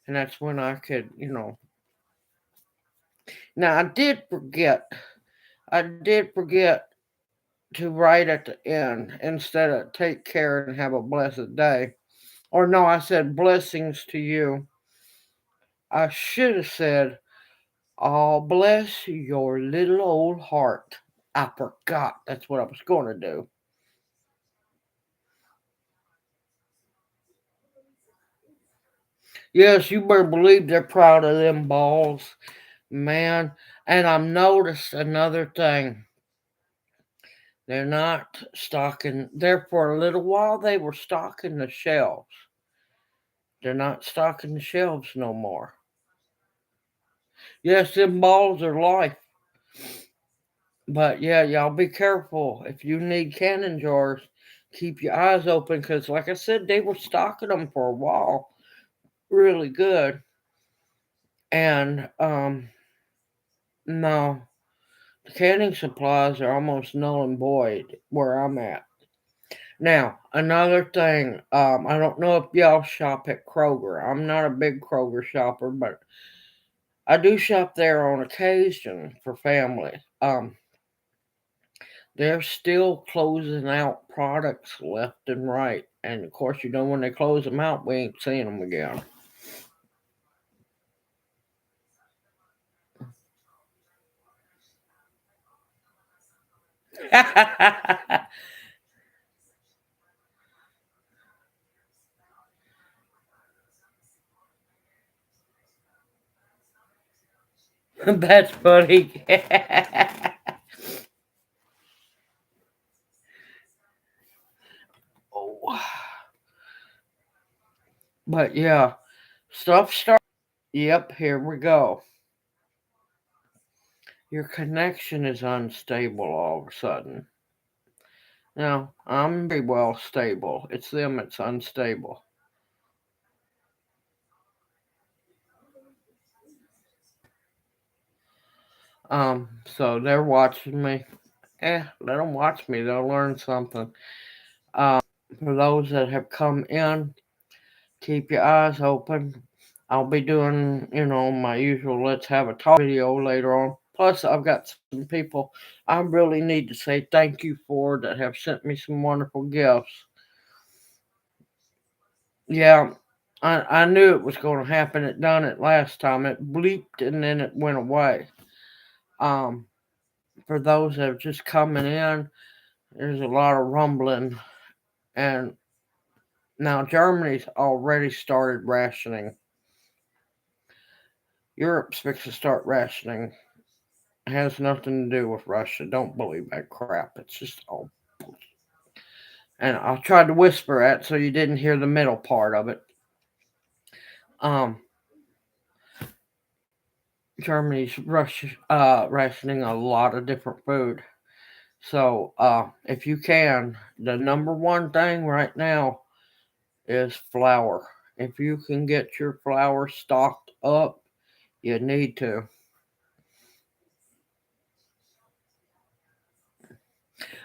and that's when I could. Now, I did forget to write at the end instead of take care and have a blessed day. Or no, I said blessings to you. I should have said, oh, bless your little old heart. I forgot. That's what I was going to do. Yes, you better believe they're proud of them balls, man. And I've noticed another thing. They're not stocking. There for a little while, they were stocking the shelves. They're not stocking the shelves no more. Yes, them balls are life. But yeah, y'all be careful. If you need cannon jars, keep your eyes open because, like I said, they were stocking them for a while really good. And no, canning supplies are almost null and void where I'm at. Now, another thing, I don't know if y'all shop at Kroger. I'm not a big Kroger shopper, but I do shop there on occasion for family. They're still closing out products left and right. And of course, when they close them out, we ain't seeing them again. That's funny. Oh, but yeah, stuff start. Yep, here we go. Your connection is unstable all of a sudden. Now, I'm very well stable. It's them it's unstable. So they're watching me. Let them watch me. They'll learn something. For those that have come in, keep your eyes open. I'll be doing, my usual let's have a talk video later on. Plus, I've got some people I really need to say thank you for that have sent me some wonderful gifts. Yeah, I knew it was going to happen. It done it last time. It bleeped and then it went away. Um, for those that have just coming in, there's a lot of rumbling, and now Germany's already started rationing. Europe's fixing to start rationing. It has nothing to do with Russia. Don't believe that crap. It's just all. And I tried to whisper it so you didn't hear the middle part of it. Um, Germany's rationing a lot of different food. So, if you can, the number one thing right now is flour. If you can get your flour stocked up, you need to.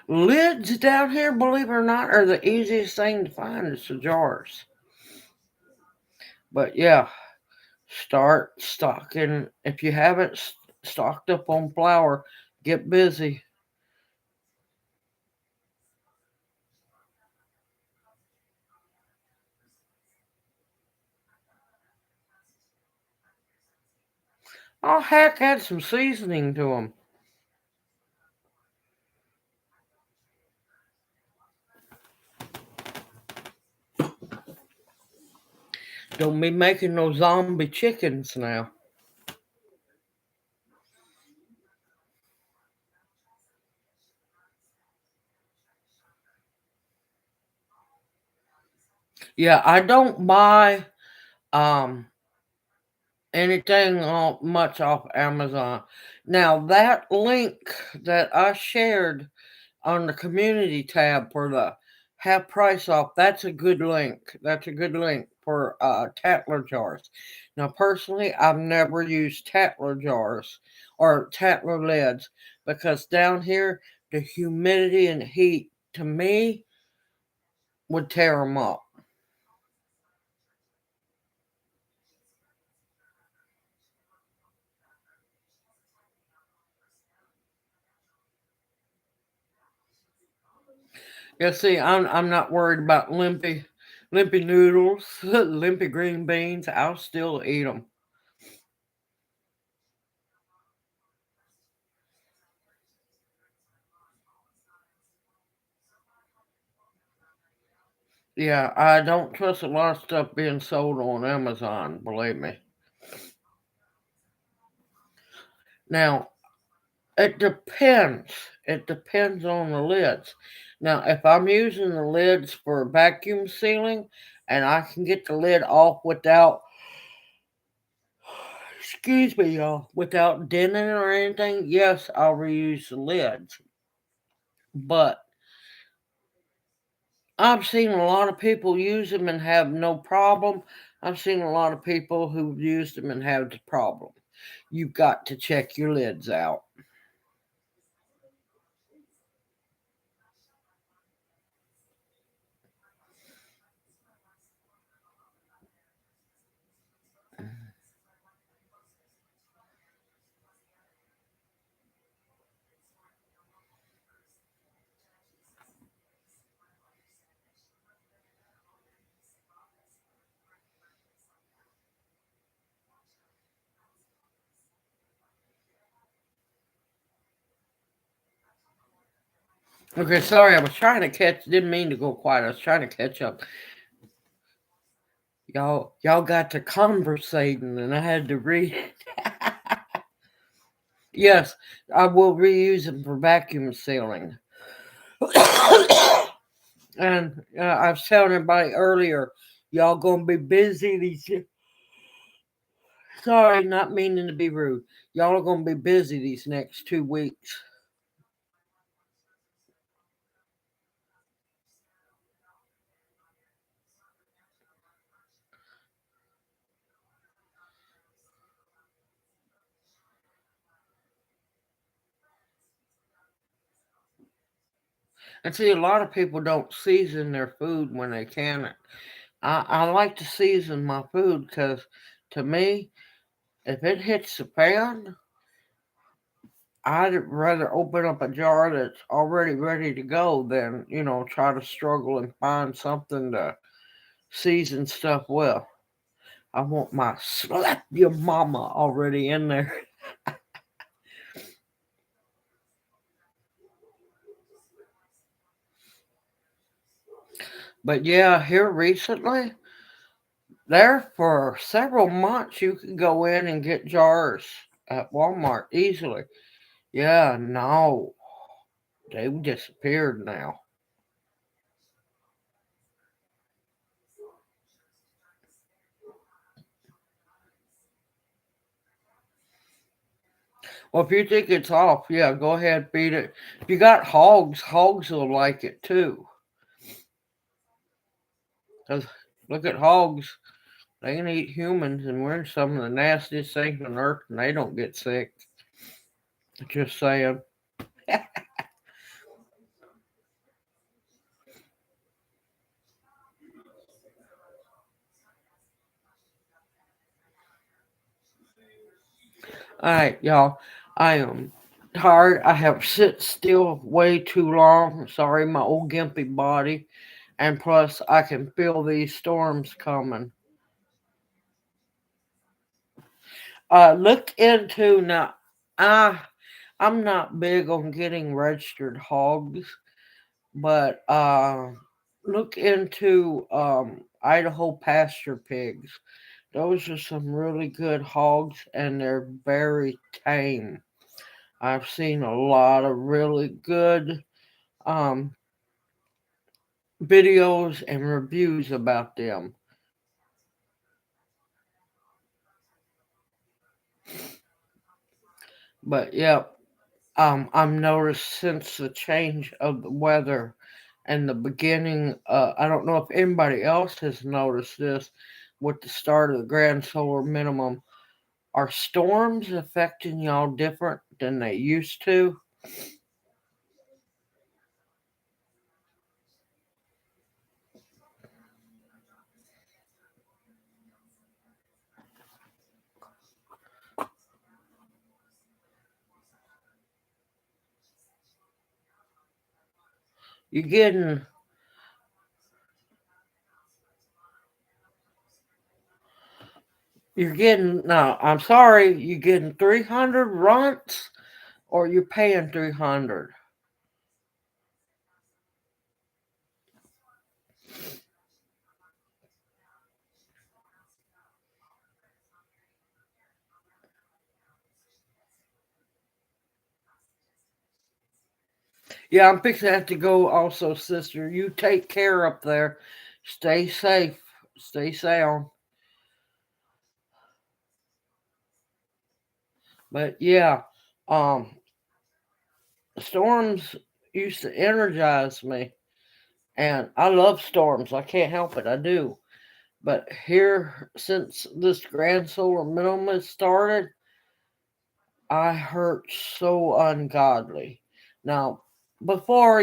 Lids down here, believe it or not, are the easiest thing to find is the jars. But yeah, start stocking. If you haven't stocked up on flour, get busy. Oh, heck, add some seasoning to them. Don't be making no zombie chickens now. Yeah, I don't buy um anything much off Amazon. Now that link that I shared on the community tab for the half price off, that's a good link. That's a good link for Tatler jars. Now personally, I've never used Tatler jars or Tatler lids because down here the humidity and heat to me would tear them up. Yeah, see, I'm not worried about limpy noodles, limpy green beans. I'll still eat them. Yeah, I don't trust a lot of stuff being sold on Amazon. Believe me. Now it depends. It depends on the lids. Now, if I'm using the lids for vacuum sealing, and I can get the lid off without, excuse me, y'all, without denting or anything, yes, I'll reuse the lids. But I've seen a lot of people use them and have no problem. I've seen a lot of people who've used them and have the problem. You've got to check your lids out. Okay, sorry, I was trying to catch. Didn't mean to go quiet. I was trying to catch up. Y'all got to conversating, and I had to read. Yes, I will reuse them for vacuum sealing. And I was telling everybody earlier, y'all gonna be busy these. Sorry, not meaning to be rude. Y'all are gonna be busy these next 2 weeks. And see, a lot of people don't season their food when they can it. I like to season my food because, to me, if it hits the pan, I'd rather open up a jar that's already ready to go than, try to struggle and find something to season stuff with. I want my slap your mama already in there. But yeah, here recently, there for several months, you could go in and get jars at Walmart easily. Yeah, no, they've disappeared now. Well, if you think it's off, yeah, go ahead, feed it. If you got hogs, hogs will like it too. Cause look at hogs, they can eat humans, and we're some of the nastiest things on earth, and they don't get sick. Just saying. All right, y'all. I am tired. I have sit still way too long. Sorry, my old gimpy body. And plus, I can feel these storms coming. Look into now. I I'm not big on getting registered hogs, but look into Idaho pasture pigs. Those are some really good hogs, and they're very tame. I've seen a lot of really good um, videos and reviews about them. But yeah, I've noticed since the change of the weather and the beginning, I don't know if anybody else has noticed this with the start of the grand solar minimum. Are storms affecting y'all different than they used to? You're getting, no, I'm sorry, you're getting 300 runts or you're paying 300. Yeah, I'm fixing to have to go also, sister. You take care up there. Stay safe. Stay sound. But yeah, um, storms used to energize me. And I love storms. I can't help it. I do. But here, since this grand solar minimum has started, I hurt so ungodly. Now, before,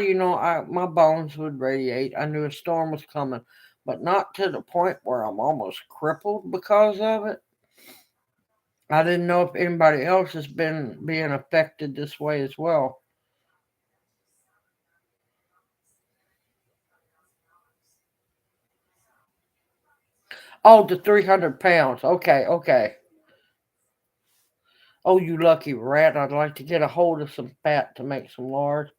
my bones would radiate. I knew a storm was coming, but not to the point where I'm almost crippled because of it. I didn't know if anybody else has been being affected this way as well. Oh, the 300 pounds. Okay, okay. Oh, you lucky rat. I'd like to get a hold of some fat to make some lard.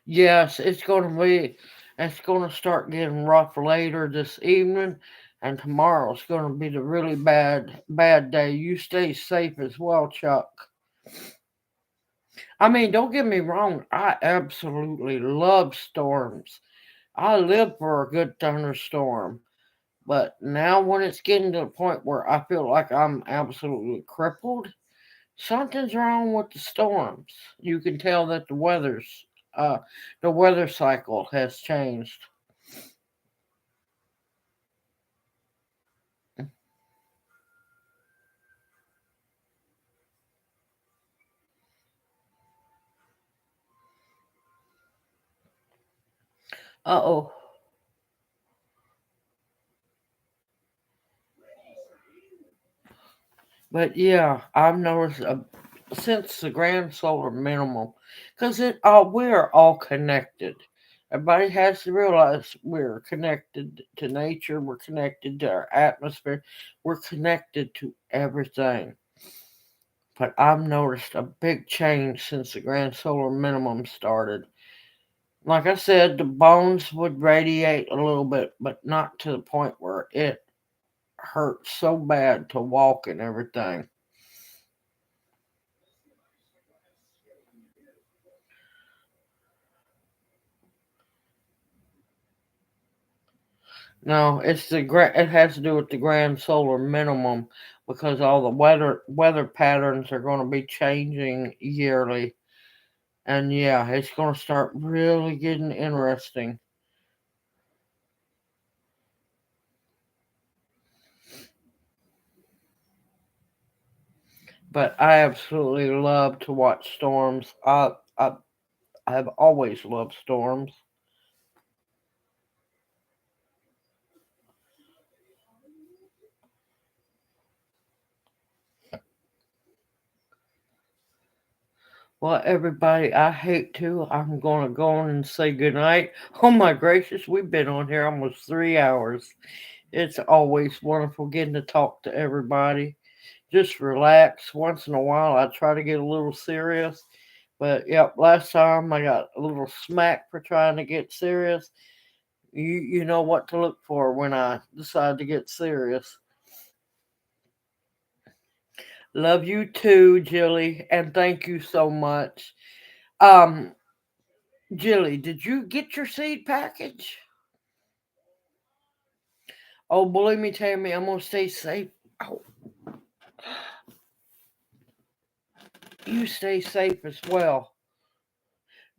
Yes, it's gonna start getting rough later this evening, and tomorrow's gonna be the really bad day. You stay safe as well, Chuck. I mean, don't get me wrong, I absolutely love storms. I live for a good thunderstorm. But now when it's getting to the point where I feel like I'm absolutely crippled, something's wrong with the storms. You can tell that uh the weather cycle has changed. Uh-oh. But yeah, I've noticed since the grand solar minimum, because we're all connected. Everybody has to realize we're connected to nature, we're connected to our atmosphere, we're connected to everything. But I've noticed a big change since the grand solar minimum started. Like I said, the bones would radiate a little bit, but not to the point where it hurts so bad to walk and everything. No, it has to do with the grand solar minimum because all the weather patterns are going to be changing yearly, and yeah, it's going to start really getting interesting. But I absolutely love to watch storms. I have always loved storms. Well, everybody, I hate to. I'm going to go on and say goodnight. Oh my gracious, we've been on here almost 3 hours. It's always wonderful getting to talk to everybody. Just relax. Once in a while, I try to get a little serious. But yep, last time I got a little smack for trying to get serious. You know what to look for when I decide to get serious. Love you too, Jilly, and thank you so much. Um, Jilly, did you get your seed package? Oh, believe me, Tammy, I'm gonna stay safe. Oh, you stay safe as well.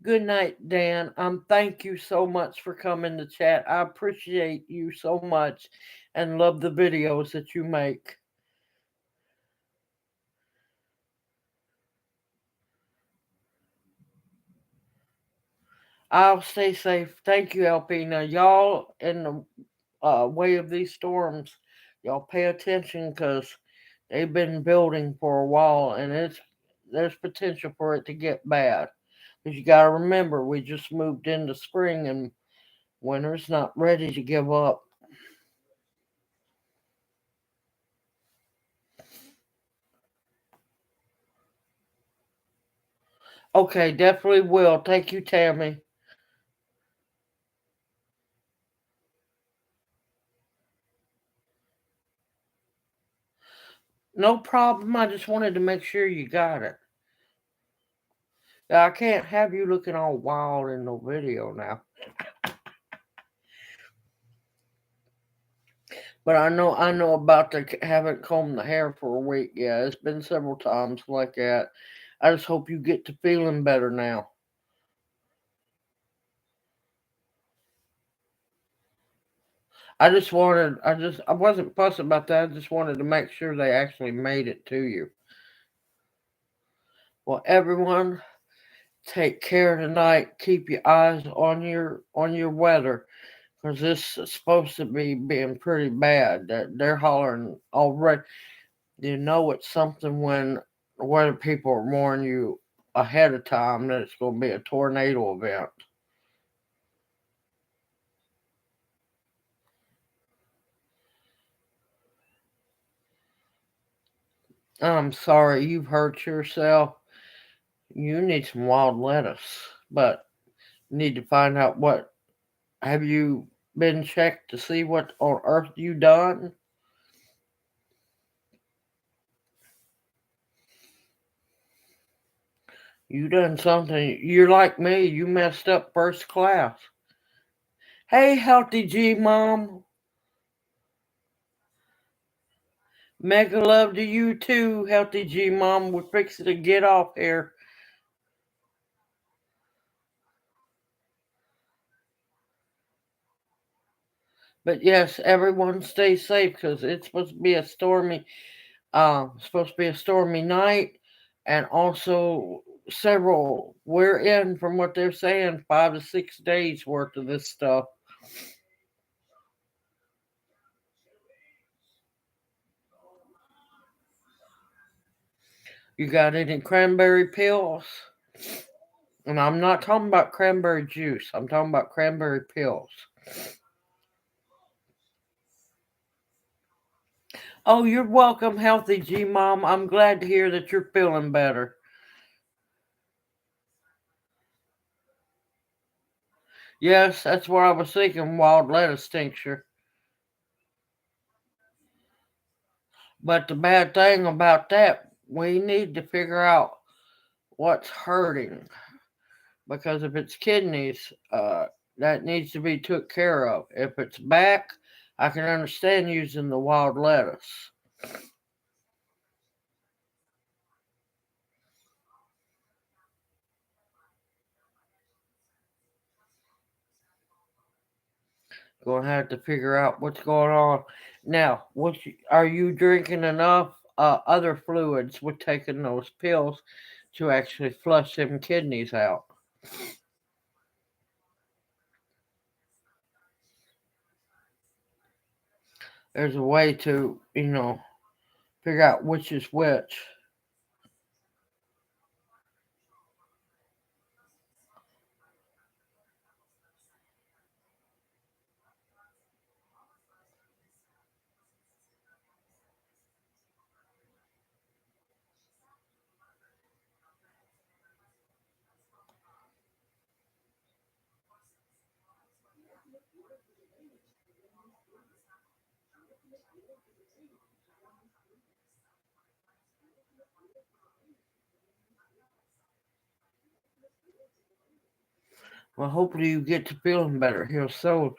Good night, Dan. Thank you so much for coming to chat. I appreciate you so much and love the videos that you make. I'll stay safe. Thank you, LP. Now, y'all in the way of these storms, y'all pay attention because they've been building for a while and there's potential for it to get bad. Because you got to remember, we just moved into spring and winter's not ready to give up. Okay, definitely will. Thank you, Tammy. No problem. I just wanted to make sure you got it. I can't have you looking all wild in no video now. But I know about the haven't combed the hair for a week. Yeah, it's been several times like that. I just hope you get to feeling better now. I wasn't fussing about that. I just wanted to make sure they actually made it to you. Well, everyone, take care tonight. Keep your eyes on your weather, because this is supposed to be being pretty bad. That they're hollering already. You know it's something when the weather people are warning you ahead of time that it's going to be a tornado event. I'm sorry you've hurt yourself. You need some wild lettuce, but Need to find out what have you been checked to see what on earth you done? You done something. You're like me. You messed up first class. Hey, Healthy G Mom. Mega love to you too, Healthy G Mom. We're fixing to get off here. But yes, everyone stay safe because it's supposed to be a stormy night, and also several. We're in from what they're saying 5 to 6 days worth of this stuff. You got any cranberry pills? And I'm not talking about cranberry juice. I'm talking about cranberry pills. Oh, you're welcome, Healthy G Mom. I'm glad to hear that you're feeling better. Yes, that's what I was thinking, wild lettuce tincture. But the bad thing about that, we need to figure out what's hurting. Because if it's kidneys, that needs to be took care of. If it's back, I can understand using the wild lettuce. Gonna have to figure out what's going on. Now, are you drinking enough other fluids with taking those pills to actually flush them kidneys out? There's a way to, figure out which is which. Well, hopefully you get to feeling better here soon.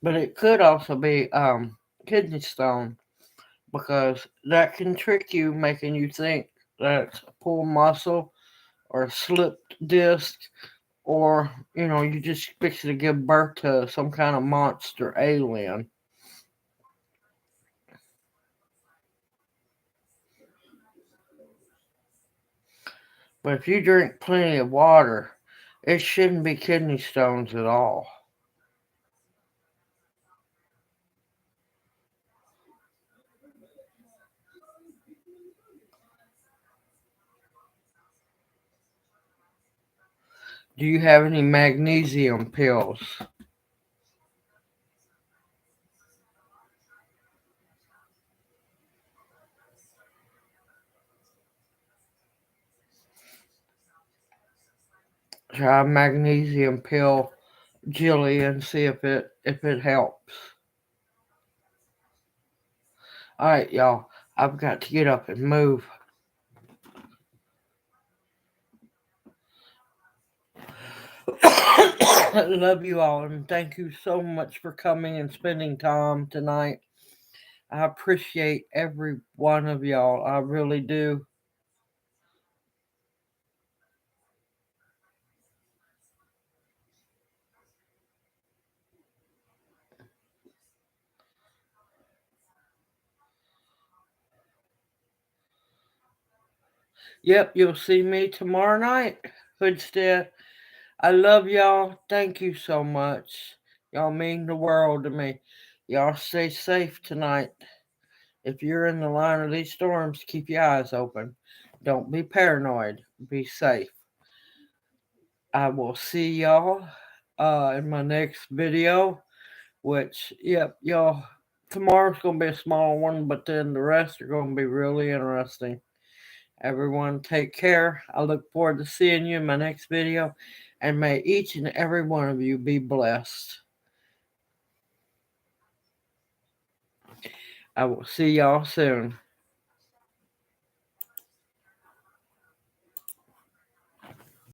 But it could also be kidney stone because that can trick you, making you think that it's a pulled muscle or a slipped disc, or you just fix to give birth to some kind of monster alien. But if you drink plenty of water, it shouldn't be kidney stones at all. Do you have any magnesium pills? Try magnesium pill jelly and see if it helps. All right, y'all. I've got to get up and move. I love you all and thank you so much for coming and spending time tonight. I appreciate every one of y'all. I really do. Yep, you'll see me tomorrow night. Hoodstead. I love y'all. Thank you so much. Y'all mean the world to me. Y'all stay safe tonight. If you're in the line of these storms, keep your eyes open. Don't be paranoid. Be safe. I will see y'all in my next video, which, yep, y'all, tomorrow's going to be a small one, but then the rest are going to be really interesting. Everyone take care. I look forward to seeing you in my next video, and may each and every one of you be blessed. I will see y'all soon.